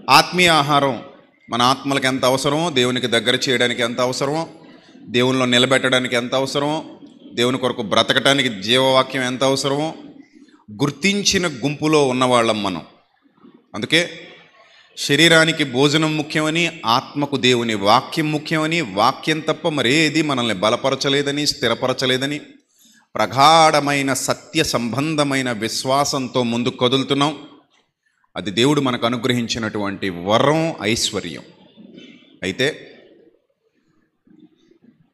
ఆత్మీయ ఆహారం మన ఆత్మలకు ఎంత అవసరమో, దేవునికి దగ్గర చేయడానికి ఎంత అవసరమో, దేవునిలో నిలబెట్టడానికి ఎంత అవసరమో, దేవుని కొరకు బ్రతకటానికి జీవవాక్యం ఎంత అవసరమో గుర్తించిన గుంపులో ఉన్నవాళ్ళం మనం. అందుకే శరీరానికి భోజనం ముఖ్యమని, ఆత్మకు దేవుని వాక్యం ముఖ్యమని, వాక్యం తప్ప మరేది మనల్ని బలపరచలేదని, స్థిరపరచలేదని ప్రగాఢమైన సత్య సంబంధమైన విశ్వాసంతో ముందుకు కదులుతున్నాం. అది దేవుడు మనకు అనుగ్రహించినటువంటి వరం, ఐశ్వర్యం. అయితే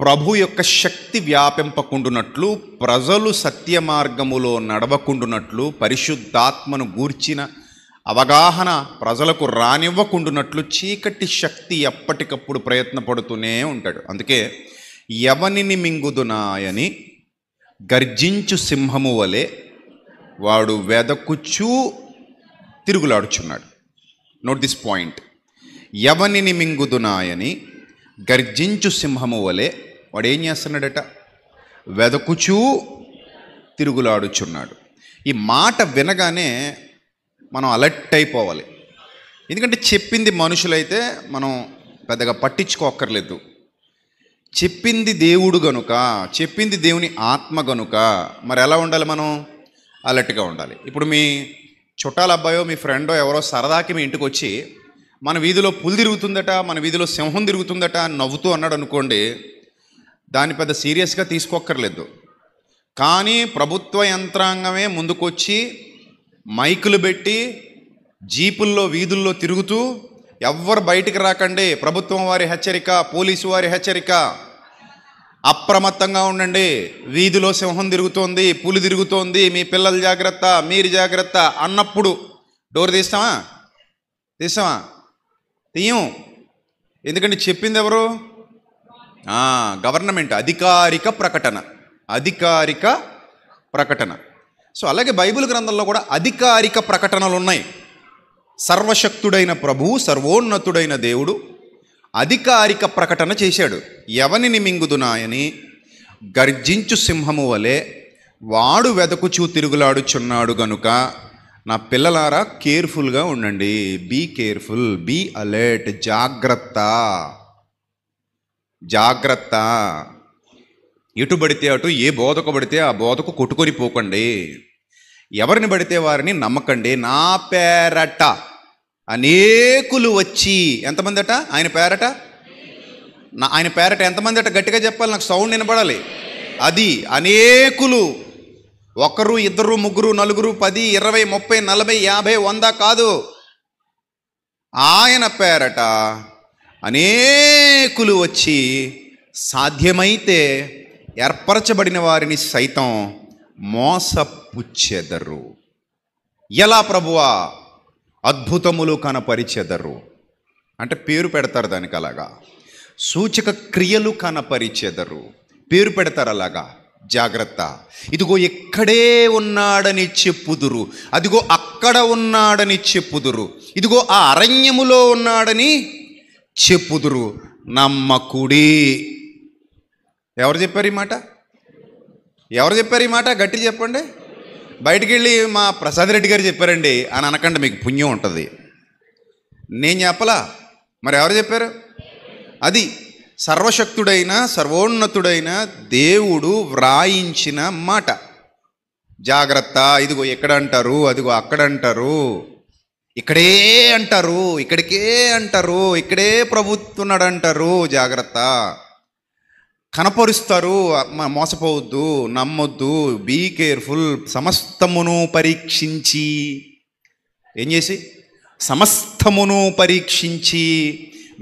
ప్రభు యొక్క శక్తి వ్యాపింపకుండునట్లు, ప్రజలు సత్య మార్గములో నడవకుండునట్లు, పరిశుద్ధాత్మను గూర్చిన అవగాహన ప్రజలకు రానివ్వకుండునట్లు చీకటి శక్తి ఎప్పటికప్పుడు ప్రయత్నపడుతూనే ఉంటాడు. అందుకే ఎవనిని మింగుదునాయని గర్జించు సింహము వలె వాడు వెదకుచూ తిరుగులాడుచున్నాడు. Note this point. ఎవనిని మింగుదునాయని గర్జించు సింహము వలె వాడు ఏం చేస్తున్నాడట? వెదకుచూ తిరుగులాడుచున్నాడు. ఈ మాట వినగానే మనం అలర్ట్ అయిపోవాలి. ఎందుకంటే చెప్పింది మనుషులైతే మనం పెద్దగా పట్టించుకోక్కర్లేదు. చెప్పింది దేవుడు గనుక, చెప్పింది దేవుని ఆత్మ గనుక మరి ఎలా ఉండాలి? మనం అలర్ట్గా ఉండాలి. ఇప్పుడు మీ చుట్టాల అబ్బాయో మీ ఫ్రెండో ఎవరో సరదాకి మీ ఇంటికి వచ్చి మన వీధిలో పులి తిరుగుతుందట, మన వీధిలో సింహం తిరుగుతుందట అని నవ్వుతూ అన్నాడు అనుకోండి, దాన్ని పెద్ద సీరియస్గా తీసుకోక్కర్లేదు. కానీ ప్రభుత్వ యంత్రాంగమే ముందుకొచ్చి మైకులు పెట్టి జీపుల్లో వీధుల్లో తిరుగుతూ ఎవ్వరు బయటికి రాకండి, ప్రభుత్వం వారి హెచ్చరిక, పోలీసు వారి హెచ్చరిక, అప్రమత్తంగా ఉండండి, వీధిలో సింహం తిరుగుతోంది, పులి తిరుగుతోంది, మీ పిల్లలు జాగ్రత్త, మీరు జాగ్రత్త అన్నప్పుడు డోర్ తీస్తామా? తీయం. ఎందుకంటే చెప్పింది ఎవరు? గవర్నమెంట్. అధికారిక ప్రకటన. సో అలాగే బైబిల్ గ్రంథంలో కూడా అధికారిక ప్రకటనలు ఉన్నాయి. సర్వశక్తుడైన ప్రభువు, సర్వోన్నతుడైన దేవుడు అధికారిక ప్రకటన చేశాడు. ఎవనిని మింగుదునాయని గర్జించు సింహము వలె వాడు వెదకుచూ తిరుగులాడుచున్నాడు గనుక నా పిల్లలారా కేర్ఫుల్గా ఉండండి. Be careful, be alert. జాగ్రత్త. ఎటు పడితే అటు, ఏ బోధకు పడితే ఆ బోధకు కొట్టుకొని పోకండి. ఎవరిని పడితే వారిని నమ్మకండి. నా పేరట అనేకులు వచ్చి, ఎంతమంది అట? ఆయన పేరట ఎంతమంది అట? గట్టిగా చెప్పాలి, నాకు సౌండ్ వినపడాలి. అది అనేకులు. ఒకరు, ఇద్దరు, ముగ్గురు, నలుగురు, 10, 20, 30, 40, 50, 100 కాదు. ఆయన పేరట అనేకులు వచ్చి సాధ్యమైతే ఏర్పరచబడిన వారిని సైతం మోసపుచ్చెదరు. ఎలా ప్రభువా? అద్భుతములు కనపరిచెదరు. అంటే పేరు పెడతారు దానికి. అలాగా సూచక క్రియలు కనపరిచెదరు, పేరు పెడతారు. అలాగా జాగ్రత్త. ఇదిగో ఇక్కడే ఉన్నాడని చెప్పుదురు, అదిగో అక్కడ ఉన్నాడని చెప్పుదురు, ఇదిగో ఆ అరణ్యములో ఉన్నాడని చెప్పుదురు, నమ్మకుడి. ఎవరు చెప్పారు ఈ మాట? గట్టి చెప్పండి. బయటికి వెళ్ళి మా ప్రసాద్ రెడ్డి గారు చెప్పారండి అని అనకండి, మీకు పుణ్యం ఉంటుంది. నేను చెప్పలా, మరి ఎవరు చెప్పారు? అది సర్వశక్తుడైన సర్వోన్నతుడైన దేవుడు వ్రాయించిన మాట. జాగ్రత్త. ఇదిగో ఎక్కడ అంటారు, అదిగో అక్కడ అంటారు, ఇక్కడే అంటారు, ఇక్కడికే అంటారు, ఇక్కడే ప్రభుత్వం అంటారు. జాగ్రత్త. కనపరుస్తారు, మోసపోవద్దు, నమ్మొద్దు, బీ కేర్ఫుల్. సమస్తమును పరీక్షించి, ఏం చేసి? సమస్తమును పరీక్షించి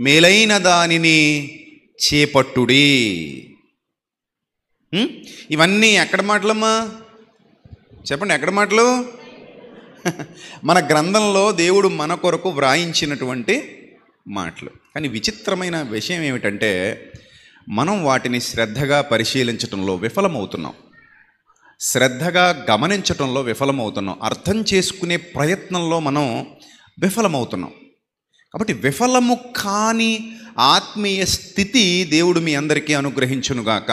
మేలైన దానిని చేపట్టుడి. ఇవన్నీ ఎక్కడ మాటలమ్మా? చెప్పండి, ఎక్కడ మాటలు? మన గ్రంథంలో దేవుడు మన కొరకు వ్రాయించినటువంటి మాటలు. కానీ విచిత్రమైన విషయం ఏమిటంటే మనం వాటిని శ్రద్ధగా పరిశీలించటంలో విఫలమవుతున్నాం, శ్రద్ధగా గమనించటంలో విఫలమవుతున్నాం, అర్థం చేసుకునే ప్రయత్నంలో మనం విఫలమవుతున్నాం. కాబట్టి విఫలము కాని ఆత్మీయ స్థితి దేవుడు మీ అందరికీ అనుగ్రహించునుగాక,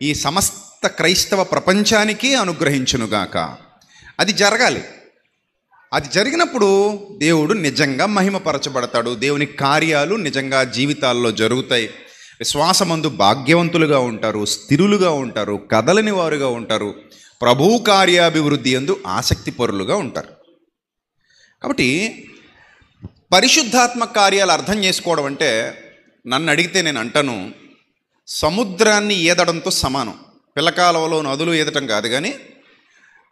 ఈ సమస్త క్రైస్తవ ప్రపంచానికి అనుగ్రహించునుగాక. అది జరగాలి. అది జరిగినప్పుడు దేవుడు నిజంగా మహిమపరచబడతాడు. దేవుని కార్యాలు నిజంగా జీవితాల్లో జరుగుతాయి. విశ్వాసమందు భాగ్యవంతులుగా ఉంటారు, స్థిరులుగా ఉంటారు, కదలని వారుగా ఉంటారు, ప్రభువు కార్యాభివృద్ధి యందు ఆసక్తిపరులుగా ఉంటారు. కాబట్టి పరిశుద్ధాత్మ కార్యాలు అర్థం చేసుకోవడం అంటే, నన్ను అడిగితే నేను అంటాను, సముద్రాన్ని ఈదడంతో సమానం. పిల్లకాలంలో నదులు ఈదటం కాదు, కానీ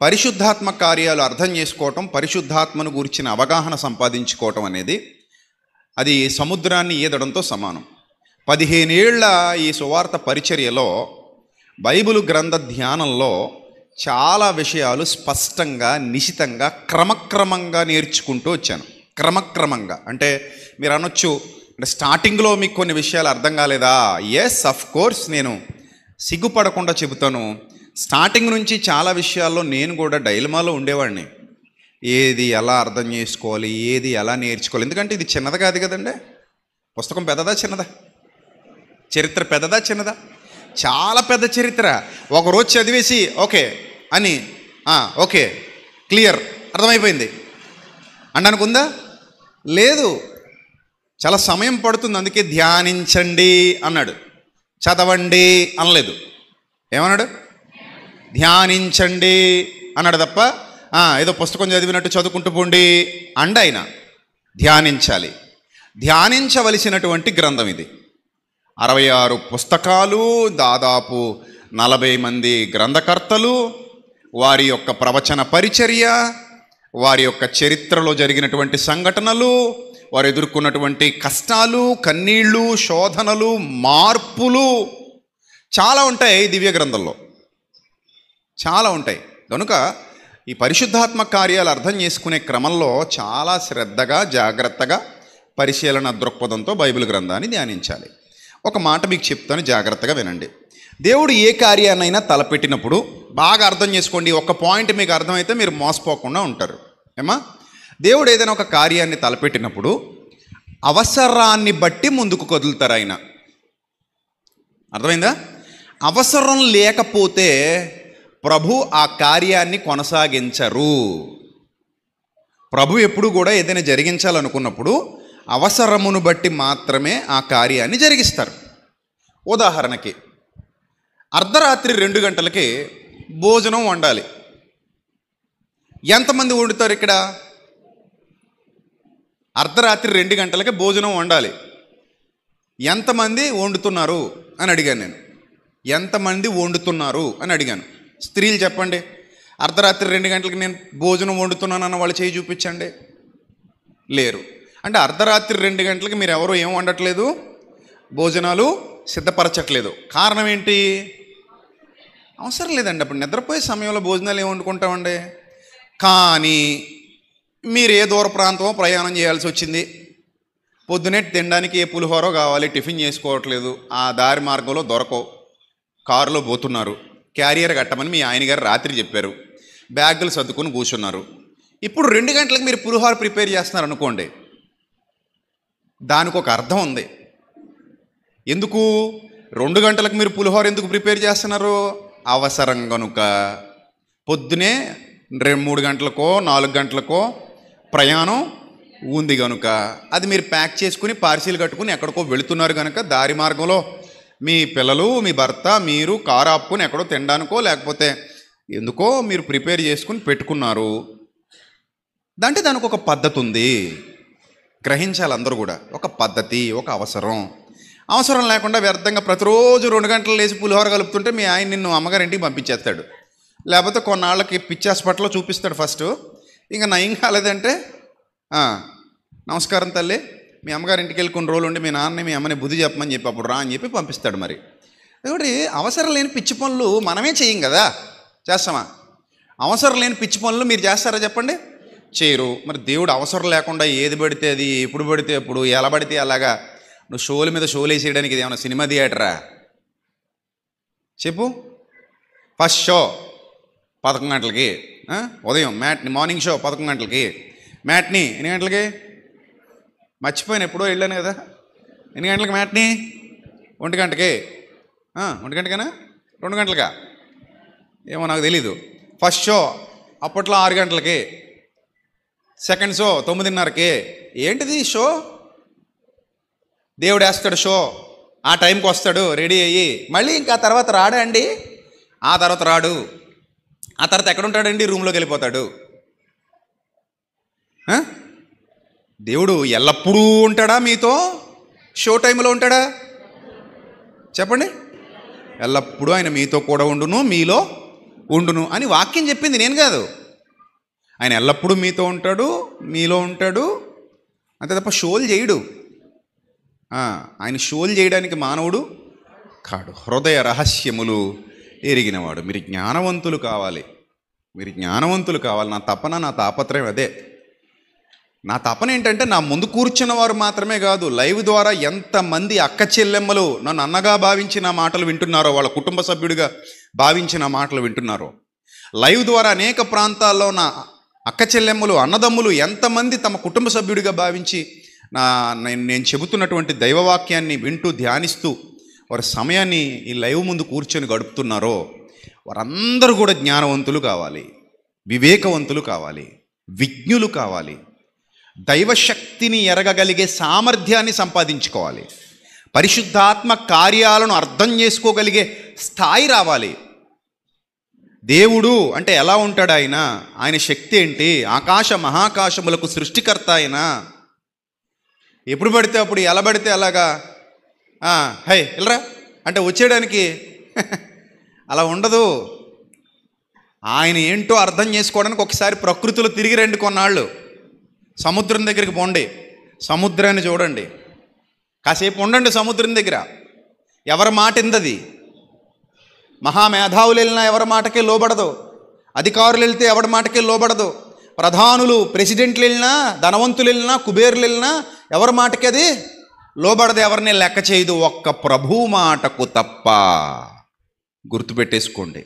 పరిశుద్ధాత్మ కార్యాలు అర్థం చేసుకోవటం, పరిశుద్ధాత్మను గురించిన అవగాహన సంపాదించుకోవటం అనేది అది సముద్రాన్ని ఈదడంతో సమానం. 15 ఏళ్ల ఈ సువార్త పరిచర్యలో బైబిల్ గ్రంథ ధ్యానంలో చాలా విషయాలు స్పష్టంగా, నిశితంగా, క్రమక్రమంగా నేర్చుకుంటూ వచ్చాను. క్రమక్రమంగా అంటే మీరు అనొచ్చు, అంటే స్టార్టింగ్లో మీకు కొన్ని విషయాలు అర్థం కాలేదా? ఎస్, అఫ్ కోర్స్, నేను సిగ్గుపడకుండా చెబుతాను. స్టార్టింగ్ నుంచి చాలా విషయాల్లో నేను కూడా డైలమాలో ఉండేవాడిని. ఏది ఎలా అర్థం చేసుకోవాలి, ఏది ఎలా నేర్చుకోవాలి. ఎందుకంటే ఇది చిన్నది కాదు కదండి. పుస్తకం పెద్దదా చిన్నదా? చరిత్ర పెద్దదా చిన్నదా? చాలా పెద్ద చరిత్ర. ఒకరోజు చదివేసి ఓకే అని ఓకే క్లియర్ అర్థమైపోయింది అనడానికి ఉందా? లేదు, చాలా సమయం పడుతుంది. అందుకే ధ్యానించండి అన్నాడు, చదవండి అనలేదు. ఏమన్నాడు? ధ్యానించండి అన్నాడు తప్ప ఏదో పుస్తకం చదివినట్టు చదువుకుంటూ పోండి అండి. ఆయన ధ్యానించాలి. ధ్యానించవలసినటువంటి గ్రంథం ఇది. 66 పుస్తకాలు, దాదాపు 40 మంది గ్రంథకర్తలు, వారి యొక్క ప్రవచన పరిచర్య, వారి యొక్క చరిత్రలో జరిగినటువంటి సంఘటనలు, వారు ఎదుర్కొన్నటువంటి కష్టాలు, కన్నీళ్ళు, శోధనలు, మార్పులు చాలా ఉంటాయి దివ్య గ్రంథంలో, చాలా ఉంటాయి. కనుక ఈ పరిశుద్ధాత్మ కార్యాలు అర్థం చేసుకునే క్రమంలో చాలా శ్రద్ధగా, జాగ్రత్తగా, పరిశీలన దృక్పథంతో బైబిల్ గ్రంథాన్ని ధ్యానించాలి. ఒక మాట మీకు చెప్తాను, జాగ్రత్తగా వినండి. దేవుడు ఏ కార్యాన్నైనా తలపెట్టినప్పుడు బాగా అర్థం చేసుకోండి. ఒక పాయింట్ మీకు అర్థమైతే మీరు మోసపోకుండా ఉంటారు. ఏమా, దేవుడు ఏదైనా ఒక కార్యాన్ని తలపెట్టినప్పుడు అవసరాన్ని బట్టి ముందుకు కదులుతారు ఆయన. అర్థమైందా? అవసరం లేకపోతే ప్రభు ఆ కార్యాన్ని కొనసాగించరు. ప్రభు ఎప్పుడు కూడా ఏదైనా జరిగించాలనుకున్నప్పుడు అవసరమును బట్టి మాత్రమే ఆ కార్యాన్ని జరిగిస్తారు. ఉదాహరణకి అర్ధరాత్రి 2 గంటలకి భోజనం వండాలి. ఎంతమంది వండుతారు ఇక్కడ? అర్ధరాత్రి 2 గంటలకి భోజనం వండాలి. ఎంతమంది వండుతున్నారు అని అడిగాను నేను. ఎంతమంది వండుతున్నారు అని అడిగాను. స్త్రీలు చెప్పండి. అర్ధరాత్రి 2 గంటలకి నేను భోజనం వండుతున్నాను అన్న వాళ్ళు చేయి చూపించండి. లేరు. అంటే అర్ధరాత్రి 2 గంటలకి మీరు ఎవరు ఏం వండట్లేదు, భోజనాలు సిద్ధపరచట్లేదు. కారణం ఏంటి? అవసరం లేదండి. అప్పుడు నిద్రపోయే సమయంలో భోజనాలు ఏం వండుకుంటామండి? కానీ మీరు ఏ దూర ప్రాంతమో ప్రయాణం చేయాల్సి వచ్చింది, పొద్దునే తినడానికి ఏ పులిహోరో కావాలి, టిఫిన్ చేసుకోవట్లేదు, ఆ దారి మార్గంలో దొరకవు, కారులో పోతున్నారు, క్యారియర్ కట్టమని మీ ఆయన గారు రాత్రి చెప్పారు, బ్యాగులు సర్దుకొని కూర్చున్నారు. ఇప్పుడు 2 గంటలకు మీరు పులిహోర ప్రిపేర్ చేస్తున్నారు అనుకోండి, దానికి ఒక అర్థం ఉంది. ఎందుకు 2 గంటలకు మీరు పులిహోర ఎందుకు ప్రిపేర్ చేస్తున్నారు? అవసరం కనుక. పొద్దునే 3 గంటలకో 4 గంటలకో ప్రయాణం ఉంది కనుక అది మీరు ప్యాక్ చేసుకుని పార్సిల్ కట్టుకుని ఎక్కడికో వెళుతున్నారు కనుక దారి మార్గంలో మీ పిల్లలు, మీ భర్త, మీరు కారు ఆపుకొని ఎక్కడో తినడానికో లేకపోతే ఎందుకో మీరు ప్రిపేర్ చేసుకుని పెట్టుకున్నారు. దానికి ఒక పద్ధతి ఉంది. గ్రహించాలి అందరూ కూడా. ఒక పద్ధతి, ఒక అవసరం. అవసరం లేకుండా వ్యర్థంగా ప్రతిరోజు 2 గంటలు లేచి పులిహోర కలుపుతుంటే మీ ఆయన నిన్ను అమ్మగారింటికి పంపించేస్తాడు. లేకపోతే కొన్నాళ్ళకి పిచ్చి హాస్పిటల్లో చూపిస్తాడు ఫస్ట్. ఇంకా నయం కాలేదంటే నమస్కారం తల్లి, మీ అమ్మగారింటికి వెళ్ళి కొన్ని రోజులు ఉండి మీ నాన్నని మీ అమ్మని బుద్ధి చెప్పమని చెప్పి అప్పుడు రా అని చెప్పి పంపిస్తాడు. మరి కాబట్టి అవసరం లేని పిచ్చి పనులు మనమే చేయం కదా, చేస్తామా? అవసరం లేని పిచ్చి పనులు మీరు చేస్తారా చెప్పండి? చేయరు. మరి దేవుడు అవసరం లేకుండా ఏది పడితే అది, ఎప్పుడు పడితే ఎప్పుడు, ఎలా పడితే అలాగా నువ్వు షోల మీద షోలు వేసేయడానికి ఇది ఏమన్నా సినిమా థియేటరా? చెప్పు. ఫస్ట్ షో 11 గంటలకి, ఉదయం మార్నింగ్ షో 11 గంటలకి, మ్యాట్ని ఎన్ని గంటలకి? మర్చిపోయాను, ఎప్పుడో వెళ్ళాను కదా. ఎన్ని గంటలకి మ్యాట్ని? 1 గంటకి. 1 గంటకేనా 2 గంటలకా ఏమో నాకు తెలీదు. ఫస్ట్ షో అప్పట్లో 6 గంటలకి. సెకండ్ షో 9:30కి. ఏంటిది షో? దేవుడు వేస్తాడు షో, ఆ టైంకి వస్తాడు రెడీ అయ్యి. మళ్ళీ ఇంకా తర్వాత రాడా అండి? ఆ తర్వాత రాడు. ఆ తర్వాత ఎక్కడ ఉంటాడండి? రూమ్లోకి వెళ్ళిపోతాడు. దేవుడు ఎల్లప్పుడూ ఉంటాడా మీతో? షో టైంలో ఉంటాడా? చెప్పండి. ఎల్లప్పుడూ ఆయన మీతో కూడా ఉండును, మీలో ఉండును అని వాక్యం చెప్పింది, నేను కాదు. ఆయన ఎల్లప్పుడూ మీతో ఉంటాడు, మీలో ఉంటాడు, అంతే తప్ప షోలు చేయడు. ఆయన షోలు చేయడానికి మానవుడు కాడు. హృదయ రహస్యములు ఎరిగినవాడు. మీరు జ్ఞానవంతులు కావాలి, మీరు జ్ఞానవంతులు కావాలి. నా తపన, నా తాపత్రయం అదే. నా తపన ఏంటంటే నా ముందు కూర్చున్న వారు మాత్రమే కాదు, లైవ్ ద్వారా ఎంతమంది అక్క చెల్లెమ్మలు నన్ను అన్నగా భావించిన మాటలు వింటున్నారో, వాళ్ళ కుటుంబ సభ్యుడిగా భావించిన మాటలు వింటున్నారో, లైవ్ ద్వారా అనేక ప్రాంతాల్లో నా అక్క చెల్లెమ్మలు, అన్నదమ్ములు ఎంతమంది తమ కుటుంబ సభ్యుడిగా భావించి నేను చెబుతున్నటువంటి దైవవాక్యాన్ని వింటూ ధ్యానిస్తూ వారి సమయాన్ని ఈ లైవ్ ముందు కూర్చొని గడుపుతున్నారో, వారందరూ కూడా జ్ఞానవంతులు కావాలి, వివేకవంతులు కావాలి, విజ్ఞులు కావాలి, దైవశక్తిని ఎరగగలిగే సామర్థ్యాన్ని సంపాదించుకోవాలి, పరిశుద్ధాత్మ కార్యాలను అర్థం చేసుకోగలిగే స్థాయి రావాలి. దేవుడు అంటే ఎలా ఉంటాడు? ఆయన శక్తి ఏంటి? ఆకాశ మహాకాశములకు సృష్టికర్త ఆయన. ఎప్పుడు పడితే అప్పుడు, ఎలా పడితే అలాగా హై వెళ్ళరా అంటే వచ్చేయడానికి అలా ఉండదు. ఆయన ఏంటో అర్థం చేసుకోవడానికి ఒకసారి ప్రకృతిలో తిరిగి రండి, కొన్నాళ్ళు సముద్రం దగ్గరికి పోండి, సముద్రాన్ని చూడండి, కాసేపు ఉండండి సముద్రం దగ్గర. ఎవరి మాట ఇందది? మహామేధావులు వెళ్ళినా ఎవరి మాటకే లోబడదు, అధికారులు వెళ్తే ఎవరి మాటకే లోబడదు, ప్రధానులు ప్రెసిడెంట్లు వెళ్ళినా, ధనవంతులు వెళ్ళినా, కుబేరులు వెళ్ళినా ఎవరి మాటకి అది లోబడదు, ఎవరిని లెక్క చేయదు, ఒక్క ప్రభు మాటకు తప్ప. గుర్తుపెట్టేసుకోండి.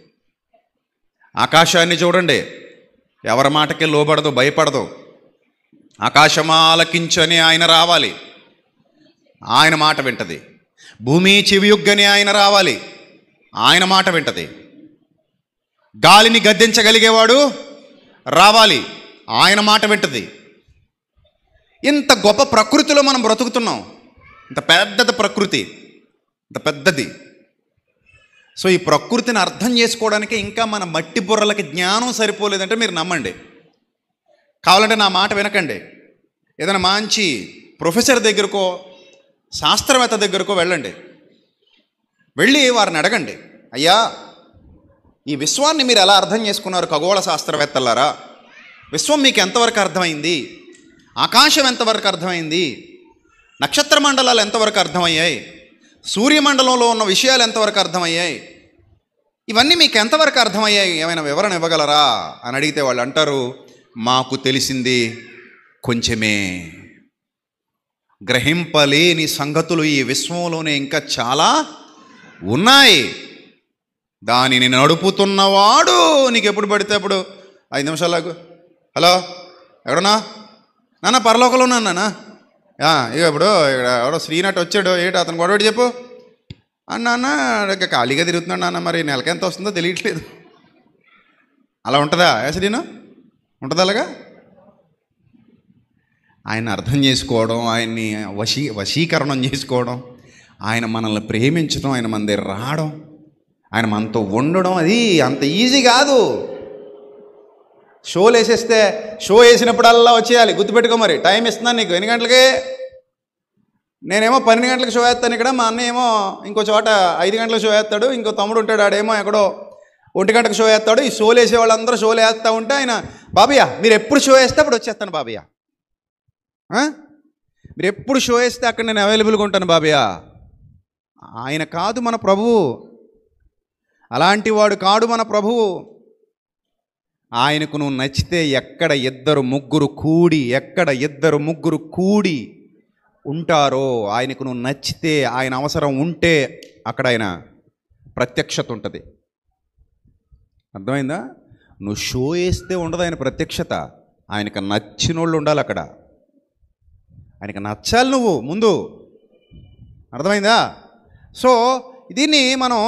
ఆకాశాన్ని చూడండి, ఎవరి మాటకే లోబడదు, భయపడదు. ఆకాశమా ఆలకించని ఆయన రావాలి, ఆయన మాట వింటది. భూమి చెవియొగ్గని ఆయన రావాలి, ఆయన మాట వింటది. గాలిని గద్దించగలిగేవాడు రావాలి, ఆయన మాట వింటది. ఇంత గొప్ప ప్రకృతిలో మనం బ్రతుకుతున్నాం. ఇంత పెద్దది ప్రకృతి, ఇంత పెద్దది. సో ఈ ప్రకృతిని అర్థం చేసుకోవడానికి ఇంకా మన మట్టి బుర్రలకి జ్ఞానం సరిపోలేదంటే మీరు నమ్మండి. కావాలంటే నా మాట వినకండి. ఏదైనా మంచి ప్రొఫెసర్ దగ్గరకో, శాస్త్రవేత్త దగ్గరకో వెళ్ళండి. వెళ్ళి వారిని అడగండి, అయ్యా ఈ విశ్వాన్ని మీరు ఎలా అర్థం చేసుకున్నారు ఖగోళ శాస్త్రవేత్తలారా? విశ్వం మీకు ఎంతవరకు అర్థమైంది? ఆకాశం ఎంతవరకు అర్థమైంది? నక్షత్ర మండలాలు ఎంతవరకు అర్థమయ్యాయి? సూర్యమండలంలో ఉన్న విషయాలు ఎంతవరకు అర్థమయ్యాయి? ఇవన్నీ మీకు ఎంతవరకు అర్థమయ్యాయి? ఏమైనా వివరణ ఇవ్వగలరా అని అడిగితే వాళ్ళు అంటారు, మాకు తెలిసింది కొంచెమే. గ్రహింపలేని సంగతులు ఈ విశ్వంలోనే ఇంకా చాలా ఉన్నాయి. దానిని నడుపుతున్నవాడు నీకు ఎప్పుడు పడితే అప్పుడు 5 నిమిషాలకు, హలో ఎక్కడన్నా నాన్న, పరలోకంలో ఉన్నానా? ఇక ఇప్పుడు ఇక్కడ ఎవడో శ్రీనట్ వచ్చాడు, ఏంటి అతను గొడవటి చెప్పు అన్నా. ఖాళీగా తిరుగుతున్నాడు నాన్న, మరి నెలకి ఎంత వస్తుందో తెలియట్లేదు. అలా ఉంటుందా? శ్రీను ఉంటుంది అలాగా. ఆయన అర్థం చేసుకోవడం, ఆయన్ని వశీకరణం చేసుకోవడం, ఆయన మనల్ని ప్రేమించడం, ఆయన మన దగ్గర రావడం, ఆయన మనతో ఉండడం, అది అంత ఈజీ కాదు. షోలు వేసేస్తే షో వేసినప్పుడల్లా వచ్చేయాలి. గుర్తుపెట్టుకో, మరి టైం ఇస్తున్నాను నీకు. ఎన్ని గంటలకి? నేనేమో 12 గంటలకు షో వేస్తాను ఇక్కడ, మా అన్న ఏమో ఇంకో చోట 5 గంటలకు షో వేస్తాడు, ఇంకో తమ్ముడు ఉంటాడు ఆడేమో ఎక్కడో 1 గంటకు షో వేస్తాడు. ఈ షోలు వేసే వాళ్ళందరూ షోలు వేస్తూ ఉంటే ఆయన, బాబయ్య మీరు ఎప్పుడు షో వేస్తే అప్పుడు వచ్చేస్తాను బాబయ్య, మీరు ఎప్పుడు షో వేస్తే అక్కడ నేను అవైలబుల్గా ఉంటాను బాబయ్య. ఆయన కాదు మన ప్రభువు, అలాంటి వాడు కాడు మన ప్రభువు. ఆయనకు నువ్వు నచ్చితే ఎక్కడ ఇద్దరు ముగ్గురు కూడి ఉంటారో, ఆయనకు నువ్వు నచ్చితే, ఆయన అవసరం ఉంటే అక్కడ ఆయన ప్రత్యక్షత ఉంటుంది. అర్థమైందా? నువ్వు షో వేస్తే ఉండదు ఆయన ప్రత్యక్షత. ఆయనకు నచ్చిన వాళ్ళు ఉండాలి అక్కడ, ఆయనకు నచ్చాలి నువ్వు ముందు. అర్థమైందా? సో దీన్ని మనం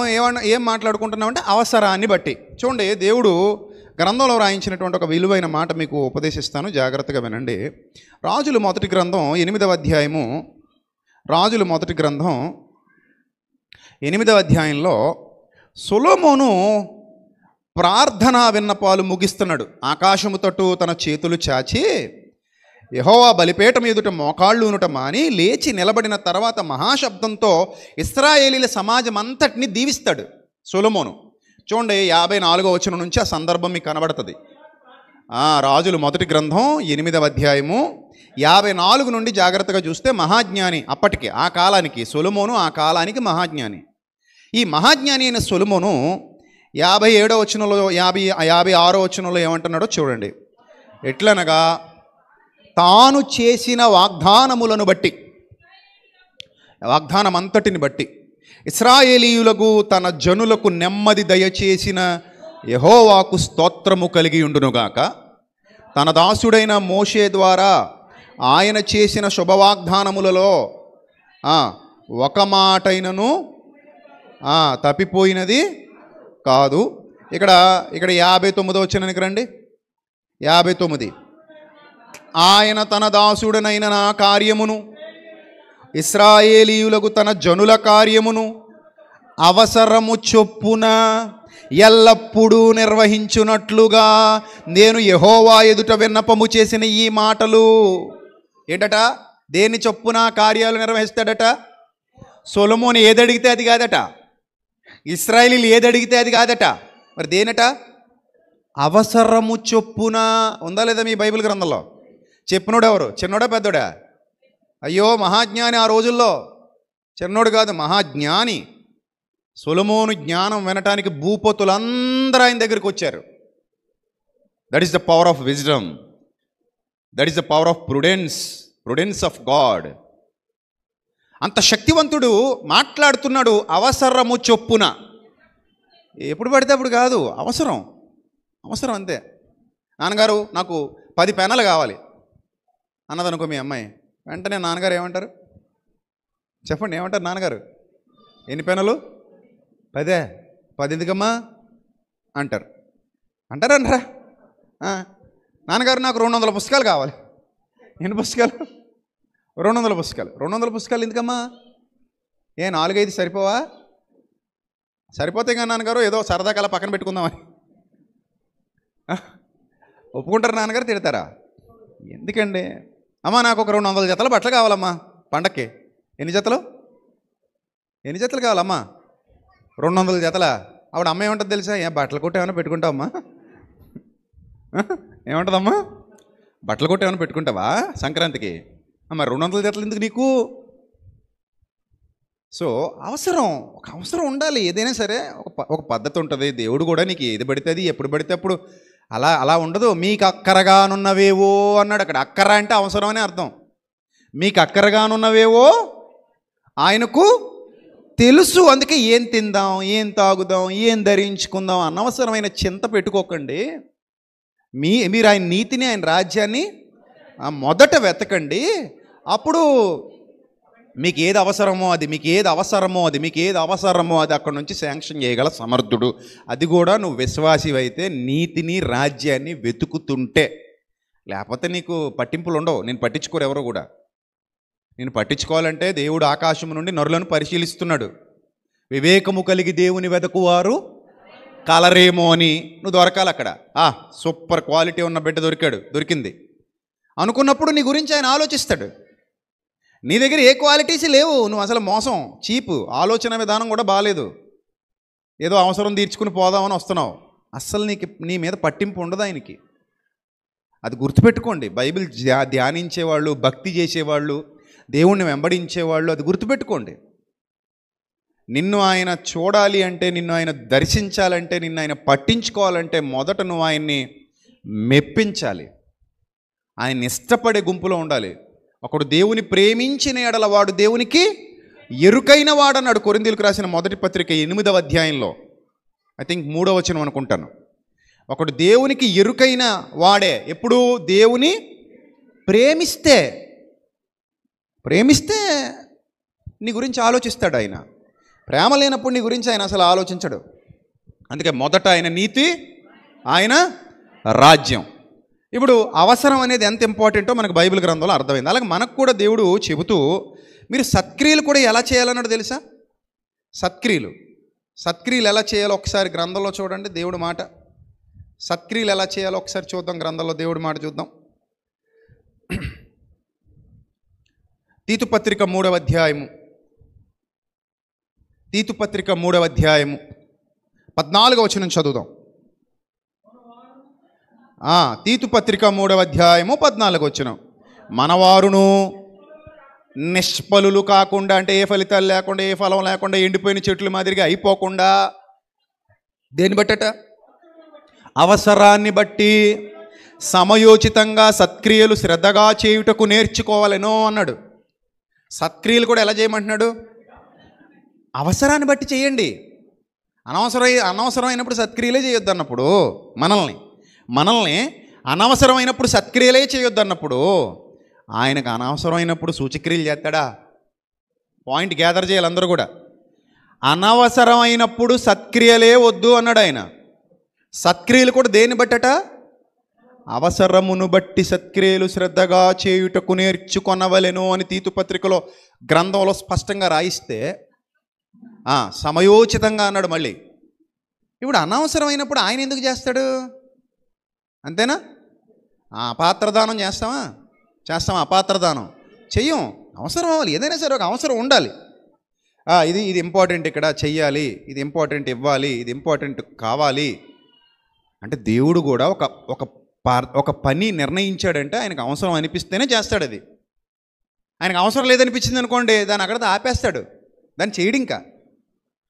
ఏం మాట్లాడుకుంటున్నామంటే అవసరాన్ని బట్టి. చూడండి, దేవుడు గ్రంథంలో రాయించినటువంటి ఒక విలువైన మాట మీకు ఉపదేశిస్తాను, జాగ్రత్తగా వినండి. రాజుల మొదటి గ్రంథం 8వ అధ్యాయము, రాజుల మొదటి గ్రంథం 8వ అధ్యాయంలో సొలొమోను ప్రార్థనా విన్నపాలు ముగిస్తున్నాడు. ఆకాశము తట్టు తన చేతులు చాచి యెహోవా బలిపీఠం ఎదుట మోకాళ్ళు ఉనుట మాని లేచి నిలబడిన తర్వాత మహాశబ్దంతో ఇశ్రాయేలీల సమాజం అంతటిని దీవిస్తాడు సొలొమోను. చూడండి 54వ వచనం నుంచి ఆ సందర్భం మీకు కనబడుతుంది. రాజులు మొదటి గ్రంథం 8వ అధ్యాయము 54 నుండి జాగ్రత్తగా చూస్తే మహాజ్ఞాని, అప్పటికి ఆ కాలానికి సొలొమోను ఆ కాలానికి మహాజ్ఞాని. ఈ మహాజ్ఞాని అయిన సొలొమోను 57వ వచనంలో 56వ వచనంలో ఏమంటున్నాడో చూడండి. ఎట్లనగా తాను చేసిన వాగ్దానములను బట్టి, వాగ్దానం అంతటిని బట్టి ఇశ్రాయేలీయులకు తన జనులకు నెమ్మది దయచేసిన యెహోవాకు స్తోత్రము కలిగి ఉండునుగాక. తన దాసుడైన మోషే ద్వారా ఆయన చేసిన శుభవాగ్దానములలో ఒక మాటైనను తప్పిపోయినది కాదు. ఇక్కడ 59వ వచనానికి రండి. 59 ఆయన తన దాసుడనైన నా కార్యమును ఇశ్రాయేలీయులకు తన జనుల కార్యమును అవసరము చొప్పున ఎల్లప్పుడూ నిర్వహించునట్లుగా నేను యెహోవా ఎదుట విన్నపము చేసిన ఈ మాటలు. ఏంటట? దేని చొప్పున కార్యాలు నిర్వహిస్తాడట? సొలొమోను ఏదడిగితే అది కాదట, ఇశ్రాయేలీలు ఏదడిగితే అది కాదట. మరి దేనట? అవసరము చొప్పున. ఉందా లేదా మీ బైబిల్ గ్రంథంలో? చెప్పినోడు ఎవరు? చిన్నోడా పెద్దోడా? అయ్యో మహాజ్ఞాని. ఆ రోజుల్లో చిన్నోడు కాదు, మహాజ్ఞాని. సొలొమోను జ్ఞానం వినటానికి భూపతులందరూ ఆయన దగ్గరికి వచ్చారు. That is the power of wisdom, that is the power of prudence of God. అంత శక్తివంతుడు మాట్లాడుతున్నాడు అవసరము చొప్పున. ఎప్పుడు పడితే అప్పుడు కాదు, అవసరం అంతే. నాన్నగారు నాకు 10 పెనాలు కావాలి అన్నదనుకో మీ అమ్మాయి, వెంటనే నాన్నగారు ఏమంటారు? చెప్పండి, ఏమంటారు నాన్నగారు? ఎన్ని పెనాలు? 10 ఎందుకమ్మా అంటారు. అంటారా? నాన్నగారు నాకు 200 పుస్తకాలు కావాలి. ఎన్ని పుస్తకాలు? 200 పుస్తకాలు. 200 పుస్తకాలు ఎందుకమ్మా? 4-5 సరిపోవా? సరిపోతే కానీ నాన్నగారు ఏదో సరదా కల పక్కన పెట్టుకుందామని ఒప్పుకుంటారు. నాన్నగారు తిడతారా? ఎందుకండి? అమ్మా నాకు ఒక 200 జతల బట్టలు కావాలమ్మా పండక్కి. ఎన్ని జతలు కావాలమ్మా? 200 జతల. ఆవిడ అమ్మ ఏమంటుంది తెలుసా? బట్టలు కొట్టి ఏమైనా పెట్టుకుంటావమ్మా? ఏమంటుందమ్మా? బట్టలు కొట్టి ఏమైనా పెట్టుకుంటావా సంక్రాంతికి? అమ్మ 200 జతలు ఎందుకు నీకు? సో ఒక అవసరం ఉండాలి. ఏదైనా సరే ఒక పద్ధతి ఉంటుంది. దేవుడు కూడా నీకు ఏది పడితే అది ఎప్పుడు పడితే అప్పుడు అలా ఉండదు. మీకు అక్కరగానున్నవేవో అన్నాడు అక్కడ. అక్కర అంటే అవసరం అని అర్థం. మీకు అక్కరగానున్నవేవో ఆయనకు తెలుసు. అందుకే ఏం తిందాం, ఏం తాగుదాం, ఏం ధరించుకుందాం అనవసరమైన చింత పెట్టుకోకండి. మీరు ఆయన నీతిని, ఆయన రాజ్యాన్ని మొదట వెతకండి. అప్పుడు మీకు ఏది అవసరమో అది అక్కడ నుంచి శాంక్షన్ చేయగల సమర్థుడు. అది కూడా నువ్వు విశ్వాసివైతే, నీతిని రాజ్యాన్ని వెతుకుతుంటే. లేకపోతే నీకు పట్టింపులు ఉండవు. నేను పట్టించుకోరు ఎవరో కూడా. నేను పట్టించుకోవాలంటే దేవుడు ఆకాశం నుండి నరులను పరిశీలిస్తున్నాడు. వివేకము కలిగి దేవుని వెతకువారు కలరేమో అని నువ్వు దొరకాలి అక్కడ. సూపర్ క్వాలిటీ ఉన్న బిడ్డ దొరికింది అనుకున్నప్పుడు నీ గురించి ఆయన ఆలోచిస్తాడు. నీ దగ్గర ఏ క్వాలిటీస్ లేవు, నువ్వు అసలు మోసం, చీపు, ఆలోచన విధానం కూడా బాగాలేదు, ఏదో అవసరం తీర్చుకుని పోదామని వస్తున్నావు. అస్సలు నీ మీద పట్టింపు ఉండదు ఆయనకి. అది గుర్తుపెట్టుకోండి. బైబిల్ ధ్యానించేవాళ్ళు, భక్తి చేసేవాళ్ళు, దేవుణ్ణి వెంబడించేవాళ్ళు అది గుర్తుపెట్టుకోండి. నిన్ను ఆయన చూడాలి అంటే, నిన్ను ఆయన దర్శించాలంటే, నిన్ను ఆయన పట్టించుకోవాలంటే మొదట నువ్వు ఆయన్ని మెప్పించాలి. ఆయన ఇష్టపడే గుంపులో ఉండాలి. ఒకడు దేవుని ప్రేమించిన ఎడల వాడు దేవునికి ఎరుకైన వాడన్నాడు కొరింథీయులకు రాసిన మొదటి పత్రిక 8వ అధ్యాయంలో, ఐ థింక్ 3వ వచనం అనుకుంటాను. ఒకడు దేవునికి ఎరుకైన వాడే. ఎప్పుడు? దేవుని ప్రేమిస్తే నీ గురించి ఆలోచిస్తాడు ఆయన. ప్రేమ లేనప్పుడు నీ గురించి ఆయన అసలు ఆలోచించడు. అందుకే మొదట ఆయన నీతి, ఆయన రాజ్యం. ఇప్పుడు అవసరం అనేది ఎంత ఇంపార్టెంటో మనకు బైబిల్ గ్రంథంలో అర్థమైంది. అలాగే మనకు కూడా దేవుడు చెబుతూ మీరు సత్క్రియలు కూడా ఎలా చేయాలన్నాడు తెలుసా? సత్క్రియలు ఎలా చేయాలో ఒకసారి గ్రంథంలో చూడండి. దేవుడి మాట, సత్క్రియలు ఎలా చేయాలో ఒకసారి చూద్దాం. గ్రంథంలో దేవుడి మాట చూద్దాం. తీతుపత్రిక 3వ అధ్యాయము 14వ వచనం చదువుదాం. తీతుపత్రిక 3వ అధ్యాయము 14వ వచనం. మనవారును నిష్ఫలులు కాకుండా, అంటే ఏ ఫలితాలు లేకుండా, ఏ ఫలం లేకుండా, ఎండిపోయిన చెట్లు మాదిరిగా అయిపోకుండా, దేన్ని బట్టట? అవసరాన్ని బట్టి సమయోచితంగా సత్క్రియలు శ్రద్ధగా చేయుటకు నేర్చుకోవాలనో అన్నాడు. సత్క్రియలు కూడా ఎలా చేయమంటున్నాడు? అవసరాన్ని బట్టి చేయండి. అనవసరమైనప్పుడు సత్క్రియలే చేయొద్దు అన్నప్పుడు, మనల్ని అనవసరమైనప్పుడు సత్క్రియలే చేయొద్దు అన్నప్పుడు, ఆయనకు అనవసరమైనప్పుడు సూచక్రియలు చేస్తాడా? పాయింట్ గ్యాదర్ చేయాలి అందరూ కూడా. అనవసరమైనప్పుడు సత్క్రియలే వద్దు అన్నాడు ఆయన. సత్క్రియలు కూడా దేన్ని బట్టట? అవసరమును బట్టి సత్క్రియలు శ్రద్ధగా చేయుటకు నేర్చుకొనవలెను అని తీతుపత్రికలో గ్రంథంలో స్పష్టంగా రాయిస్తే, సమయోచితంగా అన్నాడు. మళ్ళీ ఇప్పుడు అనవసరమైనప్పుడు ఆయన ఎందుకు చేస్తాడు? అంతేనా? పాత్రదానం చేస్తామా? అపాత్రదానం చెయ్యం. అవసరం అవ్వాలి, ఏదైనా సరే ఒక అవసరం ఉండాలి. ఇది ఇంపార్టెంట్, ఇక్కడ చెయ్యాలి, ఇది ఇంపార్టెంట్ ఇవ్వాలి, ఇది ఇంపార్టెంట్ కావాలి అంటే దేవుడు కూడా ఒక పని నిర్ణయించాడంటే ఆయనకు అవసరం అనిపిస్తేనే చేస్తాడు. అది ఆయనకు అవసరం లేదనిపించింది అనుకోండి, దాన్ని అక్కడ ఆపేస్తాడు, దాన్ని చేయడు. ఇంకా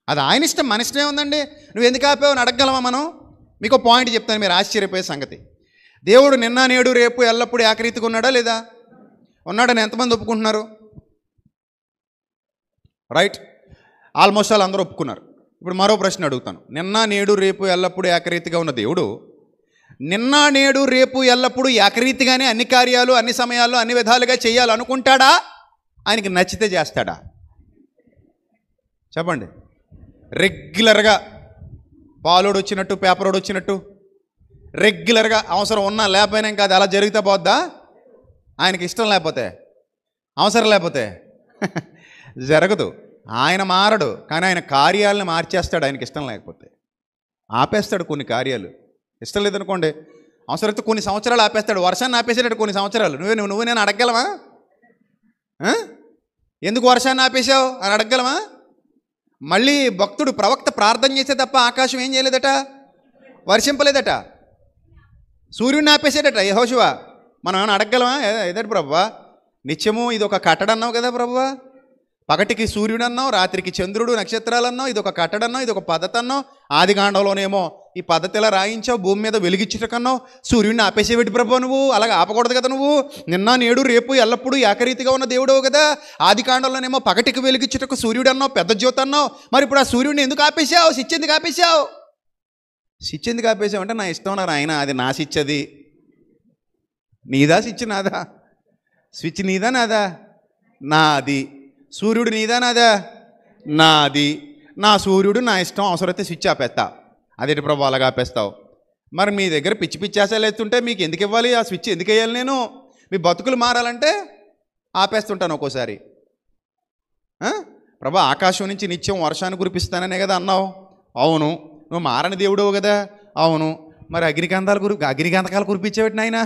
అది ఆయన ఇష్టం, మన ఇష్టమే ఉందండి. నువ్వు ఎందుకు ఆపావు అని అడగగలమా మనం? మీకు పాయింట్ చెప్తాను, మీరు ఆశ్చర్యపోయే సంగతి. దేవుడు నిన్న నేడు రేపు ఎల్లప్పుడూ ఏకరీతిగా ఉన్నాడా లేదా? ఉన్నాడని ఎంతమంది ఒప్పుకుంటున్నారు? రైట్, ఆల్మోస్ట్ ఆల్ అందరూ ఒప్పుకున్నారు. ఇప్పుడు మరో ప్రశ్న అడుగుతాను. నిన్న నేడు రేపు ఎల్లప్పుడూ ఏకరీతిగా ఉన్న దేవుడు నిన్న నేడు రేపు ఎల్లప్పుడూ ఏకరీతిగానే అన్ని కార్యాలు అన్ని సమయాల్లో అన్ని విధాలుగా చేయాలనుకుంటాడా? ఆయనకి నచ్చితే చేస్తాడా? చెప్పండి. రెగ్యులర్గా పాలోడు వచ్చినట్టు, పేపరోడు వచ్చినట్టు రెగ్యులర్గా అవసరం ఉన్నా లేకపోయినా ఇంకా అది అలా జరిగితే పోద్దా? ఆయనకి ఇష్టం లేకపోతే, అవసరం లేకపోతే జరగదు. ఆయన మారడు, కానీ ఆయన కార్యాలను మార్చేస్తాడు. ఆయనకి ఇష్టం లేకపోతే ఆపేస్తాడు కొన్ని కార్యాలు. ఇష్టం లేదనుకోండి, అవసరమైతే కొన్ని సంవత్సరాలు ఆపేస్తాడు. వర్షాన్ని ఆపేసాడు కొన్ని సంవత్సరాలు. నువ్వు నేను అడగగలమా? ఎందుకు వర్షాన్ని ఆపేశావు అని అడగగలమా? మళ్ళీ భక్తుడు ప్రవక్త ప్రార్థన చేసే తప్ప ఆకాశం ఏం చేయలేదట? వర్షింపలేదట. సూర్యుడిని ఆపేసాడట యెహోషువ. మనం ఏమైనా అడగగలమా? ఏదటి ప్రభువా, నిత్యము ఇది ఒక కట్టడ అన్నావు కదా ప్రభువా, పగటికి సూర్యుడు అన్నావు, రాత్రికి చంద్రుడు నక్షత్రాలు అన్నావు, ఇది ఒక కట్టడ అన్నావు, ఇది ఒక పద్ధతి అన్నావు. ఆదికాండంలోనేమో ఈ పద్ధతిలా రాయించావు, భూమి మీద వెలిగించుటకన్నావు. సూర్యుడిని ఆపేసేవిటి ప్రభు, నువ్వు అలాగే ఆపకూడదు కదా. నువ్వు నిన్న నేడు రేపు ఎల్లప్పుడూ ఏకరీతిగా ఉన్న దేవుడవు కదా. ఆదికాండంలోనేమో పగటికి వెలిగించుటకు సూర్యుడు అన్నావు, పెద్ద జ్యోతి అన్నావు. మరి ఇప్పుడు ఆ సూర్యుడిని ఎందుకు ఆపేసావు? స్విచ్ ఎందుకు ఆపేసావు? స్విచ్ ఎందుకు ఆపేసావు అంటే, నా ఇష్టం నా ఆయన, అది నా స్విచ్. అది నీదా స్విచ్? నాదా స్విచ్? నీదా నాదా? నాది. సూర్యుడు నీదా నాదా? నాది. నా సూర్యుడు నా ఇష్టం, అవసరమైతే స్విచ్ ఆపేస్తా. అదేంటి ప్రభు అలాగా ఆపేస్తావు? మరి మీ దగ్గర పిచ్చి పిచ్చి ఆశలు వేస్తుంటే మీకు ఎందుకు ఇవ్వాలి ఆ స్విచ్? ఎందుకు వేయాలి నేను? మీ బతుకులు మారాలంటే ఆపేస్తుంటాను ఒక్కోసారి. ప్రభు ఆకాశం నుంచి నిత్యం వర్షాన్ని కురిపిస్తాననే కదా అన్నావు. అవును. నువ్వు మారని దేవుడవు కదా. అవును. మరి అగ్నిగంధకాలు కురిపించేవాటి నాయనా?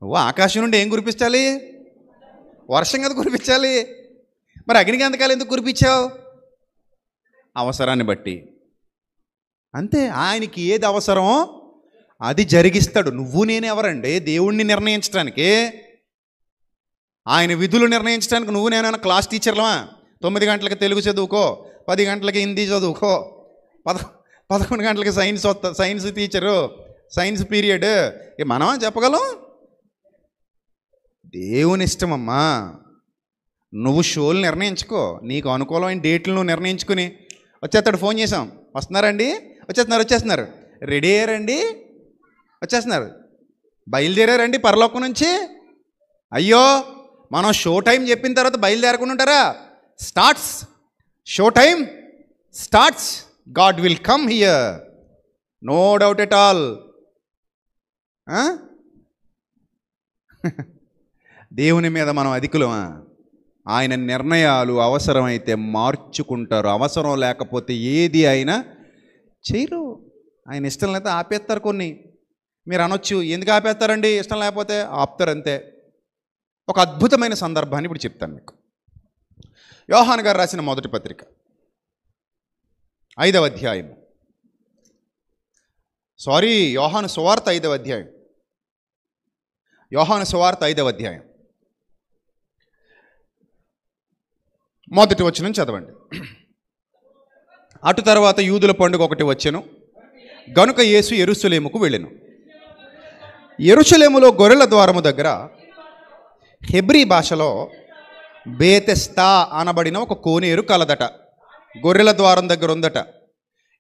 నువ్వు ఆకాశం నుండి ఏం కురిపించాలి? వర్షం కదా కురిపించాలి. మరి అగ్నిగంధకాలు ఎందుకు కురిపించావు? అవసరాన్ని బట్టి. అంతే. ఆయనకి ఏది అవసరమో అది జరిగిస్తాడు. నువ్వు నేను ఎవరండి దేవుణ్ణి నిర్ణయించడానికి? ఆయన విధులు నిర్ణయించడానికి నువ్వు నేనైనా క్లాస్ టీచర్లమా? 9 గంటలకి తెలుగు చదువుకో, 10 గంటలకి హిందీ చదువుకో, 11 గంటలకి సైన్స్ టీచరు, సైన్స్ పీరియడ్. మనమా చెప్పగలం? దేవుని ఇష్టమమ్మా. నువ్వు షోలు నిర్ణయించుకో, నీకు అనుకూలమైన డేట్లు నువ్వు నిర్ణయించుకుని వచ్చేస్తాడు. ఫోన్ చేసాం, వస్తున్నారండి, వచ్చేస్తున్నారు, రెడీ అయ్యారండి, వచ్చేస్తున్నారు, బయలుదేరారండి పరలోకం నుంచి. అయ్యో, మనం షో టైం చెప్పిన తర్వాత బయలుదేరకుండా ఉంటారా? Show time starts, god will come here. No doubt at all. దేవుని మీద మనం అధికులమా? ఆయన నిర్ణయాలు అవసరమైతే మార్చుకుంటారు, అవసరం లేకపోతే ఏది అయినా చేయరు. ఆయన ఇష్టం లేకపోతే ఆపేస్తారు. కొన్ని మీరు అనొచ్చు, ఎందుకు ఆపేస్తారండి? ఇష్టం లేకపోతే ఆపుతారు అంతే. ఒక అద్భుతమైన సందర్భాన్ని ఇప్పుడు చెప్తాను మీకు. యోహాను గారు రాసిన మొదటి పత్రిక 5వ అధ్యాయం, యోహాను సువార్త 5వ అధ్యాయం, యోహాను సువార్త 5వ అధ్యాయం మొదటి వచనం చదవండి. అటు తర్వాత యూదుల పండుగ ఒకటి వచ్చెను, గనుక యేసు యెరూషలేముకు వెళ్ళెను. యెరూషలేములో గొర్రెల ద్వారము దగ్గర హెబ్రీ భాషలో బేతెస్తా అనబడిన ఒక కోనేరు కలదట. గొర్రెల ద్వారం దగ్గర ఉందట.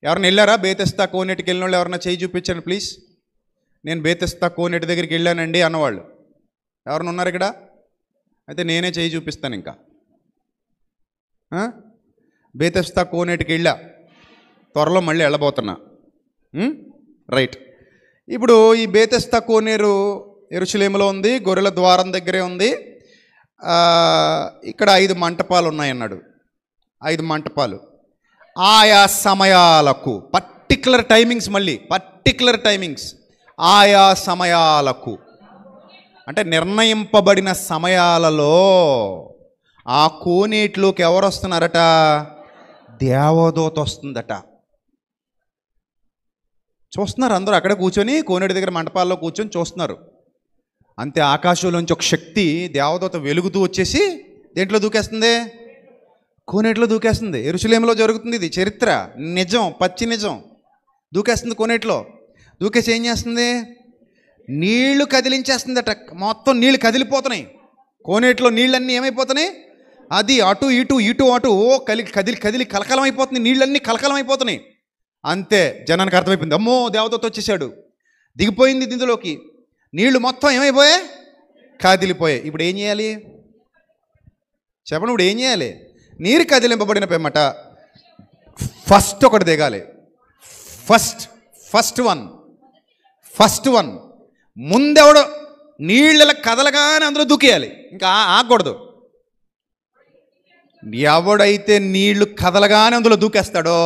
ఎవరైనా వెళ్ళారా బేతెస్తా కోనేటికి వెళ్ళిన వాళ్ళు? ఎవరన్నా చేయి చూపించండి ప్లీజ్. నేను బేతెస్తా కోనేటి దగ్గరికి వెళ్ళానండి అన్నవాళ్ళు ఎవరైనా ఉన్నారు ఇక్కడ? అయితే నేనే చేయి చూపిస్తాను. ఇంకా బేతెస్తా కోనేటికి వెళ్ళా, త్వరలో మళ్ళీ వెళ్ళబోతున్నా. రైట్. ఇప్పుడు ఈ బేతెస్తా కోనేరు యెరూషలేములో ఉంది, గొర్రెల ద్వారం దగ్గరే ఉంది. ఇక్కడ 5 మంటపాలు ఉన్నాయన్నాడు. 5 మంటపాలు ఆయా సమయాలకు, పర్టిక్యులర్ టైమింగ్స్, మళ్ళీ పర్టిక్యులర్ టైమింగ్స్, ఆయా సమయాలకు అంటే నిర్ణయింపబడిన సమయాలలో ఆ కోనేటిలోకి ఎవరు వస్తున్నారట? దేవదూత వస్తుందట. చూస్తున్నారు అందరూ అక్కడే కూర్చొని, కోనేటి దగ్గర మంటపాల్లో కూర్చొని చూస్తున్నారు. అంతే, ఆకాశంలోంచి ఒక శక్తి దేవదూత వెలుగుతూ వచ్చేసి దేంట్లో దూకేస్తుంది? కోనేటిలో దూకేస్తుంది. యెరూషలేములో జరుగుతుంది ఇది, చరిత్ర, నిజం, పచ్చి నిజం. దూకేస్తుంది కోనేటిలో. దూకేసి ఏం చేస్తుంది? నీళ్లు కదిలించేస్తుందట. మొత్తం నీళ్లు కదిలిపోతున్నాయి. కోనేటిలో నీళ్ళన్నీ ఏమైపోతున్నాయి? అది అటు ఇటు ఇటు అటు కదిలి కదిలి కలకలం అయిపోతుంది. నీళ్ళన్నీ కలకలం అయిపోతున్నాయి. అంతే, జనానికి అర్థమైపోయింది, అమ్మో దేవదూత వచ్చేసాడు. దిగిపోయింది ఇందులోకి. నీళ్లు మొత్తం ఏమైపోయాయి? కదిలిపోయాయి. ఇప్పుడు ఏం చేయాలి చెప్పండి? ఇప్పుడు ఏం చేయాలి? నీరు కదిలింపబడిన పిమ్మట ఫస్ట్ ఒకటి దిగాలి. ఫస్ట్ వన్ ముందెవడో నీళ్ళ కదలగానే అందులో దూకేయాలి. ఇంకా ఆగకూడదు. ఎవడైతే నీళ్లు కదలగానే అందులో దూకేస్తాడో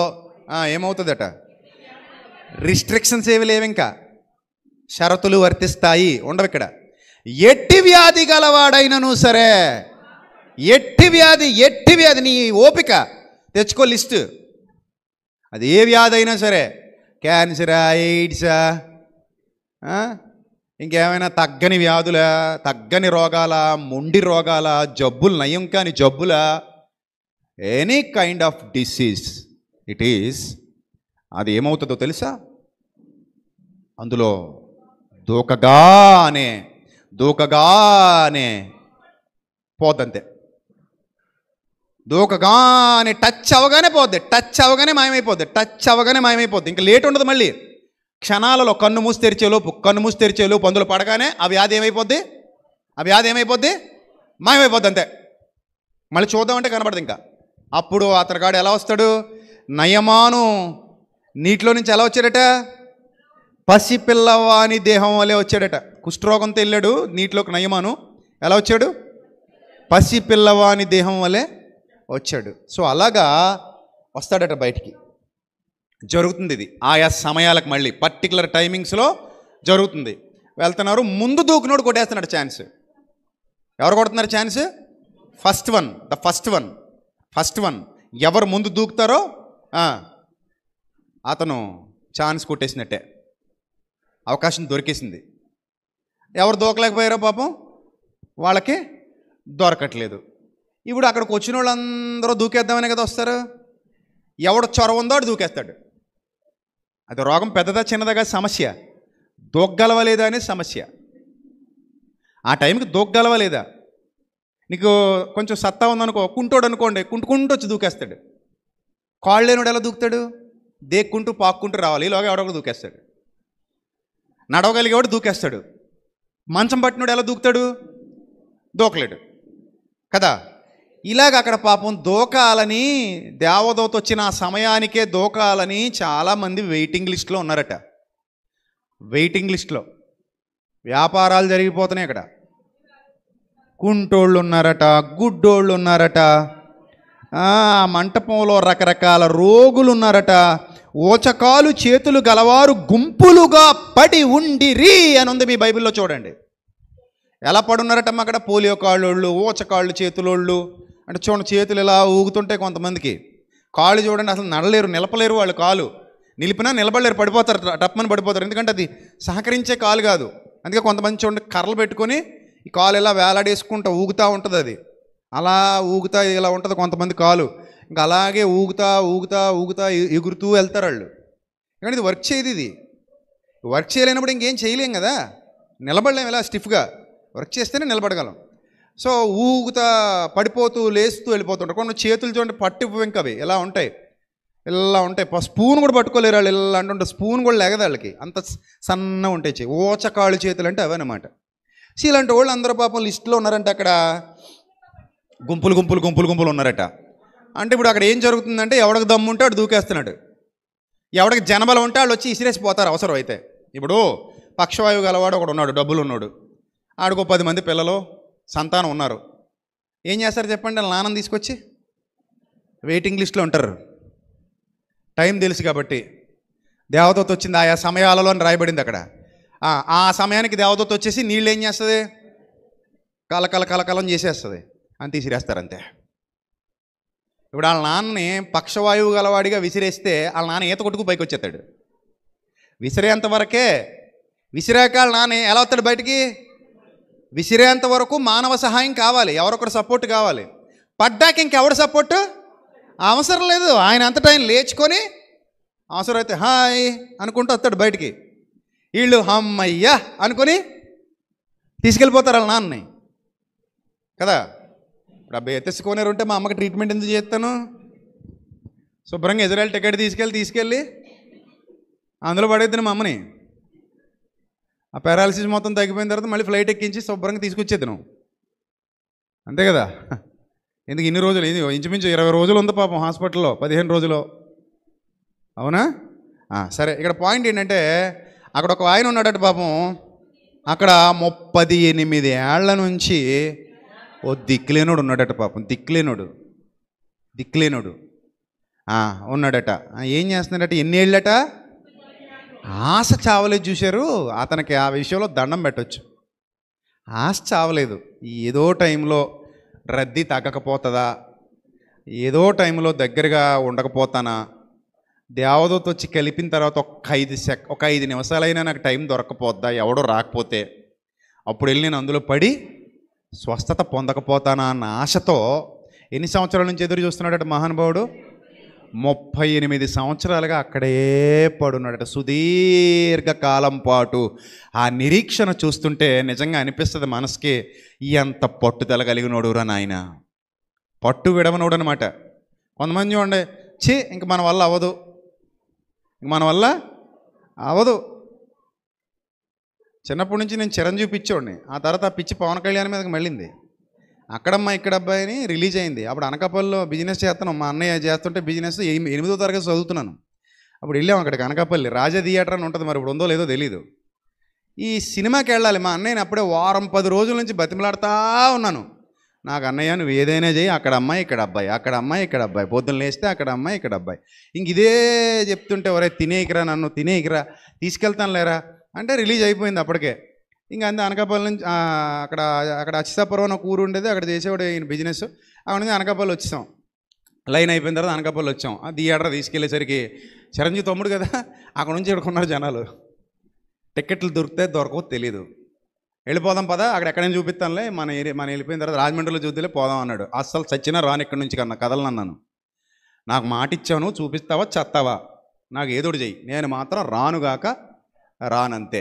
ఏమవుతుందట? రిస్ట్రిక్షన్స్ ఏవి లేవు, ఇంకా షరతులు వర్తిస్తాయి, ఉండవు ఇక్కడ. ఎట్టి వ్యాధి గలవాడైనను సరే, ఎట్టి వ్యాధి నీ ఓపిక తెచ్చుకో లిస్టు. అది ఏ వ్యాధి అయినా సరే, క్యాన్సరా, ఎయిడ్సా, ఇంకేమైనా తగ్గని వ్యాధుల, తగ్గని రోగాల, మొండి రోగాల, జబ్బులు, నయం కాని జబ్బుల, any kind of disease it is, అది ఏమవుతుందో తెలుసా? అందులో దూకగానే పోద్దంతే. దూకగానే టచ్ అవగానే పోద్ది, టచ్ అవగానే మాయమైపోద్ది. ఇంకా లేట్ ఉండదు. మళ్ళీ క్షణాలలో కన్ను మూసి తెరిచేలోపు అందులో పడగానే ఆ వ్యాధి ఏమైపోద్ది? మాయమైపోద్ది అంతే. మళ్ళీ చూద్దామంటే కనబడదు ఇంకా. అప్పుడు అతనిగాడు ఎలా వస్తాడు? నయమాను నీటిలో నుంచి ఎలా వచ్చాడట? పసిపిల్లవాని దేహం వలె వచ్చాడట. కుష్ఠరోగంతో వెళ్ళాడు నీటిలోకి నయమాను. ఎలా వచ్చాడు? పసిపిల్లవాని దేహం వలె వచ్చాడు. సో అలాగా వస్తాడట బయటికి. జరుగుతుంది ఇది ఆయా సమయాలకు, మళ్ళీ పర్టికులర్ టైమింగ్స్లో జరుగుతుంది. వెళ్తున్నారు, ముందు దూకినోడు కొట్టేస్తున్నాడు ఛాన్స్. ఎవరు కొడుతున్నారు ఛాన్స్? ఫస్ట్ వన్ ఎవరు ముందు దూకుతారో అతను ఛాన్స్ కొట్టేసినట్టే, అవకాశం దొరికేసింది. ఎవరు దూకలేకపోయారో పాపం వాళ్ళకి దొరకట్లేదు. ఇప్పుడు అక్కడికి వచ్చిన వాళ్ళందరూ దూకేద్దామనే కదా వస్తారు. ఎవడు చొరవ ఉందో వాడు దూకేస్తాడు. అది రోగం పెద్దదా చిన్నదిగా సమస్య, దూకగలవలేదా అనే సమస్య. ఆ టైంకి దూకగలవలేదా? నీకు కొంచెం సత్తా ఉందనుకో, కుంటోడు అనుకోండి, కుంటుకుంటూ వచ్చి దూకేస్తాడు. కాళ్ళు లేనివాడు ఎలా దూకుతాడు? దేక్కుంటూ పాక్కుంటూ రావాలి, ఈలోగా ఎవడొకడు దూకేస్తాడు. నడవగలిగేవాడు దూకేస్తాడు. మంచం పట్టినోడు ఎలా దూకుతాడు? దూకలేడు కదా. ఇలాగ అక్కడ పాపం దూకాలని, దేవదూత వచ్చిన ఆ సమయానికే దూకాలని చాలామంది వెయిటింగ్ లిస్ట్లో ఉన్నారట. వెయిటింగ్ లిస్ట్లో వ్యాపారాలు జరిగిపోతున్నాయి. అక్కడ కుంటోళ్ళు ఉన్నారట, గుడ్డోళ్ళు ఉన్నారట, మంటపంలో రకరకాల రోగులు ఉన్నారట, ఓచకాలు చేతులు గలవారు గుంపులుగా పడి ఉండిరి అని ఉంది మీ బైబిల్లో. చూడండి ఎలా పడున్నారటమ్మా అక్కడ. పోలియో కాళ్ళోళ్ళు, ఓచకాళ్ళు చేతులోళ్ళు. అంటే చూడండి, చేతులు ఇలా ఊగుతుంటే కొంతమందికి కాళ్ళు చూడండి అసలు నడలేరు, నిలపలేరు. వాళ్ళు కాలు నిలిపినా నిలబడలేరు, పడిపోతారు, టప్మని పడిపోతారు. ఎందుకంటే అది సహకరించే కాలు కాదు. అందుకే కొంతమంది చూడండి కర్రలు పెట్టుకొని ఈ కాలు ఇలా వేలాడేసుకుంటూ ఊగుతూ ఉంటుంది. అది అలా ఊగుతా ఇలా ఉంటుంది కొంతమంది కాలు. ఇంకా అలాగే ఊగుతా ఊగుతా ఊగుతా ఎగురుతూ వెళ్తారు వాళ్ళు. ఎందుకంటే ఇది వర్క్ చేయదు. ఇది వర్క్ చేయలేనప్పుడు ఇంకేం చేయలేం కదా, నిలబడలేం ఇలా స్టిఫ్గా. వర్క్ చేస్తేనే నిలబడగలం. సో ఊగుతా పడిపోతూ లేస్తూ వెళ్ళిపోతుంటారు. కొన్ని చేతులు చూడండి పట్టి వెంకవి ఇలా ఉంటాయి, ఇలా ఉంటాయి. స్పూన్ కూడా పట్టుకోలేరు వాళ్ళు, ఇలా అంటుంటే స్పూన్ కూడా లేగదు వాళ్ళకి, అంత సన్నగా ఉంటాయి. ఓచకాళ్ళు చేతులు అంటే అవన్నమాట. సో ఇలాంటి వాళ్ళు అందరూ పాపం లిస్టులో ఉన్నారంటే అక్కడ గుంపులు గుంపులు గుంపులు గుంపులు ఉన్నారట. అంటే ఇప్పుడు అక్కడ ఏం జరుగుతుందంటే ఎవడికి దమ్ము ఉంటే వాడు దూకేస్తున్నాడు, ఎవడికి జనబలం ఉంటే వాళ్ళు వచ్చి ఇసిరేసిపోతారు అవసరం అయితే. ఇప్పుడు పక్షవాయువు గలవాడు ఒకడు ఉన్నాడు, డబ్బులు ఉన్నాడు, ఆడికో 10 మంది పిల్లలు సంతానం ఉన్నారు. ఏం చేస్తారు చెప్పండి? వాళ్ళ నాన్నని తీసుకొచ్చి వెయిటింగ్ లిస్ట్లో ఉంటారు. టైం తెలుసు కాబట్టి దేవదూత వచ్చింది ఆయా సమయాలలో అని రాయబడింది అక్కడ. ఆ సమయానికి దేవదూత వచ్చేసి నీళ్ళు ఏం చేస్తుంది? కలకల కలకలం చేసేస్తుంది అని తీసిరేస్తారు అంతే. ఇప్పుడు వాళ్ళ నాన్నని పక్షవాయువు గలవాడిగా విసిరేస్తే వాళ్ళ నాన్న ఈత కొట్టుకు పైకి వచ్చేస్తాడు. విసిరేంత వరకే. విసిరాక వాళ్ళ నాన్న ఎలా వస్తాడు బయటికి? విసిరేంత వరకు మానవ సహాయం కావాలి, ఎవరొకరు సపోర్ట్ కావాలి. పడ్డాక ఇంకెవడు సపోర్టు అవసరం లేదు. ఆయన అంతటా ఆయన లేచుకొని అవసరమైతే హాయ్ అనుకుంటూ వస్తాడు బయటికి. వీళ్ళు హమ్మయ్యా అనుకొని తీసుకెళ్ళిపోతారు వాళ్ళ నాన్నని కదా. ఇప్పుడు అబ్బాయి ఎత్తెసుకోనేరు ఉంటే మా అమ్మకి ట్రీట్మెంట్ ఎందుకు చేస్తాను? శుభ్రంగా ఇజ్రాయెల్ టికెట్ తీసుకెళ్ళి అందులో పడేద్దాను మా అమ్మని. ఆ పారాలసిస్ మొత్తం తగ్గిపోయిన తర్వాత మళ్ళీ ఫ్లైట్ ఎక్కించి శుభ్రంగా తీసుకొచ్చేద్దాను అంతే కదా. ఎందుకు ఇన్ని రోజులు? ఇది ఇంచుమించు 20 రోజులు ఉంది పాపం హాస్పిటల్లో, 15 రోజులు. అవునా? సరే, ఇక్కడ పాయింట్ ఏంటంటే అక్కడ ఒక ఆయన ఉన్నాడట పాపం. అక్కడ 38 ఏళ్ల నుంచి ఓ దిక్కులేనోడు ఉన్నాడట పాపం. దిక్కులేనోడు ఉన్నాడట. ఏం చేస్తున్నాడట? ఎన్ని ఏళ్ళట? ఆశ చావలేదు. చూశారు, అతనికి ఆ విషయంలో దండం పెట్టవచ్చు. ఆశ చావలేదు. ఏదో టైంలో రద్దీ తగ్గకపోతుందా, ఏదో టైంలో దగ్గరగా ఉండకపోతానా, దేవదూత వచ్చి కలిపిన తర్వాత ఒక 5 నిమిషాలైనా నాకు టైం దొరకపోద్దా, ఎవడో రాకపోతే అప్పుడు వెళ్ళి నేను అందులో పడి స్వస్థత పొందకపోతానా అన్న ఆశతో ఎన్ని సంవత్సరాల నుంచి ఎదురు చూస్తున్నాడట మహానుభావుడు? 38 సంవత్సరాలుగా అక్కడే పడున్నాడట, సుదీర్ఘకాలం పాటు. ఆ నిరీక్షణ చూస్తుంటే నిజంగా అనిపిస్తుంది మనసుకి, ఎంత పట్టుదల కలిగినోడురా నాయన, పట్టు విడవనోడు అనమాట. కొంతమంది చూడండి, ఇంక మన వల్ల అవ్వదు. చిన్నప్పటి నుంచి నేను చిరంజీవి పిచ్చోడిని. ఆ తర్వాత ఆ పిచ్చి పవన్ కళ్యాణ్ మీదకి మళ్ళింది. అక్కడమ్మ ఇక్కడ అబ్బాయి అని రిలీజ్ అయింది. అప్పుడు అనకాపల్లిలో బిజినెస్ చేస్తాను, మా అన్నయ్య చేస్తుంటే బిజినెస్ 8వ తరగతి చదువుతున్నాను. అప్పుడు వెళ్ళాము అక్కడికి, అనకాపల్లి రాజా థియేటర్ అని ఉంటుంది, మరి ఇప్పుడు ఉందో లేదో తెలీదు. ఈ సినిమాకి వెళ్ళాలి. మా అన్నయ్యని అప్పుడే వారం 10 రోజుల నుంచి బతిమలాడుతూ ఉన్నాను. నాకు అన్నయ్య నువ్వు ఏదైనా చేయి, అక్కడ అమ్మాయి ఇక్కడ అబ్బాయి, అక్కడ అమ్మాయి ఇక్కడ అబ్బాయి, పొద్దున్న లేస్తే అక్కడ అమ్మాయి ఇక్కడ అబ్బాయి. ఇంక ఇదే చెప్తుంటే ఒరే తినేకిరా, నన్ను తినేకిరా, తీసుకెళ్తాను లేరా అంటే రిలీజ్ అయిపోయింది అప్పటికే. ఇంకా అంతే. అనకాపల్లి నుంచి అక్కడ అచ్చిసాపురం అని ఒక ఊరు ఉండేది, అక్కడ చేసేవాడు ఈయన బిజినెస్. అక్కడ నుంచి అనకాపల్లి వచ్చేసాం. లైన్ అయిపోయిన తర్వాత అనకాపల్లి వచ్చాం. ఆ థియేటర్ తీసుకెళ్ళేసరికి చిరంజీవి తమ్ముడు కదా, అక్కడ నుంచి ఎడుకున్నారు జనాలు. టికెట్లు దొరకవో తెలీదు. వెళ్ళిపోదాం పదా, అక్కడ ఎక్కడైనా చూపిస్తానులే, మన వెళ్ళిపోయిన తర్వాత రాజమండ్రిలో చూద్దాలే పోదాం అన్నాడు. అస్సలు చచ్చినా రాను ఇక్కడి నుంచి కన్నా కదలనన్నాను. నాకు మాట ఇచ్చాను, చూపిస్తావా చస్తావా, నాకు ఏదోడు చెయ్యి, నేను మాత్రం రానుగాక రానంతే.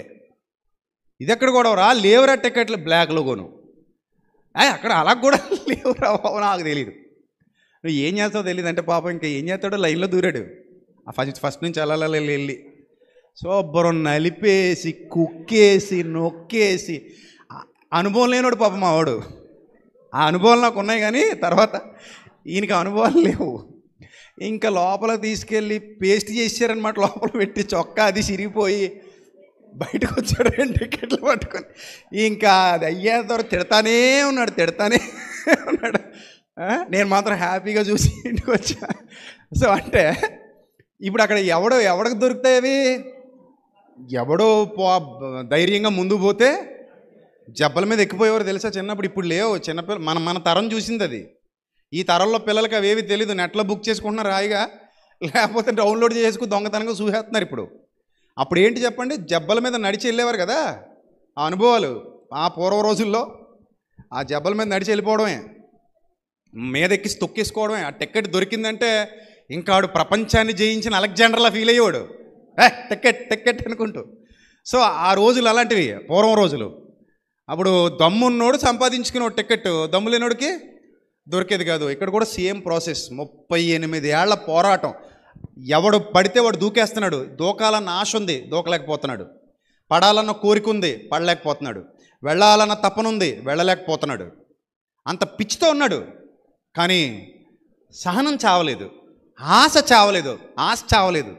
ఇది ఎక్కడ కూడా లేవురా టికెట్లు, బ్లాక్లో కొను. అక్కడ అలా కూడా లేవురా బాబు, నాకు తెలియదు. నువ్వు ఏం చేస్తావో తెలియదు అంటే పాపం ఇంకా ఏం చేస్తాడో లైన్లో దూరాడు. ఫస్ట్ నుంచి అలా వెళ్ళి శుభ్రం నలిపేసి కుక్కేసి నొక్కేసి అనుభవం లేనివాడు పాపం మా వాడు. ఆ అనుభవాలు నాకు ఉన్నాయి, కానీ తర్వాత ఈయనకి అనుభవాలు లేవు. ఇంకా లోపల తీసుకెళ్ళి పేస్ట్ చేసారనమాట, లోపల పెట్టి చొక్కా అది చిరిగిపోయి బయటకు వచ్చాడు 2 టికెట్లు పట్టుకొని. ఇంకా అది అయ్యేంత వరకు తిడతానే ఉన్నాడు. నేను మాత్రం హ్యాపీగా చూసి ఇంటికి వచ్చా. సో అంటే ఇప్పుడు అక్కడ ఎవడికి దొరుకుతాయి అవి? ఎవడో ధైర్యంగా ముందు పోతే జబ్బల మీద ఎక్కిపోయేవారు తెలుసా చిన్నప్పుడు. ఇప్పుడు లేవు. చిన్నపిల్ల మన తరం చూసింది అది. ఈ తరంలో పిల్లలకి అవేవి తెలీదు. నెట్లో బుక్ చేసుకుంటున్నారు హాయిగా, లేకపోతే డౌన్లోడ్ చేసుకుని దొంగతనంగా చూసేస్తున్నారు ఇప్పుడు. అప్పుడు ఏంటి చెప్పండి, జబ్బల మీద నడిచి వెళ్ళేవారు కదా. ఆ అనుభవాలు ఆ పూర్వ రోజుల్లో ఆ జబ్బల మీద నడిచి వెళ్ళిపోవడమే, మీదెక్కి తొక్కేసుకోవడమే. ఆ టికెట్ దొరికిందంటే ఇంకా ఆడు ప్రపంచాన్ని జయించిన అలెగ్జాండర్లా ఫీల్ అయ్యేవాడు, టికెట్ అనుకుంటూ. సో ఆ రోజులు అలాంటివి, పూర్వం రోజులు. అప్పుడు దమ్మున్నోడు సంపాదించుకునే టికెట్, దమ్ము లేనోడికి దొరికేది కాదు. ఇక్కడ కూడా సేమ్ ప్రాసెస్. 38 ఏళ్ల పోరాటం. ఎవడు పడితే వాడు దూకేస్తున్నాడు. దూకాలన్న ఆశ ఉంది, దూకలేకపోతున్నాడు. పడాలన్న కోరిక ఉంది, పడలేకపోతున్నాడు. వెళ్ళాలన్న తపనుంది, వెళ్ళలేకపోతున్నాడు. అంత పిచ్చితో ఉన్నాడు. కానీ సహనం చావలేదు, ఆశ చావలేదు.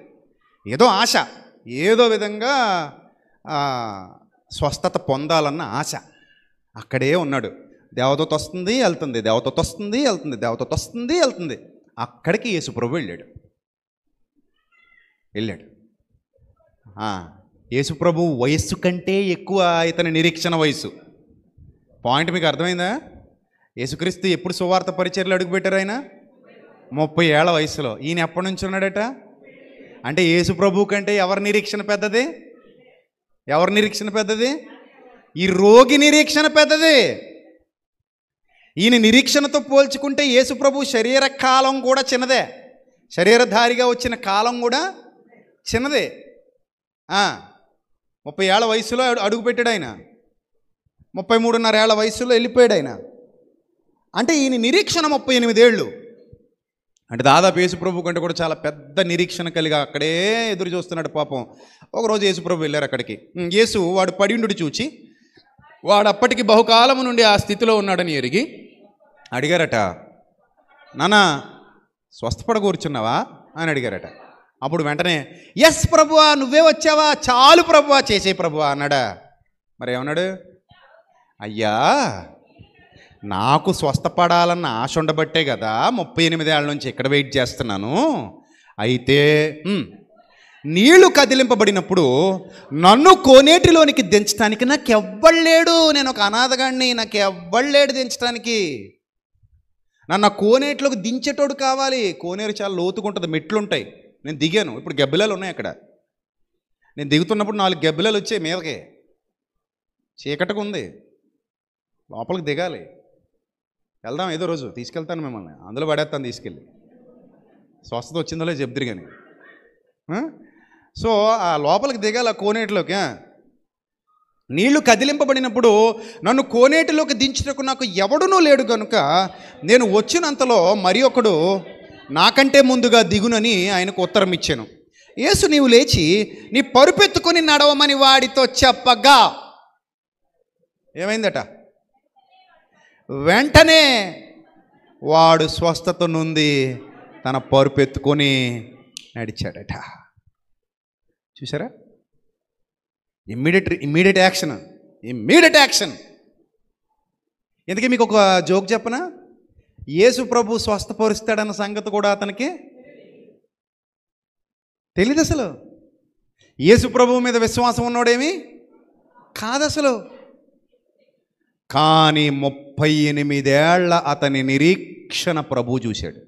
ఏదో ఆశ, ఏదో విధంగా స్వస్థత పొందాలన్న ఆశ. అక్కడే ఉన్నాడు. దేవదూత వస్తుంది వెళ్తుంది. అక్కడికి యేసుప్రభు వెళ్ళాడు. యేసుప్రభు వయస్సు కంటే ఎక్కువ ఇతని నిరీక్షణ వయసు. పాయింట్ మీకు అర్థమైందా? యేసుక్రీస్తు ఎప్పుడు సువార్త పరిచర్యలు అడుగుపెట్టారు? ఆయన 30 ఏళ్ల వయసులో. ఈయన ఎప్పటి నుంచి ఉన్నాడట? అంటే యేసుప్రభు కంటే ఎవరి నిరీక్షణ పెద్దది? ఈ రోగి నిరీక్షణ పెద్దది. ఈయన నిరీక్షణతో పోల్చుకుంటే యేసుప్రభు శరీర కాలం కూడా చిన్నదే, శరీరధారిగా వచ్చిన కాలం కూడా చిన్నదే. 30 ఏళ్ల వయసులో అడుగుపెట్టాడు ఆయన. 33.5 ఏళ్ల వయసులో వెళ్ళిపోయాడు ఆయన. అంటే ఈయన నిరీక్షణ 38 ఏళ్ళు. అంటే దాదాపు యేసుప్రభు కంటే కూడా చాలా పెద్ద నిరీక్షణ కలిగి అక్కడే ఎదురు చూస్తున్నాడు పాపం. ఒకరోజు యేసుప్రభు వెళ్ళారు అక్కడికి. యేసు వాడు పడిండు చూచి, వాడు అప్పటికి బహుకాలము నుండి ఆ స్థితిలో ఉన్నాడని ఎరిగి అడిగారట, నానా స్వస్థపడ కూర్చున్నావా అని అడిగారట. అప్పుడు వెంటనే, ఎస్ ప్రభువా, నువ్వే వచ్చావా, చాలు ప్రభువా, చేసే ప్రభువా అన్నాడా. మరి ఏమన్నాడు? అయ్యా, నాకు స్వస్థపడాలన్న ఆశ ఉండబట్టే కదా 38 ఏళ్ళ నుంచి ఇక్కడ వెయిట్ చేస్తున్నాను. అయితే నీళ్లు కదిలింపబడినప్పుడు నన్ను కోనేటిలోనికి దించడానికి నాకెవ్వళ్ళేడు. నేను ఒక అనాథగాడిని, నాకెవ్వళ్ళేడు దించడానికి. నన్ను కోనేటిలోకి దించేటోడు కావాలి. కోనేరు చాలా లోతుకుంటుంది, మెట్లుంటాయి. నేను దిగాను. ఇప్పుడు గబ్బిలాలు ఉన్నాయి అక్కడ. నేను దిగుతున్నప్పుడు 4 గబ్బిలాలు వచ్చాయి మీదకి. చీకటిగా ఉంది, లోపలికి దిగాలి. వెళ్దాం, ఏదో రోజు తీసుకెళ్తాను మిమ్మల్ని, అందులో పడేస్తాను తీసుకెళ్ళి. స్వస్థత వచ్చిందో చెప్తురు కానీ. సో ఆ లోపలికి దిగాలి, ఆ కోనేటిలోకి. నీళ్లు కదిలింపబడినప్పుడు నన్ను కోనేటిలోకి దించుటకు నాకు ఎవడునూ లేడు కనుక నేను వచ్చినంతలో మరి ఒకడు నాకంటే ముందుగా దిగునని ఆయనకు ఉత్తరం ఇచ్చాను. యేసు, నీవు లేచి నీ పరుపెత్తుకొని నడవమని వాడితో చెప్పగా ఏమైందట? వెంటనే వాడు స్వస్థత నుండి తన పరుపెత్తుకొని నడిచాడట. చూసారా? Immediate action. ఎందుకే మీకు ఒక జోక్ చెప్పనా? యేసు ప్రభు స్వస్థపరుస్తాడన్న సంగతి కూడా అతనికి తెలీదు అసలు. యేసు ప్రభు మీద విశ్వాసం ఉన్నోడేమి కాదు అసలు. కానీ 38 ఏళ్ల అతని నిరీక్షణ ప్రభు చూశాడు.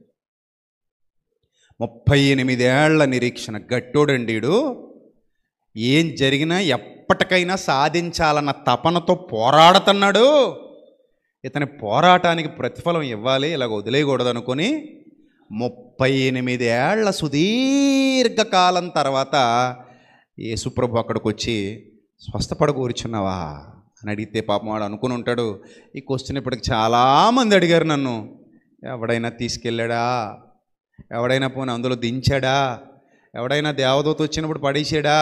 38 ఏళ్ల నిరీక్షణ. గట్టోడండీడు. ఏం జరిగినా ఎప్పటికైనా సాధించాలన్న తపనతో పోరాడుతున్నాడు. ఇతని పోరాటానికి ప్రతిఫలం ఇవ్వాలి, ఇలాగ వదిలేయకూడదు అనుకొని 38 ఏళ్ల సుదీర్ఘకాలం తర్వాత యేసుప్రభు అక్కడికి వచ్చి స్వస్థపడ కూర్చున్నావా అని అడిగితే పాపం వాడు అనుకుని ఉంటాడు, ఈ క్వశ్చన్ ఇప్పటికి చాలామంది అడిగారు నన్ను, ఎవడైనా తీసుకెళ్ళాడా, ఎవడైనా పోనీ అందులో దించాడా, ఎవడైనా దేవదూత వచ్చినప్పుడు పడేసాడా,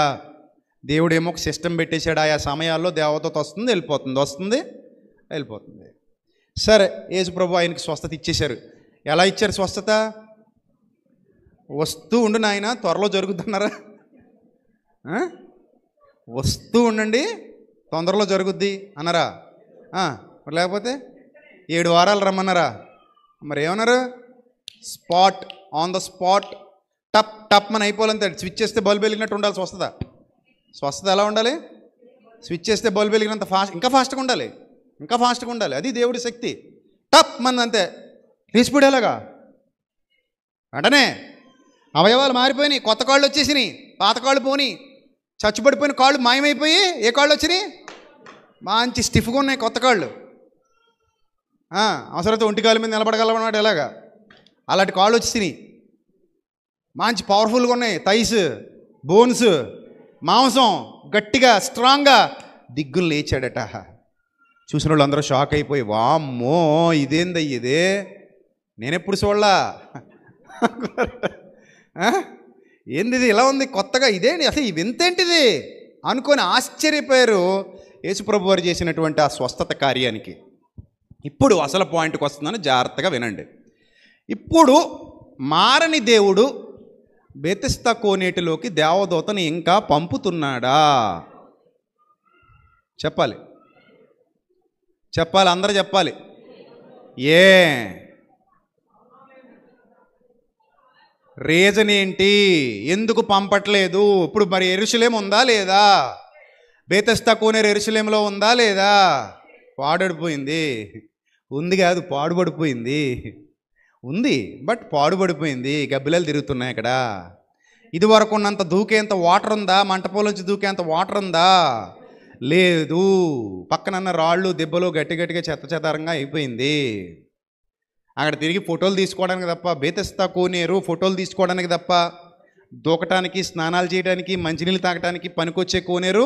దేవుడేమో ఒక సిస్టమ్ పెట్టేశాడా, ఆ సమయాల్లో దేవదూత వస్తుంది వెళ్ళిపోతుంది. సరే, యేసుప్రభు ఆయనకి స్వస్థత ఇచ్చేశారు. ఎలా ఇచ్చారు స్వస్థత? వస్తూ ఉండు నాయన, త్వరలో జరుగుతున్నారా, వస్తూ ఉండండి, తొందరలో జరుగుద్ది అన్నారా? మరి లేకపోతే 7 వారాలు రమ్మన్నారా? మరి ఏమన్నారు? స్పాట్, ఆన్ ద స్పాట్, టప్ టప్ అని అయిపోవాలంతే. స్విచ్ చేస్తే బల్బు వెలిగినట్టు ఉండాలి స్వస్థత. స్వస్థత ఎలా ఉండాలి? స్విచ్ చేస్తే బల్బు వెలిగినంత ఇంకా ఫాస్ట్గా ఉండాలి, ఇంకా ఫాస్ట్గా ఉండాలి. అది దేవుడి శక్తి. టప్ మన అంతే లేచిపోయేలాగా. వెంటనే అవయవాలు మారిపోయినాయి, కొత్త కాళ్ళు వచ్చేసినాయి, పాత కాళ్ళు పోని, చచ్చుపడిపోయిన కాళ్ళు మాయమైపోయి ఏ కాళ్ళు వచ్చినాయి? మంచి స్టిఫ్గా ఉన్నాయి కొత్త కాళ్ళు. అవసరమైతే ఒంటి కాళ్ళ మీద నిలబడగలమన్నమాట. ఎలాగా అలాంటి కాళ్ళు వచ్చేసినాయి, మంచి పవర్ఫుల్గా ఉన్నాయి. థైస్, బోన్స్, మాంసం గట్టిగా స్ట్రాంగ్గా. దిగ్గులు లేచాడట. చూసిన వాళ్ళు అందరూ షాక్ అయిపోయి, వామ్మో ఇదేందయ్య ఇదే, నేనెప్పుడు చూడలా, ఏంది ఇది ఇలా ఉంది కొత్తగా, ఇదేంటి అసలు ఈ వింతేంటిది అనుకొని ఆశ్చర్యపోయారు యేసుప్రభు వారు చేసినటువంటి ఆ స్వస్థత కార్యానికి. ఇప్పుడు అసలు పాయింట్కి వస్తుందని జాగ్రత్తగా వినండి. ఇప్పుడు మారని దేవుడు బెతెస్దా కోనేటిలోకి దేవదూతను ఇంకా పంపుతున్నాడా? చెప్పాలి, చెప్పాలి, అందరూ చెప్పాలి. రీజన్ ఏంటి? ఎందుకు పంపట్లేదు? ఇప్పుడు మరి యెరూషలేము ఉందా లేదా? బెతెస్దా కోనేరు యెరూషలేములో ఉందా లేదా? పాడుపడిపోయింది. ఉంది కాదు, పాడుపడిపోయింది. ఉంది బట్ పాడుపడిపోయింది. గబ్బిలాలు తిరుగుతున్నాయి అక్కడ. ఇది వరకు ఉన్నంత దూకేంత వాటర్ ఉందా? మంటపోలోంచి దూకేంత వాటర్ ఉందా? లేదు. పక్కనన్న రాళ్ళు దెబ్బలు గట్టి గట్టిగా చెత్త చెదారంగా అయిపోయింది. అక్కడ తిరిగి ఫోటోలు తీసుకోవడానికి తప్ప, బెతెస్దా కోనేరు ఫోటోలు తీసుకోవడానికి తప్ప, దూకటానికి, స్నానాలు చేయడానికి, మంచినీళ్ళు తాగటానికి పనికొచ్చే కోనేరు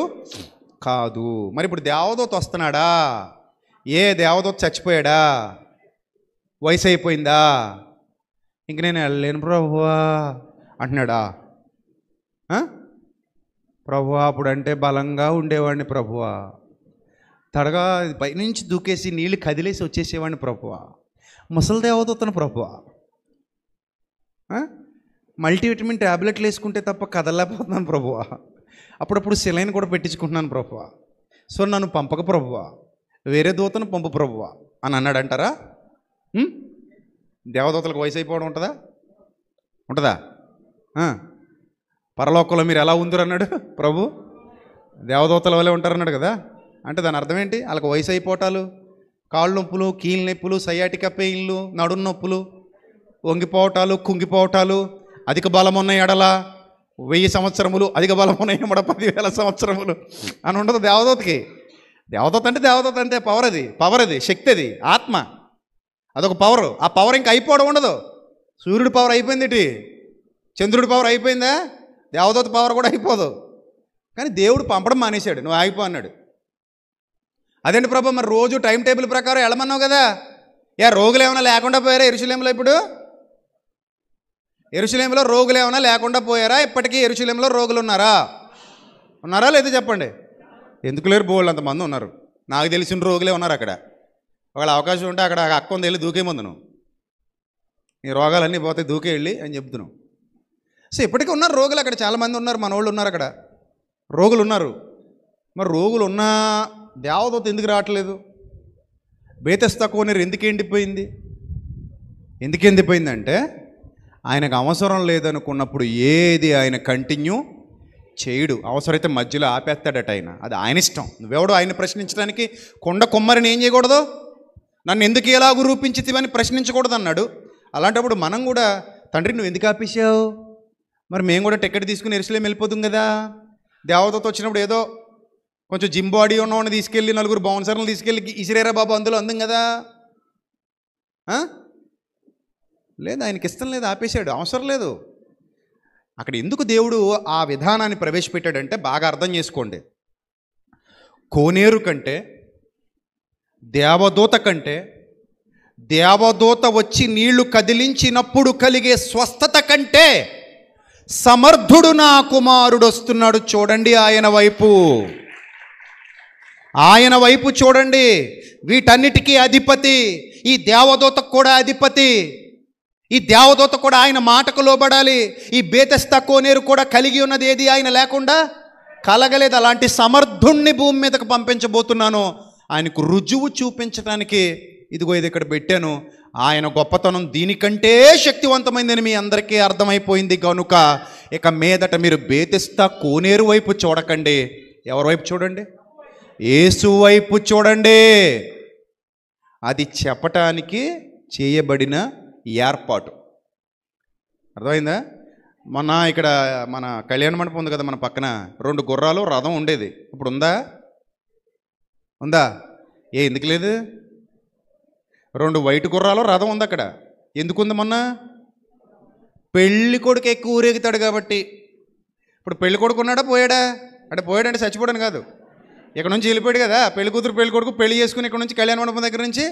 కాదు. మరి ఇప్పుడు దేవదూత వస్తున్నాడా? దేవదూత చచ్చిపోయాడా? వయసు అయిపోయిందా? ఇంక నేను వెళ్ళలేను ప్రభువా అంటున్నాడా? ప్రభువా అప్పుడంటే బలంగా ఉండేవాడిని ప్రభువా, తడగా పైనుంచి దూకేసి నీళ్ళు కదిలేసి వచ్చేసేవాడిని ప్రభువా, ముసలి దేవదూతను ప్రభువా, మల్టీవిటమిన్ ట్యాబ్లెట్లు వేసుకుంటే తప్ప కదలలేకపోతున్నాను ప్రభువా, అప్పుడప్పుడు సెలైన్ కూడా పెట్టించుకుంటున్నాను ప్రభువా, సో నన్ను పంపక ప్రభువా, వేరే దూతను పంపు ప్రభువా అని అన్నాడంటారా? దేవదూతలకు వయసు అయిపోవడం ఉంటుందా? ఉంటుందా? పరలోకంలో మీరు ఎలా ఉందరు అన్నాడు ప్రభు, దేవదూతల వల్లే ఉంటారన్నాడు కదా. అంటే దాని అర్థం ఏంటి? వాళ్ళకి వయసు అయిపోవటాలు, కాళ్ళు నొప్పులు, కీళ్ళ నొప్పులు, సయాటికా పెయిన్లు, నడుం నొప్పులు, వంగిపోవటాలు, కుంగిపోవటాలు, అధిక బలం ఉన్న ఎడల 1000 సంవత్సరములు, అధిక బలం ఉన్న ఎడల 10,000 సంవత్సరములు అని ఉండదు దేవదూతకి. దేవదూత అంటే పవర్ అది శక్తి, అది ఆత్మ, అదొక పవర్. ఆ పవర్ ఇంకా అయిపోవడం ఉండదు. సూర్యుడి పవర్ అయిపోయింది, చంద్రుడి పవర్ అయిపోయిందా? దేవదూత పవర్ కూడా అయిపోదు. కానీ దేవుడు పంపడం మానేశాడు, నువ్వు ఆగిపో అన్నాడు. అదేంటి ప్రభు, మరి రోజు టైం టేబుల్ ప్రకారం వెళ్ళమన్నావు కదా, రోగులు ఏమైనా లేకుండా పోయారా యెరూషలేములో? ఇప్పుడు యెరూషలేములో రోగులు ఏమైనా లేకుండా పోయారా? ఇప్పటికీ యెరూషలేములో రోగులు ఉన్నారా లేదా చెప్పండి. ఎందుకు లేరు? బోళ్ళు అంతమంది ఉన్నారు. నాకు తెలిసిన రోగులే ఉన్నారు అక్కడ. ఒకవేళ అవకాశం ఉంటే అక్కడ అక్క ఉంది, వెళ్ళి దూకే ముందు నువ్వు, నీ రోగాలన్నీ పోతాయి, దూకే వెళ్ళి అని చెప్తున్నావు. సో ఇప్పటికీ ఉన్నారు రోగులు అక్కడ, చాలామంది ఉన్నారు, మన వాళ్ళు ఉన్నారు అక్కడ, రోగులు ఉన్నారు. మరి రోగులు ఉన్నా దేవదూత ఎందుకు రావట్లేదు? బెతెస్దా కోనేరు ఎందుకు ఎండిపోయిందంటే ఆయనకు అవసరం లేదనుకున్నప్పుడు ఏది ఆయన కంటిన్యూ చేయడు. అవసరమైతే మధ్యలో ఆపేస్తాడట ఆయన. అది ఆయన ఇష్టం. నువ్వెవడు ఆయన ప్రశ్నించడానికి? కొండ కొమ్మరిని ఏం చేయకూడదు? నన్ను ఎందుకు ఎలాగూ రూపించితివని ప్రశ్నించకూడదు అన్నాడు. అలాంటప్పుడు మనం కూడా, తండ్రి నువ్వు ఎందుకు ఆపేసావు? మరి మేము కూడా టికెట్ తీసుకుని యెరూషలేము వెళ్ళిపోతుంది కదా. దేవదూత వచ్చినప్పుడు ఏదో కొంచెం జిమ్ బాడీ ఉన్నవాడిని తీసుకెళ్ళి, 4 బౌన్సర్లను తీసుకెళ్ళి ఇసిరేరా బాబు అందులో అందం కదా. లేదు, ఆయనకి ఇష్టం లేదు, ఆపేశాడు, అవసరం లేదు. అక్కడ ఎందుకు దేవుడు ఆ విధానాన్ని ప్రవేశపెట్టాడంటే బాగా అర్థం చేసుకోండి. కోనేరు కంటే, దేవదూత కంటే, దేవదూత వచ్చి నీళ్లు కదిలించినప్పుడు కలిగే స్వస్థత కంటే సమర్థుడు నా కుమారుడు వస్తున్నాడు, చూడండి ఆయన వైపు చూడండి. వీటన్నిటికీ అధిపతి, ఈ దేవదూతకు కూడా అధిపతి. ఈ దేవదూత కూడా ఆయన మాటకు లోబడాలి. ఈ బెతెస్దా కోనేరు కూడా కలిగి ఉన్నది ఏది ఆయన లేకుండా కలగలేదు. అలాంటి సమర్థుణ్ణి భూమి మీదకు పంపించబోతున్నాను. ఆయనకు రుజువు చూపించడానికి ఇదిగో ఇది ఇక్కడ పెట్టాను. ఆయన గొప్పతనం దీనికంటే శక్తివంతమైందని మీ అందరికీ అర్థమైపోయింది కనుక ఇక మీదట మీరు బేతెస్తా కోనేరు వైపు చూడకండి. ఎవరి వైపు చూడండి? యేసు వైపు చూడండి. అది చెప్పటానికి చేయబడిన ఏర్పాటు. అర్థమైందా? మొన్న ఇక్కడ మన కళ్యాణ మండపం ఉంది కదా మన పక్కన, 2 గుర్రాలు రథం ఉండేది. ఇప్పుడు ఉందా? ఉందా? ఎందుకు లేదు? 2 వైట్ గుర్రాలు రథం ఉంది అక్కడ. ఎందుకుంది? మొన్న పెళ్లి కొడుకు ఎక్కువ ఊరేగుతాడు కాబట్టి. ఇప్పుడు పెళ్లి కొడుకు ఉన్నాడా పోయాడా? అంటే పోయాడంటే చచ్చిపోయాడు కాదు, ఇక్కడ నుంచి వెళ్ళిపోయాడు కదా. పెళ్లి కూతురు పెళ్లి కొడుకు పెళ్లి చేసుకుని ఇక్కడ నుంచి కళ్యాణ మండపం దగ్గర నుంచి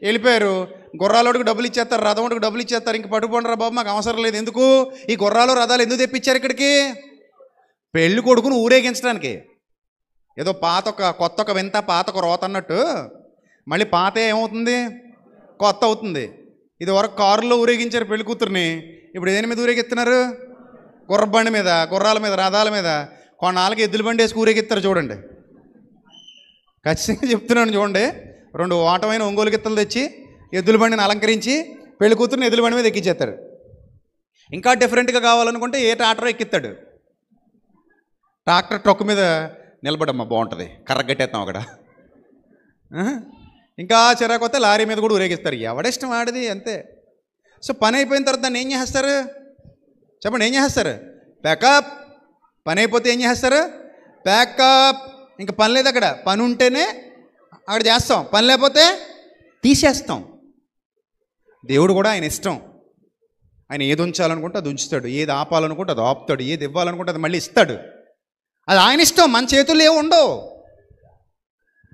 వెళ్ళిపోయారు. గుర్రాలోడికి డబ్బులు ఇచ్చేస్తారు, రథండికి డబ్బులు ఇచ్చేస్తారు. ఇంక పట్టుకోండిరా బాబు, మాకు అవసరం లేదు. ఎందుకు ఈ గుర్రాలు రథాలు ఎందుకు తెప్పించారు ఇక్కడికి? పెళ్లి కొడుకును ఊరేగించడానికి. ఏదో కొత్త ఒక వింత, పాత ఒక రోత అన్నట్టు మళ్ళీ పాత ఏమవుతుంది? కొత్త అవుతుంది. ఇది వరకు కారులో ఊరేగించారు పెళ్లి కూతుర్ని, ఇప్పుడు దేని మీద ఊరేగిస్తున్నారు? గుర్రబండి మీద, గుర్రాల మీద, రథాల మీద. కొన్నాళ్ళకి ఎద్దుల బండి వేసుకు ఊరేగిస్తారు చూడండి. ఖచ్చితంగా చెప్తున్నాను చూడండి. 2 ఓటమైన ఒంగోలు గిత్తలు తెచ్చి ఎద్దుల బండిని అలంకరించి పెళ్లి కూతుర్ని ఎద్దుల బండి మీద ఎక్కించేస్తాడు. ఇంకా డిఫరెంట్గా కావాలనుకుంటే ఏ ట్రాక్టర్ ఎక్కిస్తాడు. ట్రాక్టర్ ట్రక్ మీద నిలబడమ్మా బాగుంటుంది, కర్ర కట్టేస్తాం అక్కడ. ఇంకా చిరాకొస్తే లారీ మీద కూడా ఊరేగిస్తారు. ఎవడిష్టం ఆడిది, అంతే. సో పని అయిపోయిన తర్వాత దాన్ని ఏం చేస్తారు చెప్పండి? ఏం చేస్తారు? ప్యాకప్. పని అయిపోతే ఏం చేస్తారు? ప్యాకప్. ఇంకా పని లేదు అక్కడ. పని ఉంటేనే అక్కడ చేస్తాం, పని లేకపోతే తీసేస్తాం. దేవుడు కూడా ఆయన ఇష్టం. ఆయన ఏది ఉంచాలనుకుంటే అది ఉంచుతాడు, ఏది ఆపాలనుకుంటే అది ఆపుతాడు, ఏది ఇవ్వాలనుకుంటే అది మళ్ళీ ఇస్తాడు. అది ఆయన ఇష్టం. మన చేతుల్లో ఏముండవు,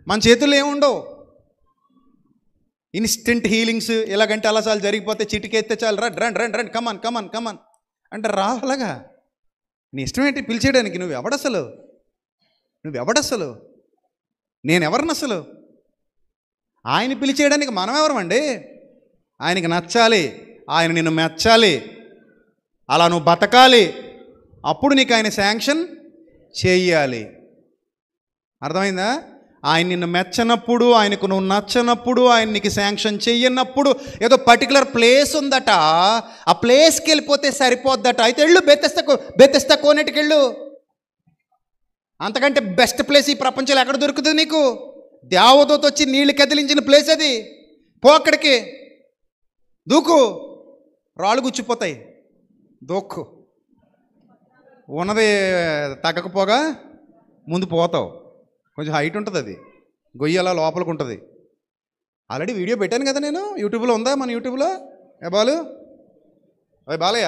మన చేతుల్లో ఏముండవు. ఇన్స్టెంట్ హీలింగ్స్ ఎలాగంటే అలా చాలు జరిగిపోతే చిటికెత్తే చాలు, రండి రండి రండి, కమాన్ కమాన్ కమాన్ అంటే రావాలగా. నీ ఇష్టం ఏంటి పిలిచేయడానికి? నువ్వెవడసలు? నేనెవరిని అసలు? ఆయన పిలిచేయడానికి మనం ఎవరమండి? ఆయనకి నచ్చాలి, ఆయన నిన్ను మెచ్చాలి, అలా నువ్వు బతకాలి. అప్పుడు నీకు ఆయన శాంక్షన్ చేయాలి. అర్థమైందా? ఆయన నిన్ను మెచ్చనప్పుడు, ఆయనకు నువ్వు నచ్చనప్పుడు, ఆయన నీకు శాంక్షన్ చెయ్యనప్పుడు ఏదో పర్టికులర్ ప్లేస్ ఉందట, ఆ ప్లేస్కి వెళ్ళిపోతే సరిపోద్దట. అయితే వెళ్ళు, బెతెస్తా కోనేటికి వెళ్ళు. అంతకంటే బెస్ట్ ప్లేస్ ఈ ప్రపంచంలో ఎక్కడ దొరుకుతుంది నీకు? దేవదూత వచ్చి నీళ్లు కదిలించిన ప్లేస్ అది. పో అక్కడికి, దూకు, రాళ్ళు గుచ్చిపోతాయి, దూక్కు. ఉన్నది తగ్గకపోగా ముందు పోతావు. కొంచెం హైట్ ఉంటుంది, అది గొయ్యి అలా లోపలికి ఉంటుంది. ఆల్రెడీ వీడియో పెట్టాను కదా నేను, యూట్యూబ్లో ఉందా? మన యూట్యూబ్లో బాలు, అవి బాలయ్య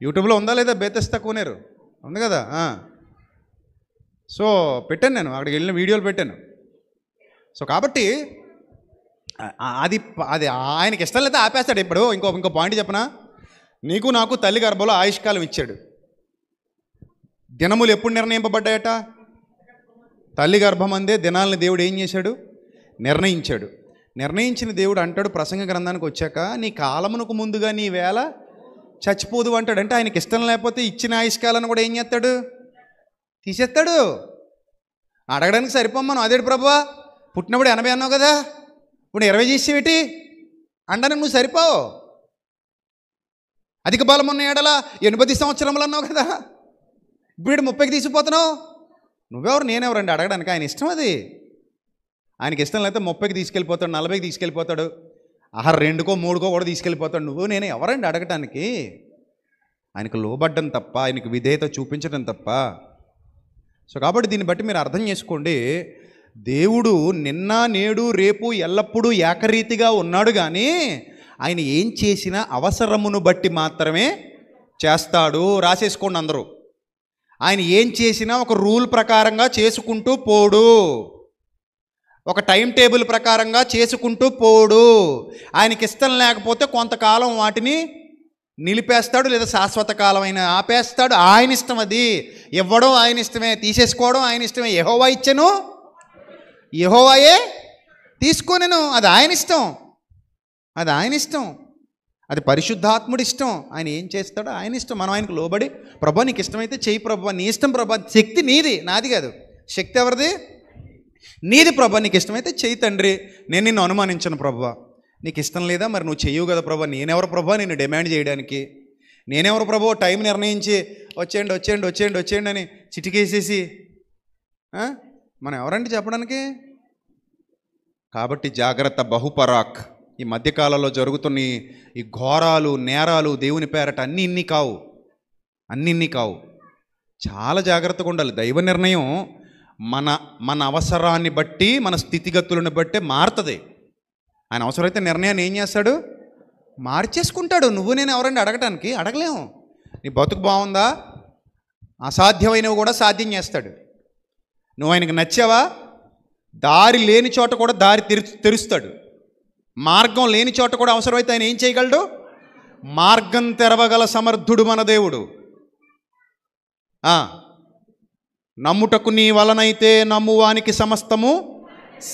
యూట్యూబ్లో ఉందా లేదా? బేతెస్తా కోనేరు ఉంది కదా. సో పెట్టాను నేను, అక్కడికి వెళ్ళిన వీడియోలు పెట్టాను. సో కాబట్టి అది అది ఆయనకి ఇష్టం లేదా ఆపేస్తాడు. ఇప్పుడు ఇంకో పాయింట్ చెప్పనా? నీకు నాకు తల్లి గర్భంలో ఆయుష్కాలం ఇచ్చాడు. దినములు ఎప్పుడు నిర్ణయింపబడ్డాయట? తల్లి గర్భం అందే దినాలని దేవుడు ఏం చేశాడు? నిర్ణయించాడు. నిర్ణయించిన దేవుడు అంటాడు ప్రసంగ గ్రంథానికి వచ్చాక, నీ కాలమునకు ముందుగా నీ వేళ చచ్చిపోదు అంటాడు. అంటే ఆయనకి ఇష్టం లేకపోతే ఇచ్చిన ఆయుష్కాలను కూడా ఏం చేస్తాడు? తీసేస్తాడు. అడగడానికి సరిపోమ్మను. అదేడు ప్రభువా, పుట్టినప్పుడు 80 అన్నావు కదా, ఇప్పుడు 20 చేసేవేటి అండానికి నువ్వు సరిపోవు. అధిక బలం ఉన్న ఏడలా 80 సంవత్సరములు అన్నావు కదా, ఇప్పుడు 30కి తీసిపోతున్నావు. నువ్వెవరు నేనెవరండి అడగడానికి? ఆయన ఇష్టం అది. ఆయనకి ఇష్టం లేకపోతే 30కి తీసుకెళ్ళిపోతాడు, 40కి తీసుకెళ్ళిపోతాడు, 2కో 3కో కూడా తీసుకెళ్ళిపోతాడు. నువ్వు నేను ఎవరండి అడగటానికి? ఆయనకు లోబడ్డం తప్ప, ఆయనకు విధేయత చూపించడం తప్ప. సో కాబట్టి దీన్ని బట్టి మీరు అర్థం చేసుకోండి, దేవుడు నిన్న నేడు రేపు ఎల్లప్పుడూ ఏకరీతిగా ఉన్నాడు. కానీ ఆయన ఏం చేసినా అవసరమును బట్టి మాత్రమే చేస్తాడు. రాసేసుకోండి అందరూ. ఆయన ఏం చేసినా ఒక రూల్ ప్రకారంగా చేసుకుంటూ పోడు, ఒక టైం టేబుల్ ప్రకారంగా చేసుకుంటూ పోడు. ఆయనకి ఇష్టం లేకపోతే కొంతకాలం వాటిని నిలిపేస్తాడు, లేదా శాశ్వత కాలమైన ఆపేస్తాడు. ఆయన ఇష్టం అది. ఇవ్వడం ఆయన ఇష్టమే, తీసేసుకోవడం ఆయన ఇష్టమే. యెహోవా ఇచ్చెను, యెహోవాయే తీసుకోనెను. అది ఆయన ఇష్టం, అది ఆయన ఇష్టం. అది పరిశుద్ధాత్ముడి ఇష్టం. ఆయన ఏం చేస్తాడో ఆయన ఇష్టం. మనం ఆయనకు లోబడి, ప్రభా నీకు ఇష్టమైతే చెయ్యి ప్రభా, నీ ఇష్టం ప్రభా, శక్తి నీది, నాది కాదు. శక్తి ఎవరిది? నీది ప్రభా, నీకు ఇష్టమైతే చెయ్యి తండ్రి, నేను నిన్ను అనుమానించను ప్రభా. నీకు ఇష్టం లేదా మరి నువ్వు చెయ్యవు కదా ప్రభా, నేనెవరు ప్రభా నిన్ను డిమాండ్ చేయడానికి? నేనెవరు ప్రభా టైం నిర్ణయించి వచ్చేయండి వచ్చేయండి వచ్చేయండి వచ్చేయండి అని చిటికేసేసి మనం ఎవరంటే చెప్పడానికి? కాబట్టి జాగ్రత్త, బహుపరాక్. ఈ మధ్యకాలంలో జరుగుతున్న ఈ ఘోరాలు, నేరాలు దేవుని పేరట అన్నీ ఇన్ని కావు, అన్నీ ఇన్ని కావు. చాలా జాగ్రత్తగా ఉండాలి. దైవ నిర్ణయం మన అవసరాన్ని బట్టి, మన స్థితిగతులను బట్టే మారుతుంది. ఆయన అవసరమైతే నిర్ణయాన్ని ఏం చేస్తాడు? మార్చేసుకుంటాడు. నువ్వు నేను ఎవరండి అడగటానికి? అడగలేము. నీ బతుకు బాగుందా? అసాధ్యమైనవి కూడా సాధ్యం చేస్తాడు. నువ్వు ఆయనకు నచ్చావా? దారి లేని చోట కూడా దారి తెరుస్తాడు. మార్గం లేని చోట కూడా అవసరమైతే ఆయన ఏం చేయగలడు? మార్గం తెరవగల సమర్థుడు మన దేవుడు. నమ్ముటకు నీ వలనైతే నమ్మువానికి సమస్తము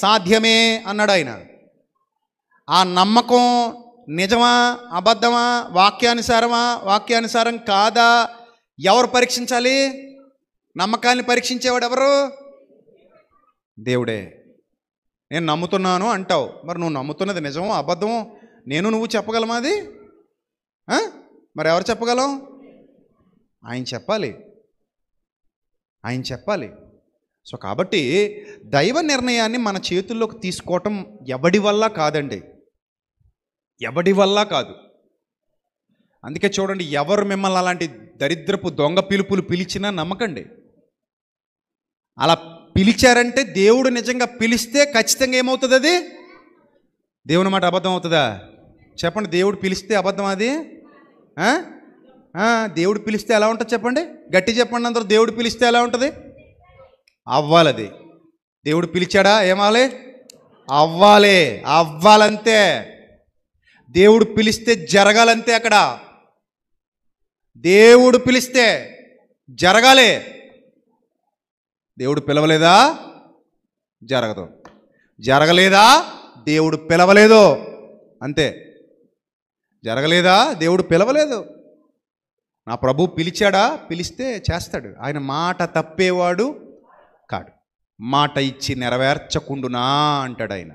సాధ్యమే అన్నాడు ఆయన. ఆ నమ్మకం నిజమా అబద్ధమా, వాక్యానుసారమా వాక్యానుసారం కాదా, ఎవరు పరీక్షించాలి? నమ్మకాన్ని పరీక్షించేవాడు ఎవరు? దేవుడే. నేను నమ్ముతున్నాను అంటావు, మరి నువ్వు నమ్ముతున్నది నిజమో అబద్ధమో నువ్వు చెప్పగలమా? అది మరి ఎవరు చెప్పగలం? ఆయన చెప్పాలి, ఆయన చెప్పాలి. సో కాబట్టి దైవ నిర్ణయాన్ని మన చేతుల్లోకి తీసుకోవటం ఎవడి వల్ల కాదండి, ఎవడి వల్ల కాదు. అందుకే చూడండి, ఎవరు మిమ్మల్ని అలాంటి దరిద్రపు దొంగ పిలుపులు పిలిచినా నమ్మకండి. అలా పిలిచారంటే దేవుడు నిజంగా పిలిస్తే ఖచ్చితంగా ఏమవుతుంది? అది దేవుని మాట అబద్ధం అవుతుందా? చెప్పండి. దేవుడు పిలిస్తే అబద్ధం అది? దేవుడు పిలిస్తే ఎలా ఉంటుంది చెప్పండి? గట్టి చెప్పండి అందరూ. దేవుడు పిలిస్తే ఎలా ఉంటుంది? అవ్వాలి. అది దేవుడు పిలిచాడా ఏమాలి? అవ్వాలి. అవ్వాలంతే. దేవుడు పిలిస్తే జరగాలంతే. అక్కడ దేవుడు పిలిస్తే జరగాలి. దేవుడు పిలవలేదా? జరగదు. జరగలేదా? దేవుడు పిలవలేదు, అంతే. జరగలేదా? దేవుడు పిలవలేదు. నా ప్రభు పిలిచాడా? పిలిస్తే చేస్తాడు. ఆయన మాట తప్పేవాడు కాడు. మాట ఇచ్చి నెరవేర్చకుండునా అంటాడు ఆయన.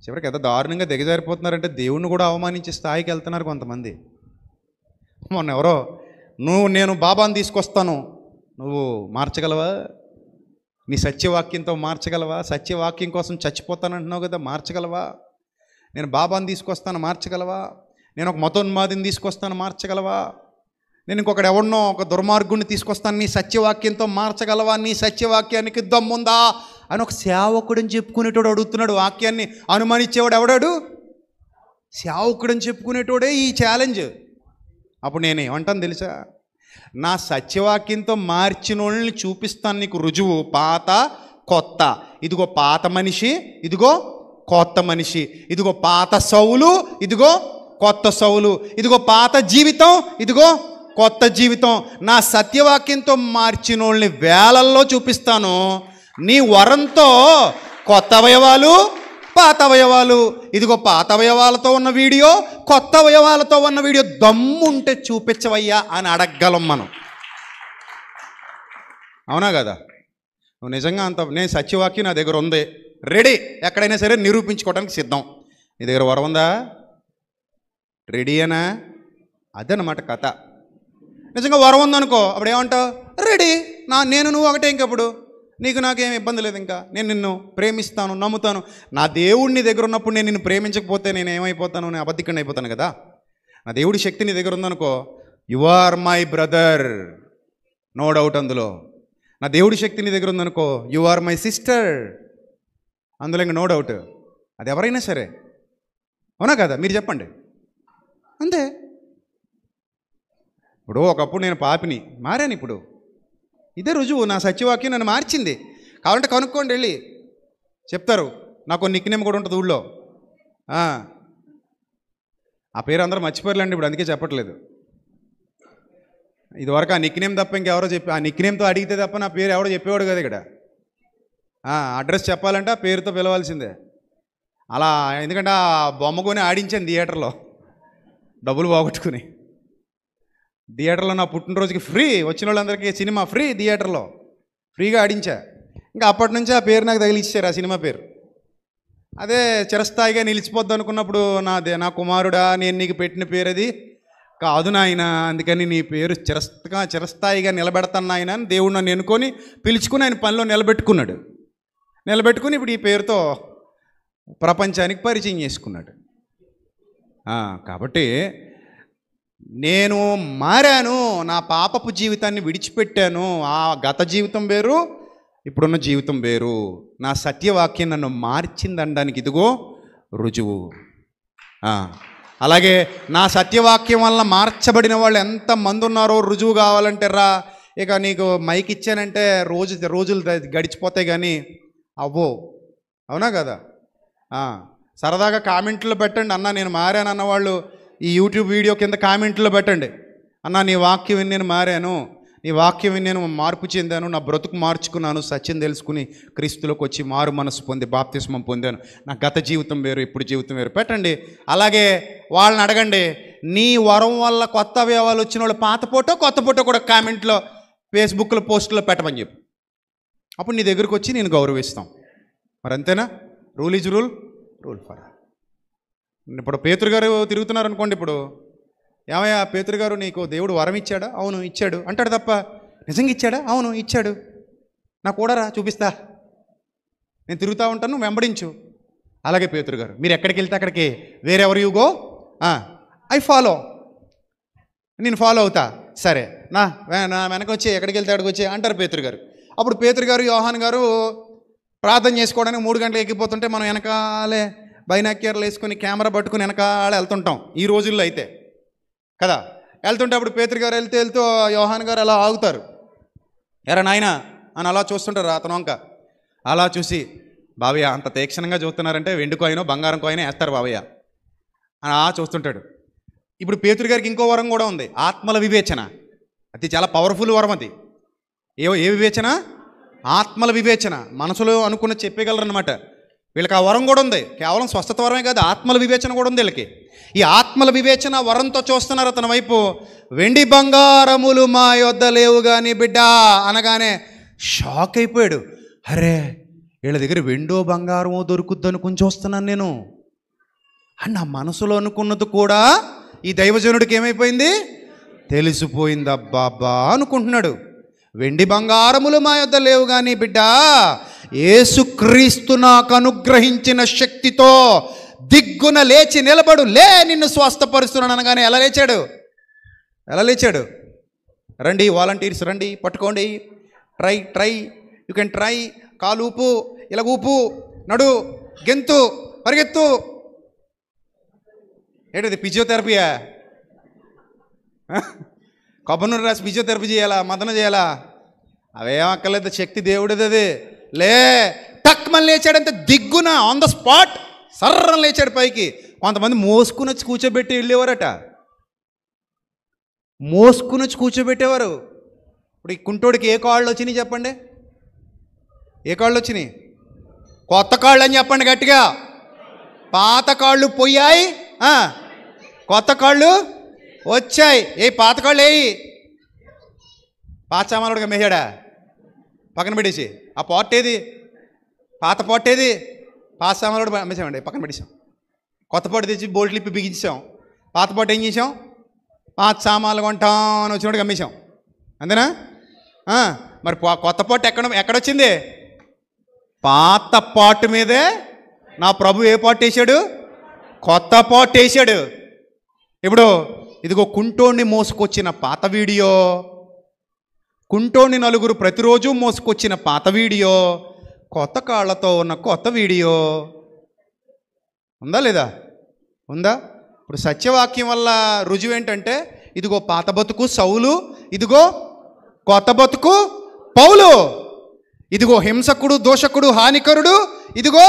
చివరికి ఎంత దారుణంగా దిగజారిపోతున్నారంటే దేవుణ్ణి కూడా అవమానించే స్థాయికి వెళ్తున్నారు కొంతమంది. మొన్న ఎవరో, నేను బాబాని తీసుకొస్తాను, నువ్వు మార్చగలవా? నీ సత్యవాక్యంతో మార్చగలవా? సత్యవాక్యం కోసం చచ్చిపోతానంటున్నావు కదా, మార్చగలవా? నేను బాబాని తీసుకొస్తాను, మార్చగలవా? నేను ఒక మతోన్మాదిని తీసుకొస్తాను, మార్చగలవా? నేను ఇంకొకటి ఎవరినో ఒక దుర్మార్గుడిని తీసుకొస్తాను, నీ సత్యవాక్యంతో మార్చగలవా? నీ సత్యవాక్యానికి దమ్ముందా అని ఒక సేవకుడని చెప్పుకునేటోడు అడుగుతున్నాడు. వాక్యాన్ని అనుమానించేవాడు ఎవడాడు? సేవకుడని చెప్పుకునేటోడే ఈ ఛాలెంజ్. అప్పుడు నేనేమంటాను తెలుసా? నా సత్యవాక్యంతో మార్చిన వాళ్ళని చూపిస్తాను నీకు రుజువు. పాత కొత్త, ఇదిగో పాత మనిషి, ఇదిగో కొత్త మనిషి, ఇదిగో పాత సౌలు, ఇదిగో కొత్త సౌలు, ఇదిగో పాత జీవితం, ఇదిగో కొత్త జీవితం. నా సత్యవాక్యంతో మార్చిన వాళ్ళని వేలల్లో చూపిస్తాను. నీ వరంతో కొత్త అవయవాలు, పాత అవయవాలు, ఇదిగో పాత అవయవాలతో ఉన్న వీడియో, కొత్త అవయవాలతో ఉన్న వీడియో, దమ్ముంటే చూపించవయ్యా అని అడగగలం మనం. అవునా కదా? నువ్వు నిజంగా అంత, నేను సత్యవాక్యం నా దగ్గర ఉంది, రెడీ, ఎక్కడైనా సరే నిరూపించుకోవడానికి సిద్ధం. నీ దగ్గర వరం ఉందా? రెడీయేనా? అదనమాట కథ. నిజంగా వరం ఉందనుకో, అప్పుడు ఏమంటావు? రెడీ, నేను నువ్వు ఒకటే. ఇంకప్పుడు నీకు నాకేం ఇబ్బంది లేదు. ఇంకా నేను నిన్ను ప్రేమిస్తాను, నమ్ముతాను. నా దేవుడు నీ దగ్గర ఉన్నప్పుడు నేను నిన్ను ప్రేమించకపోతే నేను ఏమైపోతాను? నేను అబద్ధికుడిని అయిపోతాను కదా. నా దేవుడి శక్తి నీ దగ్గర ఉందనుకో, you are my brother, no doubt అందులో. నా దేవుడి శక్తి నీ దగ్గర ఉందనుకో, యు ఆర్ మై సిస్టర్, అందులో ఇంకా నో డౌట్. అది ఎవరైనా సరే. అవునా కదా? మీరు చెప్పండి. అంతే. ఇప్పుడు ఒకప్పుడు నేను పాపిని, మారాను ఇప్పుడు. ఇదే రుజువు. నా సత్యవాక్యం నన్ను మార్చింది. కావాలంటే కనుక్కోండి, వెళ్ళి చెప్తారు. నాకు నిక్నేమ్ కూడా ఉంటుంది ఊళ్ళో. ఆ పేరు అందరూ మర్చిపోయారులేండి ఇప్పుడు, అందుకే చెప్పట్లేదు. ఇదివరకు ఆ నిక్నేమ్ తప్ప ఇంకెవరో ఆ నిక్నేమ్తో అడిగితే తప్ప నా పేరు ఎవడో చెప్పేవాడు కదా ఇక్కడ. అడ్రస్ చెప్పాలంటే ఆ పేరుతో పిలవాల్సిందే. అలా, ఎందుకంటే ఆ బొమ్మ కొని ఆడించాను థియేటర్లో. డబ్బులు పోగొట్టుకుని థియేటర్లో నా పుట్టినరోజుకి ఫ్రీ, వచ్చిన వాళ్ళందరికీ సినిమా ఫ్రీ, థియేటర్లో ఫ్రీగా ఆడించా. ఇంకా అప్పటి నుంచి ఆ పేరు నాకు తగిలిచ్చారు, ఆ సినిమా పేరు. అదే చిరస్థాయిగా నిలిచిపోద్ది అనుకున్నప్పుడు నా కుమారుడా నేను నీకు పెట్టిన పేరు అది కాదు నాయన, అందుకని నీ పేరు చిరస్థాయిగా నిలబెడతాను నాయన అని దేవుడు నన్ను ఎన్నుకొని పిలుచుకుని ఆయన పనిలో నిలబెట్టుకున్నాడు. నిలబెట్టుకుని ఇప్పుడు ఈ పేరుతో ప్రపంచానికి పరిచయం చేసుకున్నాడు. కాబట్టి నేను మారాను, నా పాపపు జీవితాన్ని విడిచిపెట్టాను. ఆ గత జీవితం వేరు, ఇప్పుడున్న జీవితం వేరు. నా సత్యవాక్యం నన్ను మార్చిందనడానికి ఇదిగో రుజువు. అలాగే నా సత్యవాక్యం వల్ల మార్చబడిన వాళ్ళు ఎంతమంది ఉన్నారో రుజువు కావాలంటే రా. ఇక నీకు మైక్ ఇచ్చానంటే రోజులు గడిచిపోతాయి కానీ అవ్వో, అవునా కదా? సరదాగా కామెంట్లో పెట్టండి, అన్న నేను మారాను అన్నవాళ్ళు ఈ యూట్యూబ్ వీడియో కింద కామెంట్లో పెట్టండి. అన్న నీ వాక్యం విని నేను మారాను, నీ వాక్యం విని నేను మార్పు చెందాను, నా బ్రతుకు మార్చుకున్నాను, సత్యం తెలుసుకుని క్రీస్తులోకి వచ్చి మారు మనసు పొంది బాప్తిస్మం పొందాను, నా గత జీవితం వేరు ఇప్పుడు జీవితం వేరు పెట్టండి. అలాగే వాళ్ళని అడగండి, నీ వరం వల్ల కొత్త అవయవాలు వచ్చిన వాళ్ళు పాత ఫోటో కొత్త ఫోటో కూడా కామెంట్లో ఫేస్బుక్లో పోస్టులో పెట్టమని చెప్పు. అప్పుడు నీ దగ్గరికి వచ్చి నేను గౌరవిస్తాం. మరి అంతేనా? Rule is rule, rule for. ఇప్పుడు పేతురు గారు తిరుగుతున్నారు అనుకోండి, ఇప్పుడు ఏమయ్యా పేతురు గారు నీకు దేవుడు వరం ఇచ్చాడా? అవును ఇచ్చాడు అంటాడు తప్ప నిజంగా ఇచ్చాడా? అవును ఇచ్చాడు. నా కూడా రా చూపిస్తా, నేను తిరుగుతూ ఉంటాను, నువ్వు వెంబడించు. అలాగే పేతురు గారు మీరు ఎక్కడికి వెళ్తే అక్కడికి wherever you go I follow, నేను ఫాలో అవుతా. సరే నా వెనక వచ్చి ఎక్కడికి వెళ్తే అక్కడికి వచ్చి అంటారు పేతురు గారు. అప్పుడు పేతురు గారు యోహాన్ గారు ప్రార్థన చేసుకోవడానికి 3 గంటలు ఎక్కిపోతుంటే మనం వెనకాలే బైనాక్యర్లు వేసుకొని కెమెరా పట్టుకుని వెనకాలే వెళ్తుంటాం ఈ రోజుల్లో అయితే కదా. వెళ్తుంటే అప్పుడు పేతురు గారు వెళ్తూ యోహాన్ గారు అలా ఆగుతారు. ఎరా నాయనా అని అలా చూస్తుంటారు అతను వంక. అలా చూసి బావయ్య అంత తీక్షణంగా చూస్తున్నారంటే వెండి కాయినో బంగారం కాయినో వేస్తారు బావయ్య అని అలా చూస్తుంటాడు. ఇప్పుడు పేతురు గారికి ఇంకో వరం కూడా ఉంది, ఆత్మల వివేచన. అది చాలా పవర్ఫుల్ వరం. అది ఏ వివేచన? ఆత్మల వివేచన. మనసులో అనుకున్న చెప్పగలరనమాట. వీళ్ళకి ఆ వరం కూడా ఉంది. కేవలం స్వస్థత వరమే కాదు, ఆత్మల వివేచన కూడా ఉంది వీళ్ళకి. ఈ ఆత్మల వివేచన వరంతో చూస్తున్నారు అతని వైపు. వెండి బంగారములు మా యొద్ద లేవు కానీ బిడ్డ అనగానే షాక్ అయిపోయాడు. అరే వీళ్ళ దగ్గర వెండో బంగారమో దొరుకుద్ది అనుకుని చూస్తున్నాను నేను అని నా మనసులో అనుకున్నది కూడా ఈ దైవజనుడికి ఏమైపోయింది? తెలిసిపోయింది. అబ్బాబ్బా అనుకుంటున్నాడు. వెండి బంగారములు మా యొద్ద లేవు కానీ బిడ్డ యేసుక్రీస్తు నాకు అనుగ్రహించిన శక్తితో దిగ్గున లేచి నిలబడు, లే నిన్ను స్వస్థపరుస్తున్నాను అనగానే ఎలా లేచాడు? రండి వాలంటీర్స్ రండి, పట్టుకోండి, ట్రై యూ కెన్ ట్రై, కాలు ఊపు, ఇలా ఊపు, నడు, గెంతు, పరిగెత్తు. ఏంటది ఫిజియోథెరపీయా? కొబ్బరి నూనె రాసి ఫిజియోథెరపీ చేయాలా, మదన చేయాలా? అవేం అక్కర్లేదు, శక్తి దేవుడిది. అది లే టక్ మళ్ళీ లేచాడంటే దిగ్గున ఆన్ ద స్పాట్ సర్రం లేచాడు పైకి. కొంతమంది మోసుకుని వచ్చి కూర్చోబెట్టి వెళ్ళేవారట, మోసుకుని వచ్చి కూర్చోబెట్టేవారు. ఇప్పుడు ఈ కుంటోడికి ఏ కాళ్ళు వచ్చినాయి చెప్పండి? ఏ కాళ్ళు వచ్చినాయి? కొత్త కాళ్ళు అని చెప్పండి గట్టిగా. పాత కాళ్ళు పోయాయి, కొత్త కాళ్ళు వచ్చాయి. పాత కాళ్ళు పాత సామానుడుగా మేసాడా? పక్కన పెట్టేసి ఆ పాట్ ఏది? పాత పాట్ ఏది? పాత సామానుడు అమ్మేసామండి, పక్కన పెట్టేసాం. కొత్త పాటు తెచ్చి బోల్ట్లు ఇప్పి బిగించాం. పాత పాటు ఏం చేసాం? పాత సామాన్లు కొంటాం అని వచ్చినోడికి అమ్మేశాం. అంతేనా? మరి కొత్త పాటు ఎక్కడొచ్చింది? పాత పాటు మీదే నా ప్రభు ఏ పాటు వేసాడు? కొత్త పాటు వేసాడు. ఇప్పుడు ఇదిగో కుంటోడిని మోసుకొచ్చిన పాత వీడియో, కుంటోడిని నలుగురు ప్రతిరోజు మోసుకొచ్చిన పాత వీడియో, కొత్త కాళ్ళతో ఉన్న కొత్త వీడియో ఉందా లేదా? ఉందా? ఇప్పుడు సత్యవాక్యం వల్ల రుజువు ఏంటంటే ఇదిగో పాత బతుకు సౌలు, ఇదిగో కొత్త బతుకు పౌలు. ఇదిగో హింసకుడు, దోషకుడు, హానికరుడు, ఇదిగో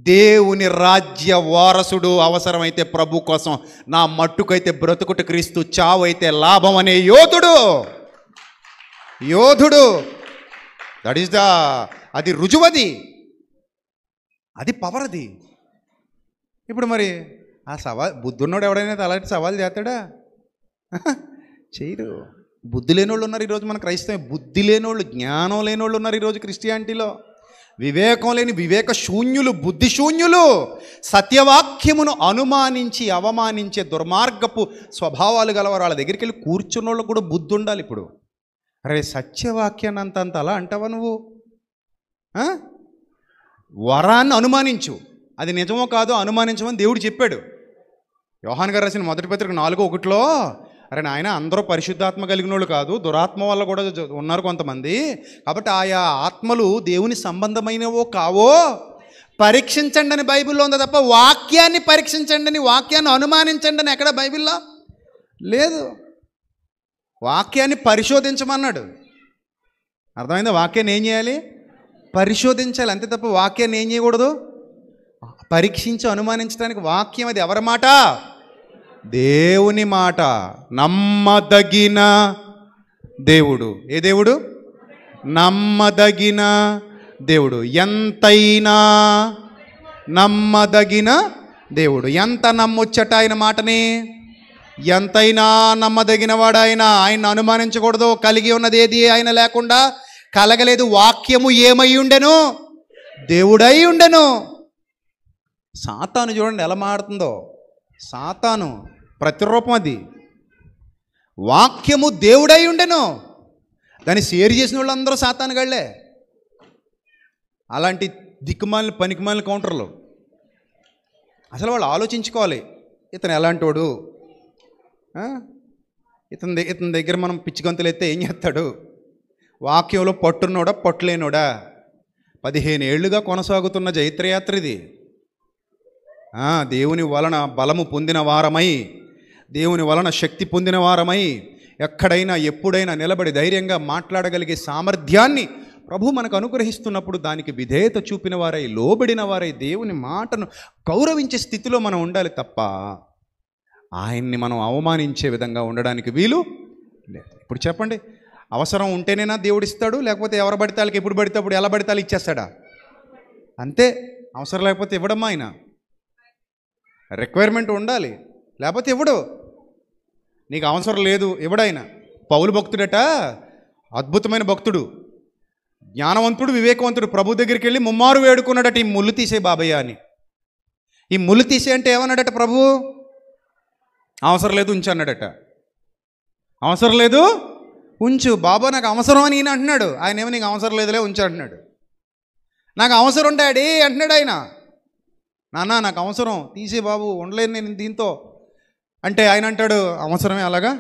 దేవుని రాజ్య వారసుడు. అవసరమైతే ప్రభు కోసం, నా మట్టుకైతే బ్రతుకుట క్రీస్తు, చావు అయితే లాభం అనే యోధుడు. దట్ ఈస్ అది రుజువది, అది పవర్ అది. ఇప్పుడు మరి ఆ సవాల్ బుద్ధున్నోడు ఎవడైనా అలాంటి సవాల్ చేస్తాడా? చేయరు. బుద్ధి లేనోళ్ళు ఉన్నారు ఈరోజు మన క్రైస్తవం. బుద్ధి లేనోళ్ళు, జ్ఞానం లేనోళ్ళు ఉన్నారు ఈరోజు క్రిస్టియానిటీలో. వివేకం లేని వివేక శూన్యులు, బుద్ధి శూన్యులు, సత్యవాక్యమును అనుమానించి అవమానించే దుర్మార్గపు స్వభావాలు గలవారు. వాళ్ళ దగ్గరికి వెళ్ళి కూర్చున్న వాళ్ళకు కూడా బుద్ధి ఉండాలి. ఇప్పుడు అరే సత్యవాక్యాన్ని అంత అలా అంటావా నువ్వు? వరాన్ని అనుమానించు, అది నిజమో కాదో అనుమానించమని దేవుడు చెప్పాడు. యోహాన్ గారు రాసిన మొదటి పత్రిక 4:1 అరే నాయన, అందరూ పరిశుద్ధాత్మ కలిగిన వాళ్ళు కాదు, దురాత్మ వల్ల కూడా ఉన్నారు కొంతమంది. కాబట్టి ఆయా ఆత్మలు దేవుని సంబంధమైనవో కావో పరీక్షించండి అని బైబిల్లో ఉంది తప్ప వాక్యాన్ని పరీక్షించండి అని, వాక్యాన్ని అనుమానించండి అని ఎక్కడ బైబిల్లో లేదు. వాక్యాన్ని పరిశోధించమన్నాడు. అర్థమైందా? వాక్యాన్ని ఏం చేయాలి? పరిశోధించాలి, అంతే తప్ప వాక్యాన్ని ఏం చేయకూడదు? పరీక్షించి అనుమానించడానికి. వాక్యం అది ఎవరి మాట? దేవుని మాట. నమ్మదగిన దేవుడు. ఏ దేవుడు? నమ్మదగిన దేవుడు. ఎంతైనా నమ్మదగిన దేవుడు. ఎంత నమ్మొచ్చట ఆయన మాటని? ఎంతైనా నమ్మదగిన వాడు ఆయన. ఆయన అనుమానించకూడదు. కలిగి ఉన్నది ఏది ఆయన లేకుండా కలగలేదు. వాక్యము ఏమై ఉండెను? దేవుడై ఉండెను. సాతాను చూడండి ఎలా మాడుతుందో. సాతాను ప్రతిరూపం అది. వాక్యము దేవుడై ఉండెను. దాన్ని షేర్ చేసిన వాళ్ళందరూ సాతాను గళ్ళే. అలాంటి దిక్కుమాలిన పనికిమాలిన కౌంటర్లు. అసలు వాళ్ళు ఆలోచించుకోవాలి, ఇతను ఎలాంటోడు, ఇతని దగ్గర మనం పిచ్చిగంతులు ఎత్తే ఏం చేస్తాడు, వాక్యంలో పట్టున్నోడా పట్టులేనోడా. 15 ఏళ్లుగా కొనసాగుతున్న జైత్రయాత్ర ఇది. దేవుని వలన బలము పొందిన వారమై, దేవుని వలన శక్తి పొందిన వారమై, ఎక్కడైనా ఎప్పుడైనా నిలబడి ధైర్యంగా మాట్లాడగలిగే సామర్థ్యాన్ని ప్రభు మనకు అనుగ్రహిస్తున్నప్పుడు దానికి విధేయత చూపిన వారై, లోబడిన వారై, దేవుని మాటను గౌరవించే స్థితిలో మనం ఉండాలి తప్ప ఆయన్ని మనం అవమానించే విధంగా ఉండడానికి వీలు లేదు. ఇప్పుడు చెప్పండి, అవసరం ఉంటేనేనా దేవుడు ఇస్తాడు? లేకపోతే ఎవరు పడితే వాళ్ళకి ఎప్పుడు పడితే అప్పుడు ఎలా పడితే ఇచ్చేస్తాడా? అంతే. అవసరం లేకపోతే ఇవ్వడమ్మా. ఆయన రిక్వైర్మెంట్ ఉండాలి, లేకపోతే ఇవ్వడు. నీకు అవసరం లేదు ఇవ్వడాయన. పౌలు భక్తుడట, అద్భుతమైన భక్తుడు, జ్ఞానవంతుడు, వివేకవంతుడు. ప్రభు దగ్గరికి వెళ్ళి ముమ్మారు వేడుకున్నాడట, ఈ ముళ్ళు తీసే బాబయ్య అని. ఈ ముళ్ళు తీసే అంటే ఏమన్నాడట ప్రభు? అవసరం లేదు ఉంచు అన్నాడట. అవసరం లేదు ఉంచు బాబా, నాకు అవసరం అని ఈయన అంటున్నాడు. ఆయన ఏమో నీకు అవసరం లేదులే ఉంచు అంటున్నాడు. నాకు అవసరం డాడీ అంటున్నాడు ఆయన. నాన్న నాకు అవసరం, తీసే బాబు, ఉండలేను నేను దీంతో అంటే ఆయన అంటాడు అవసరమే, అలాగా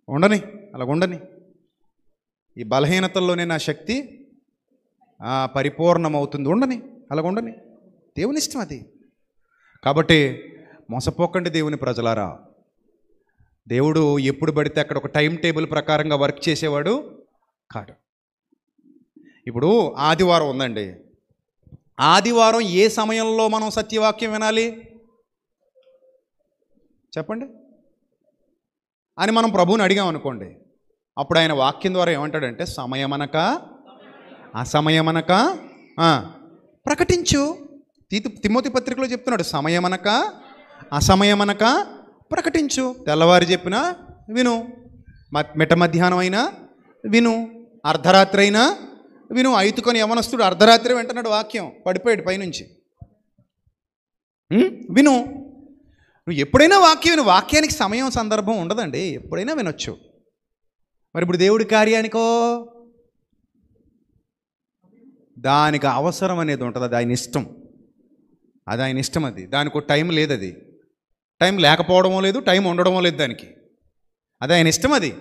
ఉండని, అలాగ ఉండని. ఈ బలహీనతల్లోనే నా శక్తి పరిపూర్ణమవుతుంది, ఉండని, అలాగ ఉండని. దేవుని ఇష్టం అది. కాబట్టి మోసపోకండి దేవుని ప్రజలారా. దేవుడు ఎప్పుడు పడితే అక్కడ ఒక టైం టేబుల్ ప్రకారంగా వర్క్ చేసేవాడు కాడు. ఇప్పుడు ఆదివారం ఉందండి. ఆదివారం ఏ సమయంలో మనం సత్యవాక్యం వినాలి చెప్పండి అని మనం ప్రభువుని అడిగామనుకోండి. అప్పుడు ఆయన వాక్యం ద్వారా ఏమంటాడంటే, సమయమనక అసమయమనక ప్రకటించు. తిమోతి పత్రికలో చెప్తున్నాడు, సమయమనక అసమయమనక ప్రకటించు. తెల్లవారి చెప్పినా విను, మిట్ట మధ్యాహ్నం అయినా విను, అర్ధరాత్రి అయినా విను. ఐతుకొని యవనస్తుడు అర్ధరాత్రి వింటున్నాడు వాక్యం, పడిపోయాడు పైనుంచి. విను. నువ్వు ఎప్పుడైనా వాక్యం విను. వాక్యానికి సమయం సందర్భం ఉండదండి, ఎప్పుడైనా వినొచ్చు. మరి ఇప్పుడు దేవుడి కార్యానికో దానికి అవసరం అనేది ఉంటుంది, అది ఆయన ఇష్టం. అది ఆయన ఇష్టం. అది దానికి ఒక టైం లేదు. అది టైం లేకపోవడమో లేదు, టైం ఉండడమో లేదు దానికి. అది ఆయన ఇష్టం. అది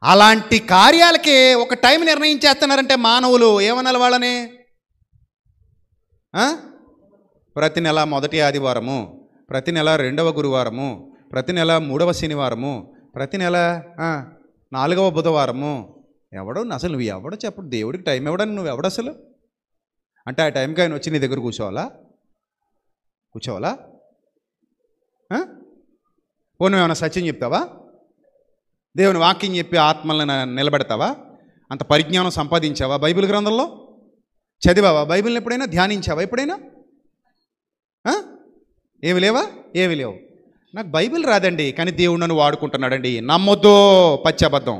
అలాంటి కార్యాలకే ఒక టైం నిర్ణయించేస్తున్నారంటే మానవులు ఏమనాలి వాళ్ళని? ప్రతి నెల మొదటి ఆదివారము, ప్రతి నెల 2వ గురువారము, ప్రతి నెల 3వ శనివారము, ప్రతి నెల 4వ బుధవారము. ఎవడో అసలు నువ్వు ఎవడో చెప్పడు, దేవుడికి టైం ఇవ్వడానికి నువ్వు ఎవడు అసలు? అంటే ఆ టైంకి ఆయన వచ్చి నీ దగ్గర కూర్చోవాలా? ఓ నువ్వేమన్నా సత్యం చెప్తావా? దేవుని వాక్యం చెప్పి ఆత్మలను నిలబెడతావా? అంత పరిజ్ఞానం సంపాదించావా? బైబిల్ గ్రంథంలో చదివావా? బైబిల్ని ఎప్పుడైనా ధ్యానించావా? ఎప్పుడైనా ఏమి లేవా? ఏమి లేవు. నాకు బైబిల్ రాదండి, కానీ దేవుడు నన్ను వాడుకుంటున్నాడండి. నమ్మొద్దు, పచ్చబద్ధం.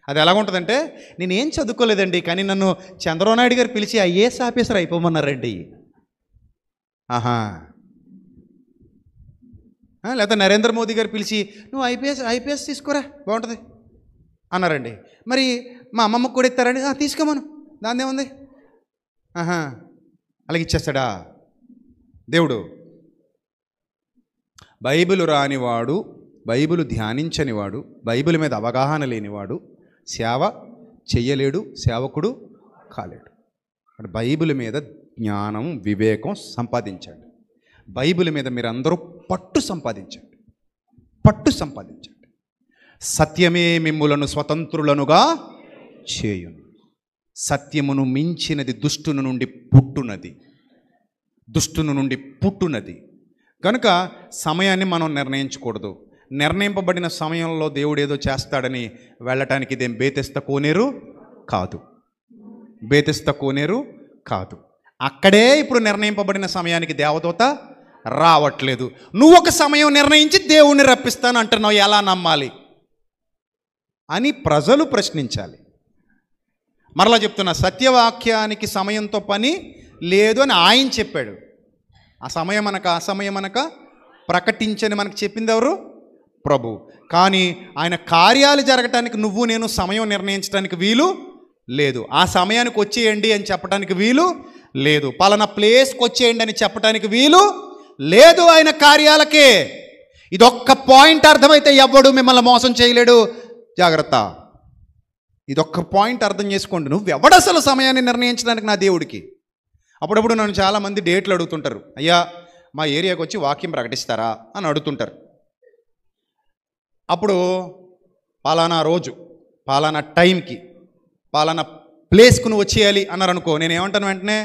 అది ఎలాగుంటుందంటే, నేనేం చదువుకోలేదండి, కానీ నన్ను చంద్రబాబు నాయుడు గారు పిలిచి ఐఏఎస్ ఆఫీసర్ అయిపోమన్నారండి. ఆహా. లేకపోతే నరేంద్ర మోదీ గారు పిలిచి నువ్వు ఐపీఎస్ తీసుకోరా బాగుంటుంది అన్నారండి. మరి మా అమ్మమ్మకు కూడా ఇస్తారండి, తీసుకోమను, దాని ఏముంది. ఆహా, అలాగే ఇచ్చేస్తాడా దేవుడు? బైబిల్ రానివాడు, బైబిల్ ధ్యానించనివాడు, బైబిల్ మీద అవగాహన లేనివాడు సేవ చెయ్యలేడు, సేవకుడు కాలేడు. బైబిల్ మీద జ్ఞానం, వివేకం సంపాదించండి. బైబిల్ మీద మీరందరూ పట్టు సంపాదించండి, పట్టు సంపాదించండి. సత్యమే మిమ్ములను స్వతంత్రులనుగా చేయును. సత్యమును మించినది దుష్టుని నుండి పుట్టునది, దుష్టుని నుండి పుట్టునది. కనుక సమయాన్ని మనం నిర్ణయించకూడదు. నిర్ణయింపబడిన సమయంలో దేవుడు ఏదో చేస్తాడని వెళ్ళటానికి ఇదేం బేతెస్త కోనేరు కాదు, బేతెస్త కోనేరు కాదు. అక్కడే ఇప్పుడు నిర్ణయింపబడిన సమయానికి దేవదూత రావట్లేదు. నువ్వు ఒక సమయం నిర్ణయించి దేవుణ్ణి రప్పిస్తాను అంటున్నావు, ఎలా నమ్మాలి అని ప్రజలు ప్రశ్నించాలి. మరలా చెప్తున్నా, సత్యవాక్యానికి సమయంతో పని లేదు అని ఆయన చెప్పాడు. ఆ సమయం అనక అసమయం అనక ప్రకటించని మనకు చెప్పింది ఎవరు? ప్రభు. కానీ ఆయన కార్యాలు జరగటానికి నువ్వు నేను సమయం నిర్ణయించడానికి వీలు లేదు. ఆ సమయానికి వచ్చేయండి అని చెప్పడానికి వీలు లేదు. పలానా ప్లేస్కి వచ్చేయండి అని చెప్పడానికి వీలు లేదు ఆయన కార్యాలకే. ఇదొక్క పాయింట్ అర్థమైతే ఎవ్వడు మిమ్మల్ని మోసం చేయలేడు. జాగ్రత్త, ఇదొక్క పాయింట్ అర్థం చేసుకోండి. నువ్వెవడు అసలు సమయాన్ని నిర్ణయించడానికి నా దేవుడికి? అప్పుడప్పుడు నన్ను చాలామంది డేట్లు అడుగుతుంటారు, అయ్యా మా ఏరియాకి వచ్చి వాక్యం ప్రకటిస్తారా అని అడుగుతుంటారు. అప్పుడు పలానా రోజు, పలానా టైంకి, పలానా ప్లేస్కు నువ్వు వచ్చేయాలి అన్నారు అనుకో, నేనేమంటాను వెంటనే,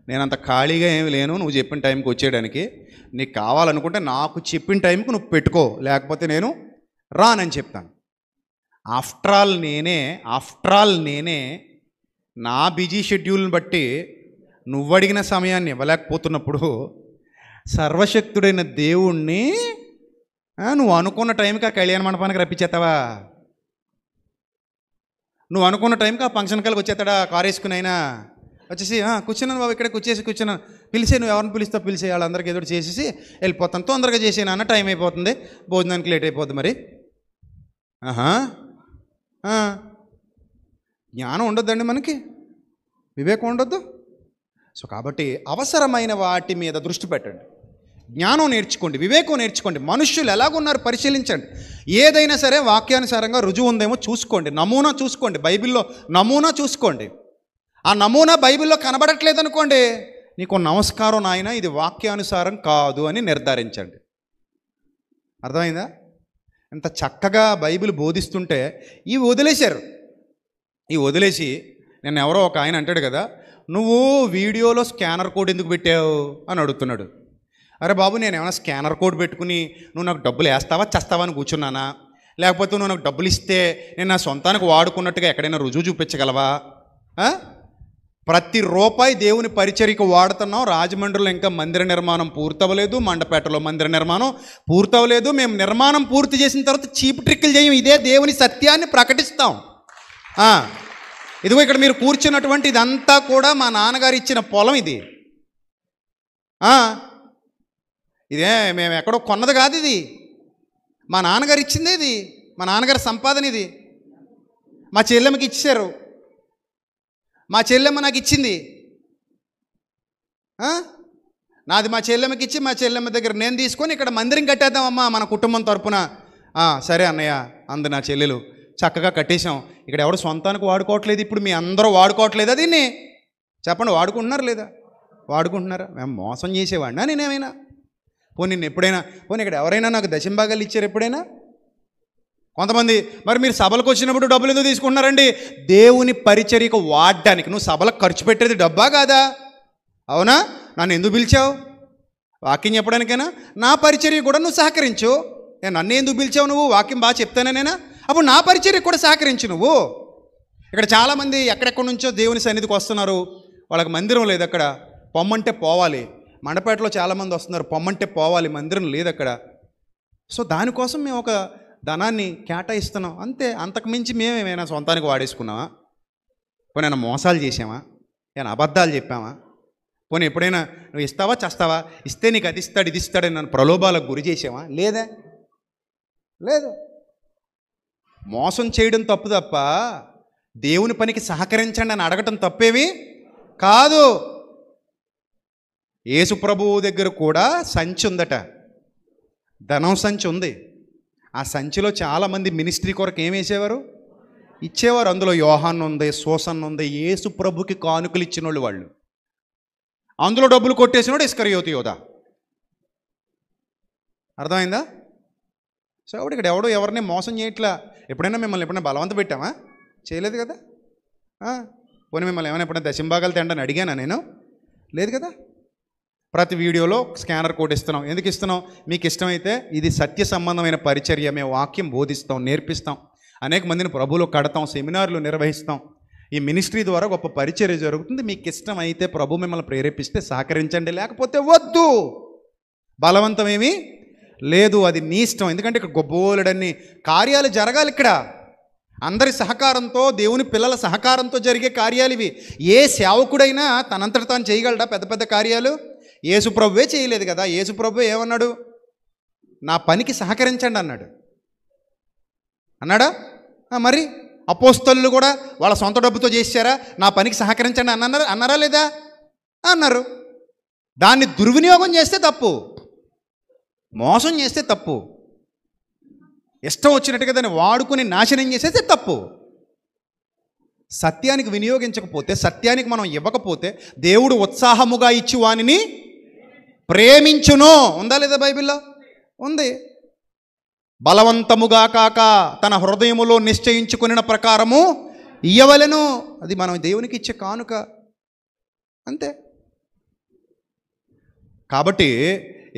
నేనంత ఖాళీగా ఏమి లేను నువ్వు చెప్పిన టైంకి వచ్చేయడానికి. నీకు కావాలనుకుంటే నాకు చెప్పిన టైంకి నువ్వు పెట్టుకో, లేకపోతే నేను రానని చెప్తాను. ఆఫ్టర్ ఆల్ నేనే నా బిజీ షెడ్యూల్ని బట్టి నువ్వు అడిగిన సమయాన్ని ఇవ్వలేకపోతున్నప్పుడు సర్వశక్తుడైన దేవుణ్ణి నువ్వు అనుకున్న టైంకి ఆ కళ్యాణ మండపానికి రప్పించేస్తావా? నువ్వు అనుకున్న టైంకి ఆ ఫంక్షన్ కాలకి వచ్చేస్తాడా? కారు వేసుకునైనా వచ్చేసి కూర్చున్నాను బాబు, ఇక్కడ కూర్చున్నాను, పిలిచే, నువ్వు ఎవరిని పిలుస్తావు పిలిచే, వాళ్ళందరికీ ఏదో చేసేసి వెళ్ళిపోతాను, తొందరగా చేసేనా అన్న, టైం అయిపోతుంది, భోజనానికి లేట్ అయిపోద్ది. మరి జ్ఞానం ఉండొద్దండి మనకి, వివేకం ఉండొద్దు. సో కాబట్టి అవసరమైన వాటి మీద దృష్టి పెట్టండి, జ్ఞానం నేర్చుకోండి, వివేకం నేర్చుకోండి. మనుష్యులు ఎలాగున్నారు పరిశీలించండి. ఏదైనా సరే వాక్యానుసారంగా రుజువు ఉందేమో చూసుకోండి, నమూనా చూసుకోండి, బైబిల్లో నమూనా చూసుకోండి. ఆ నమూనా బైబిల్లో కనబడట్లేదు అనుకోండి, నీకు నమస్కారం నాయన, ఇది వాక్యానుసారం కాదు అని నిర్ధారించండి. అర్థమైందా? ఇంత చక్కగా బైబిల్ బోధిస్తుంటే ఇవి వదిలేశారు. ఇవి వదిలేసి నేను ఎవరో ఒక ఆయన అంటాడు కదా, నువ్వు వీడియోలో స్కానర్ కోడ్ ఎందుకు పెట్టావు అని అడుగుతున్నాడు. అరే బాబు, నేను ఏమైనా స్కానర్ కోడ్ పెట్టుకుని నువ్వు నాకు డబ్బులు వేస్తావా చేస్తావా అని కూర్చున్నానా? లేకపోతే నువ్వు నాకు డబ్బులు ఇస్తే నేను నా సొంతానికి వాడుకున్నట్టుగా ఎక్కడైనా రుజువు చూపించగలవా? ప్రతి రూపాయి దేవుని పరిచర్యకు వాడుతున్నాం. రాజమండ్రిలో ఇంకా మందిర నిర్మాణం పూర్తవలేదు, మండపేటలో మందిర నిర్మాణం పూర్తవలేదు. మేము నిర్మాణం పూర్తి చేసిన తర్వాత చీప్ ట్రిక్కులు చేయం, ఇదే దేవుని సత్యాన్ని ప్రకటిస్తాం. ఇదిగో ఇక్కడ మీరు కూర్చున్నటువంటి ఇదంతా కూడా మా నాన్నగారు ఇచ్చిన పొలం. ఇదే మేము ఎక్కడో కొన్నది కాదు, ఇది మా నాన్నగారు ఇచ్చింది, ఇది మా నాన్నగారి సంపాదన, ఇది మా చెల్లెమ్మకి ఇచ్చారు, మా చెల్లెమ్మ నాకు ఇచ్చింది. నాది మా చెల్లెమ్మకి ఇచ్చి మా చెల్లెమ్మ దగ్గర నేను తీసుకొని ఇక్కడ మందిరం కట్టేద్దామమ్మా మన కుటుంబం తరపున. సరే అన్నయ్య అంది నా చెల్లెలు, చక్కగా కట్టేశాం. ఇక్కడ ఎవడు సొంతానికి వాడుకోవట్లేదు, ఇప్పుడు మీ అందరూ వాడుకోవట్లేదా దీన్ని? చెప్పండి, వాడుకుంటున్నారు లేదా? వాడుకుంటున్నారా? మేము మోసం చేసేవాడినా నేనేమైనా? నిన్ను ఎప్పుడైనా ఇక్కడ ఎవరైనా నాకు దశంభాగాలు ఇచ్చారు ఎప్పుడైనా? కొంతమంది మరి మీరు సభలకు వచ్చినప్పుడు డబ్బులు ఎందుకు తీసుకుంటున్నారండి? దేవుని పరిచర్యకు వాడడానికి. నువ్వు సభలకు ఖర్చు పెట్టేది డబ్బా కాదా? అవునా? నన్ను ఎందుకు పిలిచావు? వాక్యం చెప్పడానికైనా? నా పరిచర్య కూడా నువ్వు సహకరించు. నన్ను ఎందుకు పిలిచావు నువ్వు? వాక్యం బాగా చెప్తానేనా? అప్పుడు నా పరిచర్య కూడా సహకరించు నువ్వు. ఇక్కడ చాలామంది ఎక్కడెక్కడి నుంచో దేవుని సన్నిధికి వస్తున్నారు, వాళ్ళకి మందిరం లేదు, అక్కడ పొమ్మంటే పోవాలి. మండపేటలో చాలామంది వస్తున్నారు, పొమ్మంటే పోవాలి, మందిరం లేదు అక్కడ. సో దానికోసం మేము ఒక ధనాన్ని కేటాయిస్తున్నాం అంతే. అంతకుమించి మేమేమైనా సొంతానికి వాడేసుకున్నామా? పోనీ మోసాలు చేసామా? ఏమైనా అబద్ధాలు చెప్పామా? పోనీ ఎప్పుడైనా నువ్వు ఇస్తావా చేస్తావా, ఇస్తే నీకు అది ఇస్తాడు ఇది ఇస్తాడని నన్ను ప్రలోభాలకు గురి చేసావా? లేదా, లేదు. మోసం చేయడం తప్పు తప్ప దేవుని పనికి సహకరించండి అని అడగటం తప్పేవి కాదు. యేసు ప్రభువు దగ్గర కూడా సంచి ఉందట, ధనం సంచి ఉంది. ఆ సంచిలో చాలామంది మినిస్ట్రీ కొరకు ఏం వేసేవారు? ఇచ్చేవారు. అందులో యోహాన్ ఉంది, సూసన్ ఉంది, యేసు ప్రభుకి కానుకలు ఇచ్చిన వాళ్ళు. అందులో డబ్బులు కొట్టేసినోడు ఇస్కరియోతు యోధ. అర్థమైందా? సో కాబట్టి ఇక్కడ ఎవడో ఎవరిని మోసం చేయట్లా. ఎప్పుడైనా మిమ్మల్ని ఎప్పుడైనా బలవంత పెట్టామా? చేయలేదు కదా. పోనీ మిమ్మల్ని ఏమైనా ఎప్పుడైనా దశంభాగాలు తిండని అడిగానా నేను? లేదు కదా. ప్రతి వీడియోలో స్కానర్ కోడ్ ఇస్తున్నాం. ఎందుకు ఇస్తున్నాం? మీకు ఇష్టమైతే ఇది సత్య సంబంధమైన పరిచర్య, మేము వాక్యం బోధిస్తాం, నేర్పిస్తాం, అనేక మందిని ప్రభువులో కడతాం, సెమినార్లు నిర్వహిస్తాం. ఈ మినిస్ట్రీ ద్వారా గొప్ప పరిచర్య జరుగుతుంది. మీకు ఇష్టమైతే ప్రభు మిమ్మల్ని ప్రేరేపిస్తే సహకరించండి, లేకపోతే వద్దు. బలవంతం ఏమీ లేదు, అది నీ ఇష్టం. ఎందుకంటే ఇక్కడ గొబ్బోలెడన్ని కార్యాలు జరగాలి. ఇక్కడ అందరి సహకారంతో, దేవుని పిల్లల సహకారంతో జరిగే కార్యాలు ఇవి. ఏ సేవకుడైనా తనంతట తాను చేయగలడా పెద్ద పెద్ద కార్యాలు? యేసు ప్రభువే చేయలేదు కదా. యేసు ప్రభువే ఏమన్నాడు? నా పనికి సహకరించండి అన్నాడా? మరి అపోస్తలులు కూడా వాళ్ళ సొంత డబ్బుతో చేశారా? నా పనికి సహకరించండి అన్నారా లేదా? అన్నారు. దాన్ని దుర్వినియోగం చేస్తే తప్పు, మోసం చేస్తే తప్పు, ఇష్టం వచ్చినట్టుగా దాన్ని వాడుకుని నాశనం చేసేస్తే తప్పు. సత్యానికి వినియోగించకపోతే, సత్యానికి మనం ఇవ్వకపోతే దేవుడు ఉత్సాహముగా ఇచ్చి వానిని ప్రేమించును ఉందా లేదా? బైబిల్లో ఉంది. బలవంతముగా కాక తన హృదయములో నిశ్చయించుకున్న ప్రకారము ఇయ్యవలెను. అది మనం దేవునికి ఇచ్చే కానుక అంతే. కాబట్టి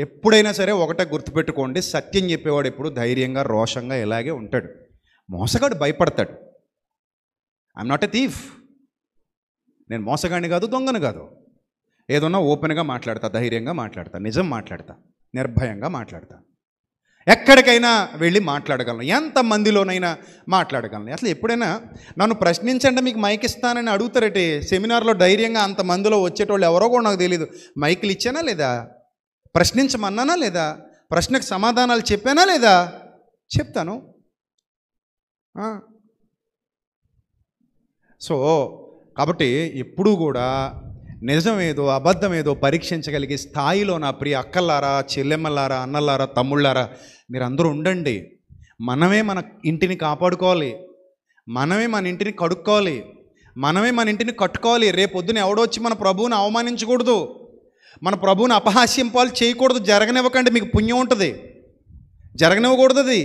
ఎప్పుడైనా సరే ఒకటే గుర్తుపెట్టుకోండి, సత్యం చెప్పేవాడు ఎప్పుడు ధైర్యంగా రోషంగా ఇలాగే ఉంటాడు. మోసగాడు భయపడతాడు. ఐఎమ్ నాట్ ఎ థీఫ్, నేను మోసగాడిని కాదు, దొంగను కాదు. ఏదన్నా ఓపెన్గా మాట్లాడతా, ధైర్యంగా మాట్లాడతా, నిజం మాట్లాడతా, నిర్భయంగా మాట్లాడతా. ఎక్కడికైనా వెళ్ళి మాట్లాడగలను, ఎంతమందిలోనైనా మాట్లాడగలను. అసలు ఎప్పుడైనా నన్ను ప్రశ్నించండి మీకు మైక్ ఇస్తానని అడుగుతారటి. సెమినార్లో ధైర్యంగా అంతమందిలో వచ్చేటోళ్ళు ఎవరో కూడా నాకు తెలియదు. మైకులు ఇచ్చానా లేదా? ప్రశ్నించమన్నానా లేదా? ప్రశ్నకు సమాధానాలు చెప్పానా లేదా? చెప్తాను. సో కాబట్టి ఎప్పుడూ కూడా నిజమేదో అబద్ధమేదో పరీక్షించగలిగే స్థాయిలో నా ప్రియ అక్కల్లారా, చెల్లెమ్మలారా, అన్నలారా, తమ్ముళ్ళారా మీరందరూ ఉండండి. మనమే మన ఇంటిని కాపాడుకోవాలి, మనమే మన ఇంటిని కడుక్కోవాలి, మనమే మన ఇంటిని కట్టుకోవాలి. రేపొద్దున ఎవడో వచ్చి మన ప్రభువుని అవమానించకూడదు, మన ప్రభువుని అపహాస్యం పాలు చేయకూడదు. జరగనివ్వకండి, మీకు పుణ్యం ఉంటుంది. జరగనివ్వకూడదు అది.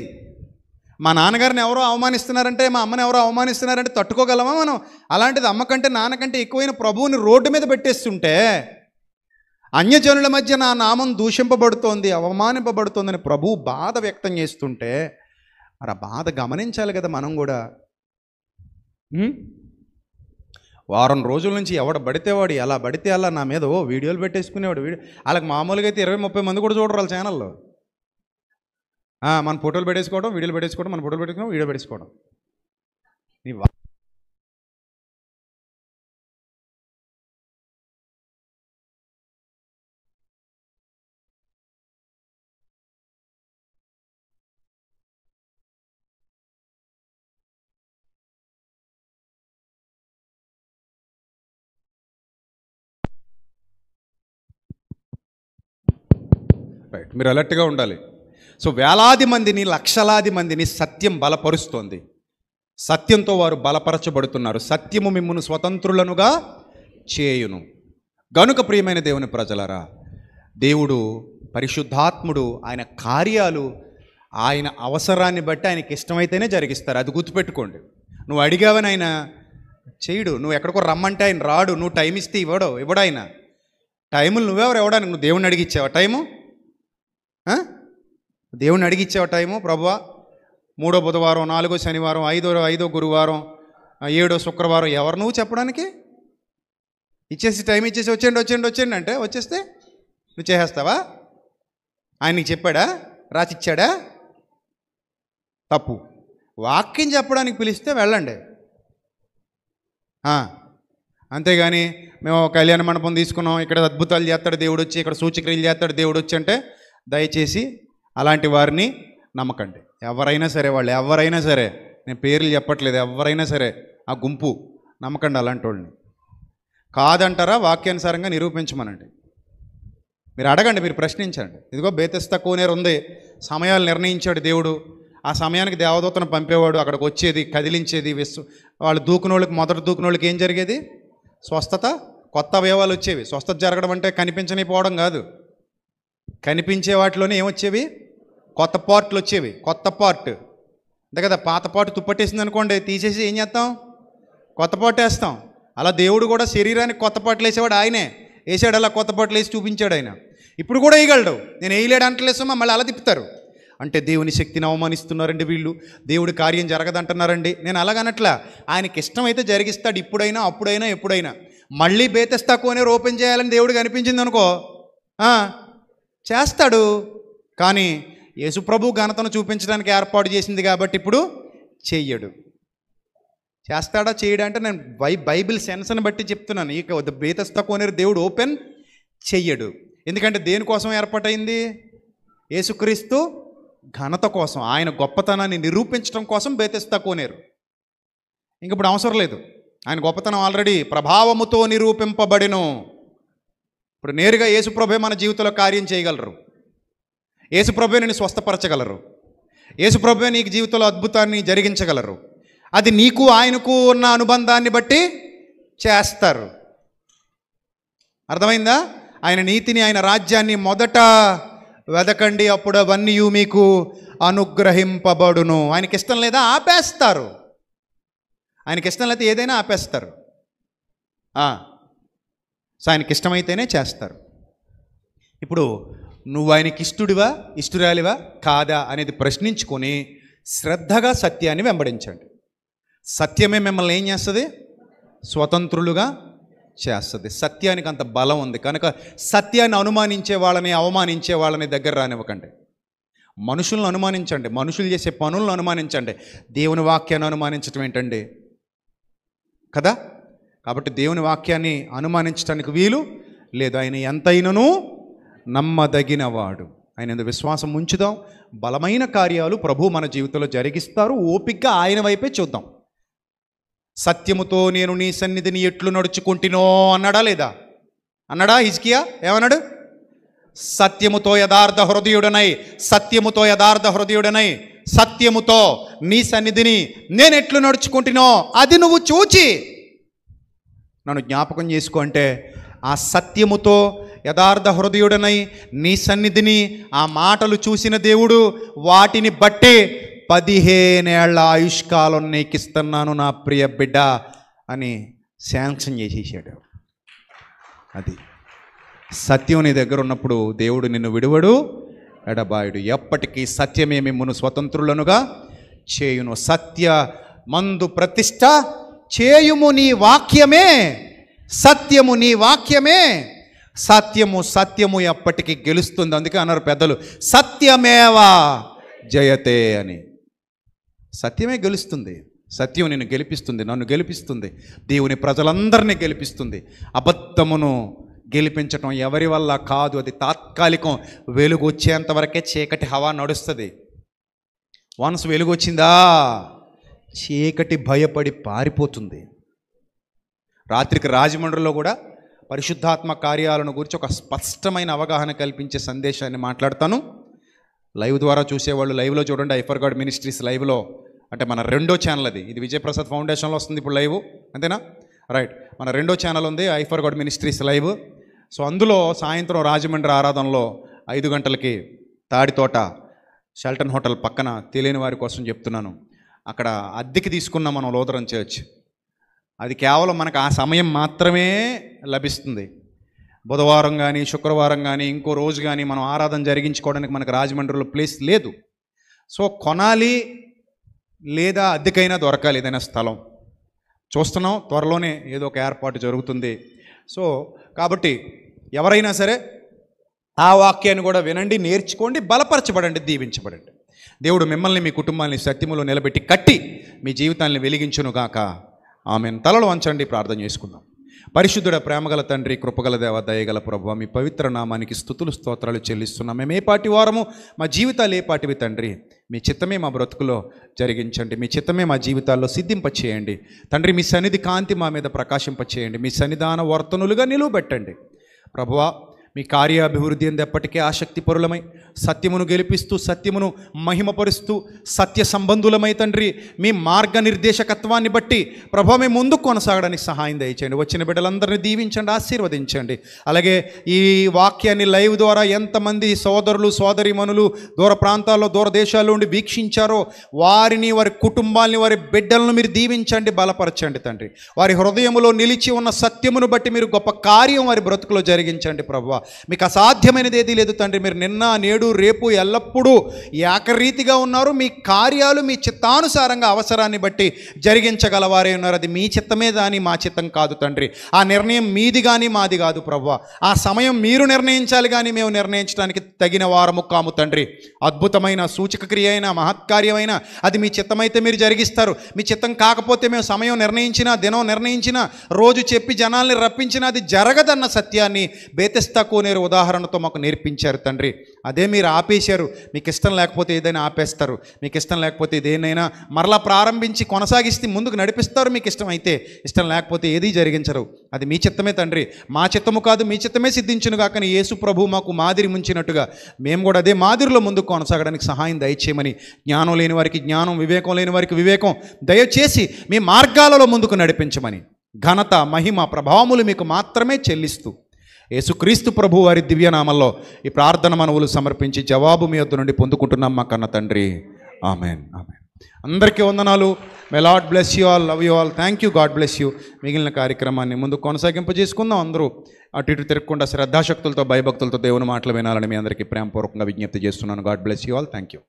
మా నాన్నగారిని ఎవరో అవమానిస్తున్నారంటే, మా అమ్మని ఎవరో అవమానిస్తున్నారంటే తట్టుకోగలమా మనం? అలాంటిది అమ్మకంటే నాన్నకంటే ఎక్కువైన ప్రభువుని రోడ్డు మీద పెట్టేస్తుంటే, అన్యజనుల మధ్య నా నామం దూషింపబడుతోంది, అవమానింపబడుతోందని ప్రభువు బాధ వ్యక్తం చేస్తుంటే, మరి ఆ బాధ గమనించాలి కదా మనం కూడా. వారం రోజుల నుంచి ఎవడ పడితే వాడు ఎలా పడితే అలా నా మీద వీడియోలు పెట్టేసుకునేవాడు. వాళ్ళకి మామూలుగా అయితే 20-30 మంది కూడా చూడరు వాళ్ళ ఛానల్లో. మన ఫోటోలు పెట్టేసుకోవడం, వీడియోలు పెట్టేసుకోవడం, మన ఫోటోలు పెట్టుకోవడం, వీడియో పెట్టేసుకోవడం. రైట్, మీరు అలర్ట్గా ఉండాలి. సో వేలాది మందిని, లక్షలాది మందిని సత్యం బలపరుస్తోంది. సత్యంతో వారు బలపరచబడుతున్నారు. సత్యము మిమ్మును స్వతంత్రులనుగా చేయును. గనుక ప్రియమైన దేవుని ప్రజలారా, దేవుడు పరిశుద్ధాత్ముడు, ఆయన కార్యాలు ఆయన అవసరాన్ని బట్టి ఆయనకి ఇష్టమైతేనే జరిగిస్తారు. అది గుర్తుపెట్టుకోండి. నువ్వు అడిగావని ఆయన చేయడు. నువ్వు ఎక్కడికో రమ్మంటే ఆయన రాడు. నువ్వు టైం ఇస్తే ఇవ్వడు ఆయన. టైములు నువ్వెవరు ఇవ్వడానికి? నువ్వు దేవుని అడిగిచ్చావా టైము? దేవుని అడిగిచ్చావు టైము? ప్రభువా 3వ బుధవారం, 4వ శనివారం, 5వ గురువారం, 7వ శుక్రవారం, ఎవరు నువ్వు చెప్పడానికి? ఇచ్చేసి టైం ఇచ్చేసి వచ్చేయండి అంటే వచ్చేస్తే నువ్వు చేసేస్తావా? ఆయన నీకు చెప్పాడా? రాసిచ్చాడా? తప్పు. వాక్యం చెప్పడానికి పిలిస్తే వెళ్ళండి. అంతేగాని మేము కళ్యాణ మండపం తీసుకున్నాం, ఇక్కడ అద్భుతాలు చేస్తాడు దేవుడు వచ్చి, ఇక్కడ సూచక్రియలు చేస్తాడు దేవుడు వచ్చి అంటే దయచేసి అలాంటి వారిని నమ్మకండి. ఎవరైనా సరే, వాళ్ళు ఎవరైనా సరే, నేను పేర్లు చెప్పట్లేదు, ఎవరైనా సరే ఆ గుంపు నమ్మకండి అలాంటి వాళ్ళని. కాదంటారా వాక్యానుసారంగా నిరూపించమనండి. మీరు అడగండి, మీరు ప్రశ్నించండి. ఇదిగో బేతెస్తా కోనేరు ఉంది, సమయాలు నిర్ణయించాడు దేవుడు, ఆ సమయానికి దేవదూతను పంపేవాడు, అక్కడికి వచ్చేది, కదిలించేది. వాళ్ళు దూకునోళ్ళకి, మొదట దూకునోళ్ళకి ఏం జరిగేది? స్వస్థత, కొత్త అవయవాలు వచ్చేవి. స్వస్థత జరగడం అంటే కనిపించని పోవడం కాదు, కనిపించే వాటిలోనే ఏమొచ్చేవి? కొత్త పార్ట్లు వచ్చేవి. కొత్త పార్ట్ అంతే కదా. పాత పార్ట్ తుప్పట్టేసింది అనుకోండి, తీసేసి ఏం చేస్తాం? కొత్త పార్ట్ వేస్తాం. అలా దేవుడు కూడా శరీరానికి కొత్త పాటలు వేసేవాడు ఆయనే. వేసాడు, అలా కొత్త పాటలు వేసి చూపించాడు ఆయన. ఇప్పుడు కూడా వేయగలడు. నేను వేయలేడు అంటలేసమ్మా, మళ్ళీ అలా తిప్పుతారు. అంటే దేవుని శక్తిని అవమానిస్తున్నారండి వీళ్ళు, దేవుడి కార్యం జరగదంటున్నారండి. నేను అలాగనట్లా, ఆయనకి ఇష్టమైతే జరిగిస్తాడు, ఇప్పుడైనా, అప్పుడైనా, ఎప్పుడైనా. మళ్ళీ బేతెస్తా కోనేరు ఓపెన్ చేయాలని దేవుడికి అనిపించింది అనుకో, చేస్తాడు. కానీ యేసుప్రభు ఘనతను చూపించడానికి ఏర్పాటు చేసింది కాబట్టి ఇప్పుడు చెయ్యడు. చేస్తాడా చేయడా అంటే నేను బైబిల్ సెన్స్ని బట్టి చెప్తున్నాను. ఇక బేతెస్తా కోనేరు దేవుడు ఓపెన్ చెయ్యడు. ఎందుకంటే దేనికోసం ఏర్పాటైంది? యేసుక్రీస్తు ఘనత కోసం, ఆయన గొప్పతనాన్ని నిరూపించడం కోసం బేతెస్తా కోనేరు. ఇంక ఇప్పుడు అవసరం లేదు, ఆయన గొప్పతనం ఆల్రెడీ ప్రభావముతో నిరూపింపబడిను. ఇప్పుడు నేరుగా యేసుప్రభే మన జీవితంలో కార్యం చేయగలరు. యేసుప్రభే నేను స్వస్థపరచగలరు. యేసుప్రభే నీకు జీవితంలో అద్భుతాన్ని జరిగించగలరు. అది నీకు ఆయనకు ఉన్న అనుబంధాన్ని బట్టి చేస్తారు. అర్థమైందా? ఆయన నీతిని, ఆయన రాజ్యాన్ని మొదట వెదకండి, అప్పుడు అవన్నీ మీకు అనుగ్రహింపబడును. ఆయనకి ఇష్టం లేదా ఆపేస్తారు. ఆయనకి ఇష్టం లేకపోతే ఏదైనా ఆపేస్తారు. సో ఆయనకి ఇష్టమైతేనే చేస్తారు. ఇప్పుడు నువ్వు ఆయనకి ఇష్టడువా, ఇష్టురాలివా కాదా అనేది ప్రశ్నించుకొని శ్రద్ధగా సత్యాన్ని వెంబడించండి. సత్యమే మిమ్మల్ని ఏం చేస్తుంది? స్వతంత్రులుగా చేస్తుంది. సత్యానికి అంత బలం ఉంది కనుక సత్యాన్ని అనుమానించే వాళ్ళని, అవమానించే వాళ్ళని దగ్గర రానివ్వకండి. మనుషులను అనుమానించండి, మనుషులు చేసే పనులను అనుమానించండి. దేవుని వాక్యాన్ని అనుమానించటం ఏంటండి కదా? కాబట్టి దేవుని వాక్యాన్ని అనుమానించడానికి వీలు లేదు. ఆయన ఎంతైనను నమ్మదగినవాడు. ఆయన ఎందుకు విశ్వాసం ఉంచుదాం. బలమైన కార్యాలు ప్రభు మన జీవితంలో జరిగిస్తారు. ఓపికగా ఆయన వైపే చూద్దాం. సత్యముతో నేను నీ సన్నిధిని ఎట్లు నడుచుకుంటునో అన్నాడా లేదా? అన్నాడా హిజ్కియా? ఏమన్నాడు? సత్యముతో యథార్థ హృదయుడనై, సత్యముతో యథార్థ హృదయుడనై, సత్యముతో నీ సన్నిధిని నేను ఎట్లు నడుచుకుంటునో అది నువ్వు చూచి నన్ను జ్ఞాపకం చేసుకో అంటే, ఆ సత్యముతో యథార్థ హృదయుడనై నీ సన్నిధిని, ఆ మాటలు చూసిన దేవుడు వాటిని బట్టి 15 ఏళ్ల ఆయుష్కాలం నీకు ఇస్తున్నాను నా ప్రియ బిడ్డ అని శాంక్షన్ చేసేసాడు. అది సత్యం నీ దగ్గర ఉన్నప్పుడు దేవుడు నిన్ను విడువడు, ఎడబాయుడు. ఎప్పటికీ సత్యమే మిమ్మును స్వతంత్రులనుగా చేయును. సత్య మందు ప్రతిష్ట చేయుము నీ వాక్యమే, సత్యము నీ వాక్యమే. సత్యము సత్యము ఎప్పటికీ గెలుస్తుంది. అందుకే అన్నారు పెద్దలు, సత్యమేవా జయతే అని. సత్యమే గెలుస్తుంది. సత్యం నిన్ను గెలిపిస్తుంది, నన్ను గెలిపిస్తుంది, దేవుని ప్రజలందరినీ గెలిపిస్తుంది. అబద్ధమును గెలిపించటం ఎవరి వల్ల కాదు, అది తాత్కాలికం. వెలుగు వచ్చేంత వరకే చీకటి హవా నడుస్తుంది. వన్స్ వెలుగు వచ్చిందా చీకటి భయపడి పారిపోతుంది. రాత్రికి రాజమండ్రిలో కూడా పరిశుద్ధాత్మ కార్యాలను గురించి ఒక స్పష్టమైన అవగాహన కల్పించే సందేశాన్ని మాట్లాడతాను. లైవ్ ద్వారా చూసేవాళ్ళు లైవ్లో చూడండి. ఐ ఫర్ గాడ్ మినిస్ట్రీస్ లైవ్లో, అంటే మన 2వ ఛానల్ అది. ఇది విజయప్రసాద్ ఫౌండేషన్లో వస్తుంది ఇప్పుడు లైవ్, అంతేనా? రైట్. మన 2వ ఛానల్ ఉంది I for God ministries live. So అందులో సాయంత్రం రాజమండ్రి ఆరాధనలో 5 గంటలకి తాడితోట షెల్టన్ హోటల్ పక్కన, తెలియని వారి కోసం చెప్తున్నాను, అక్కడ అద్దెకి తీసుకున్నాం మనం లూథరన్ చర్చ్. అది కేవలం మనకు ఆ సమయం మాత్రమే లభిస్తుంది. బుధవారం కానీ, శుక్రవారం కానీ, ఇంకో రోజు కానీ మనం ఆరాధన జరిగించుకోవడానికి మనకు రాజమండ్రిలో ప్లేస్ లేదు. సో కొనాలి, లేదా అద్దెకైనా దొరకాలి ఏదైనా స్థలం. చూస్తున్నాం, త్వరలోనే ఏదో ఒక ఏర్పాటు జరుగుతుంది. సో కాబట్టి ఎవరైనా సరే ఆ వాక్యాన్ని కూడా వినండి, నేర్చుకోండి, బలపరచబడండి, దీవించబడండి. దేవుడు మిమ్మల్ని మీ కుటుంబాన్ని సత్యములో నిలబెట్టి కట్టి మీ జీవితాన్ని వెలిగించునుగాక. ఆమెన్. తలలు వంచండి, ప్రార్థన చేసుకుందాం. పరిశుద్ధుడ, ప్రేమగల తండ్రి, కృపగల దేవ, దయగల ప్రభువా, మీ పవిత్ర నామానికి స్తుతులు స్తోత్రాలు చెల్లిస్తున్నాం. మేము ఏ పాటి వారము, మా జీవితాలు ఏ పాటివి తండ్రి, మీ చిత్తమే మా బ్రతుకులో జరిగించండి. మీ చిత్తమే మా జీవితాల్లో సిద్ధింపచేయండి తండ్రి. మీ సన్నిధి కాంతి మా మీద ప్రకాశింపచేయండి. మీ సన్నిధాన వర్తనులుగా నిలువబెట్టండి ప్రభువా. మీ కార్యాభివృద్ధి అందు ఎప్పటికీ ఆసక్తిపరులమై సత్యమును గెలిపిస్తూ, సత్యమును మహిమపరుస్తూ, సత్య సంబంధులమై తండ్రి మీ మార్గనిర్దేశకత్వాన్ని బట్టి ప్రభావ మేము ముందుకు కొనసాగడానికి సహాయం దయచేయండి. వచ్చిన బిడ్డలందరినీ దీవించండి, ఆశీర్వదించండి. అలాగే ఈ వాక్యాన్ని లైవ్ ద్వారా ఎంతమంది సోదరులు సోదరీమణులు దూర ప్రాంతాల్లో, దూర దేశాల్లో ఉండి వీక్షించారో వారిని, వారి కుటుంబాలని, వారి బిడ్డలను మీరు దీవించండి, బలపరచండి తండ్రి. వారి హృదయములో నిలిచి ఉన్న సత్యమును బట్టి మీరు గొప్ప కార్యం వారి బ్రతుకులో జరిగించండి ప్రభువా. మీకు అసాధ్యమైనది ఏదీ లేదు తండ్రి. మీరు నిన్న, నేడు, రేపు ఎల్లప్పుడూ ఏకరీతిగా ఉన్నారు. మీ కార్యాలు మీ చిత్తానుసారంగా అవసరాన్ని బట్టి జరిగించగలవారే ఉన్నారు. అది మీ చిత్తమే కానీ మా చిత్తం కాదు తండ్రి. ఆ నిర్ణయం మీది కానీ మాది కాదు ప్రభువా. ఆ సమయం మీరు నిర్ణయించాలి కానీ మేము నిర్ణయించడానికి తగిన వారము కాము తండ్రి. అద్భుతమైన సూచక క్రియ అయినా, మహత్కార్యమైన అది మీ చిత్తమైతే మీరు జరిగిస్తారు. మీ చిత్తం కాకపోతే మేము సమయం నిర్ణయించినా, దినం నిర్ణయించినా, రోజు చెప్పి జనాల్ని రప్పించినా అది జరగదన్న సత్యాన్ని బేతెస్తా కోనేరు ఉదాహరణతో మాకు నేర్పించారు తండ్రి. అదే మీరు ఆపేశారు. మీకు ఇష్టం లేకపోతే ఏదైనా ఆపేస్తారు. మీకు ఇష్టం లేకపోతే దేన్నైనా మరలా ప్రారంభించి కొనసాగిస్తే ముందుకు నడిపిస్తారు. మీకు ఇష్టం అయితే, ఇష్టం లేకపోతే ఏదీ జరిగించరు. అది మీ చిత్తమే తండ్రి. మా చిత్తము కాదు, మీ చిత్తమే సిద్ధించునుగా. కానీ యేసు ప్రభు మాకు మాదిరి ముంచినట్టుగా మేము కూడా అదే మాదిరిలో ముందుకు కొనసాగడానికి సహాయం దయచేయమని, జ్ఞానం లేని వారికి జ్ఞానం, వివేకం లేని వారికి వివేకం దయచేసి మీ మార్గాలలో ముందుకు నడిపించమని, ఘనత, మహిమ, ప్రభావములు మీకు మాత్రమే చెల్లిస్తూ యేసుక్రీస్తు ప్రభు వారి దివ్యనామంలో ఈ ప్రార్థన మనవులు సమర్పించి జవాబు మీ వద్ద నుండి పొందుకుంటున్నాం మా కన్న తండ్రి. Amen, amen. అందరికీ వందనాలు. May Lord bless you all, love you all. Thank you, God bless you. మిగిలిన కార్యక్రమాన్ని ముందు కొనసాగింపజేసుకుందాం. అందరూ అటు ఇటు తిరగకుండా శ్రద్ధాశక్తులతో, భయభక్తులతో దేవుని మాటలు వినాలని మీ అందరికీ ప్రేమపూర్వకంగా విజ్ఞప్తి చేస్తున్నాను. God bless you all. Thank you.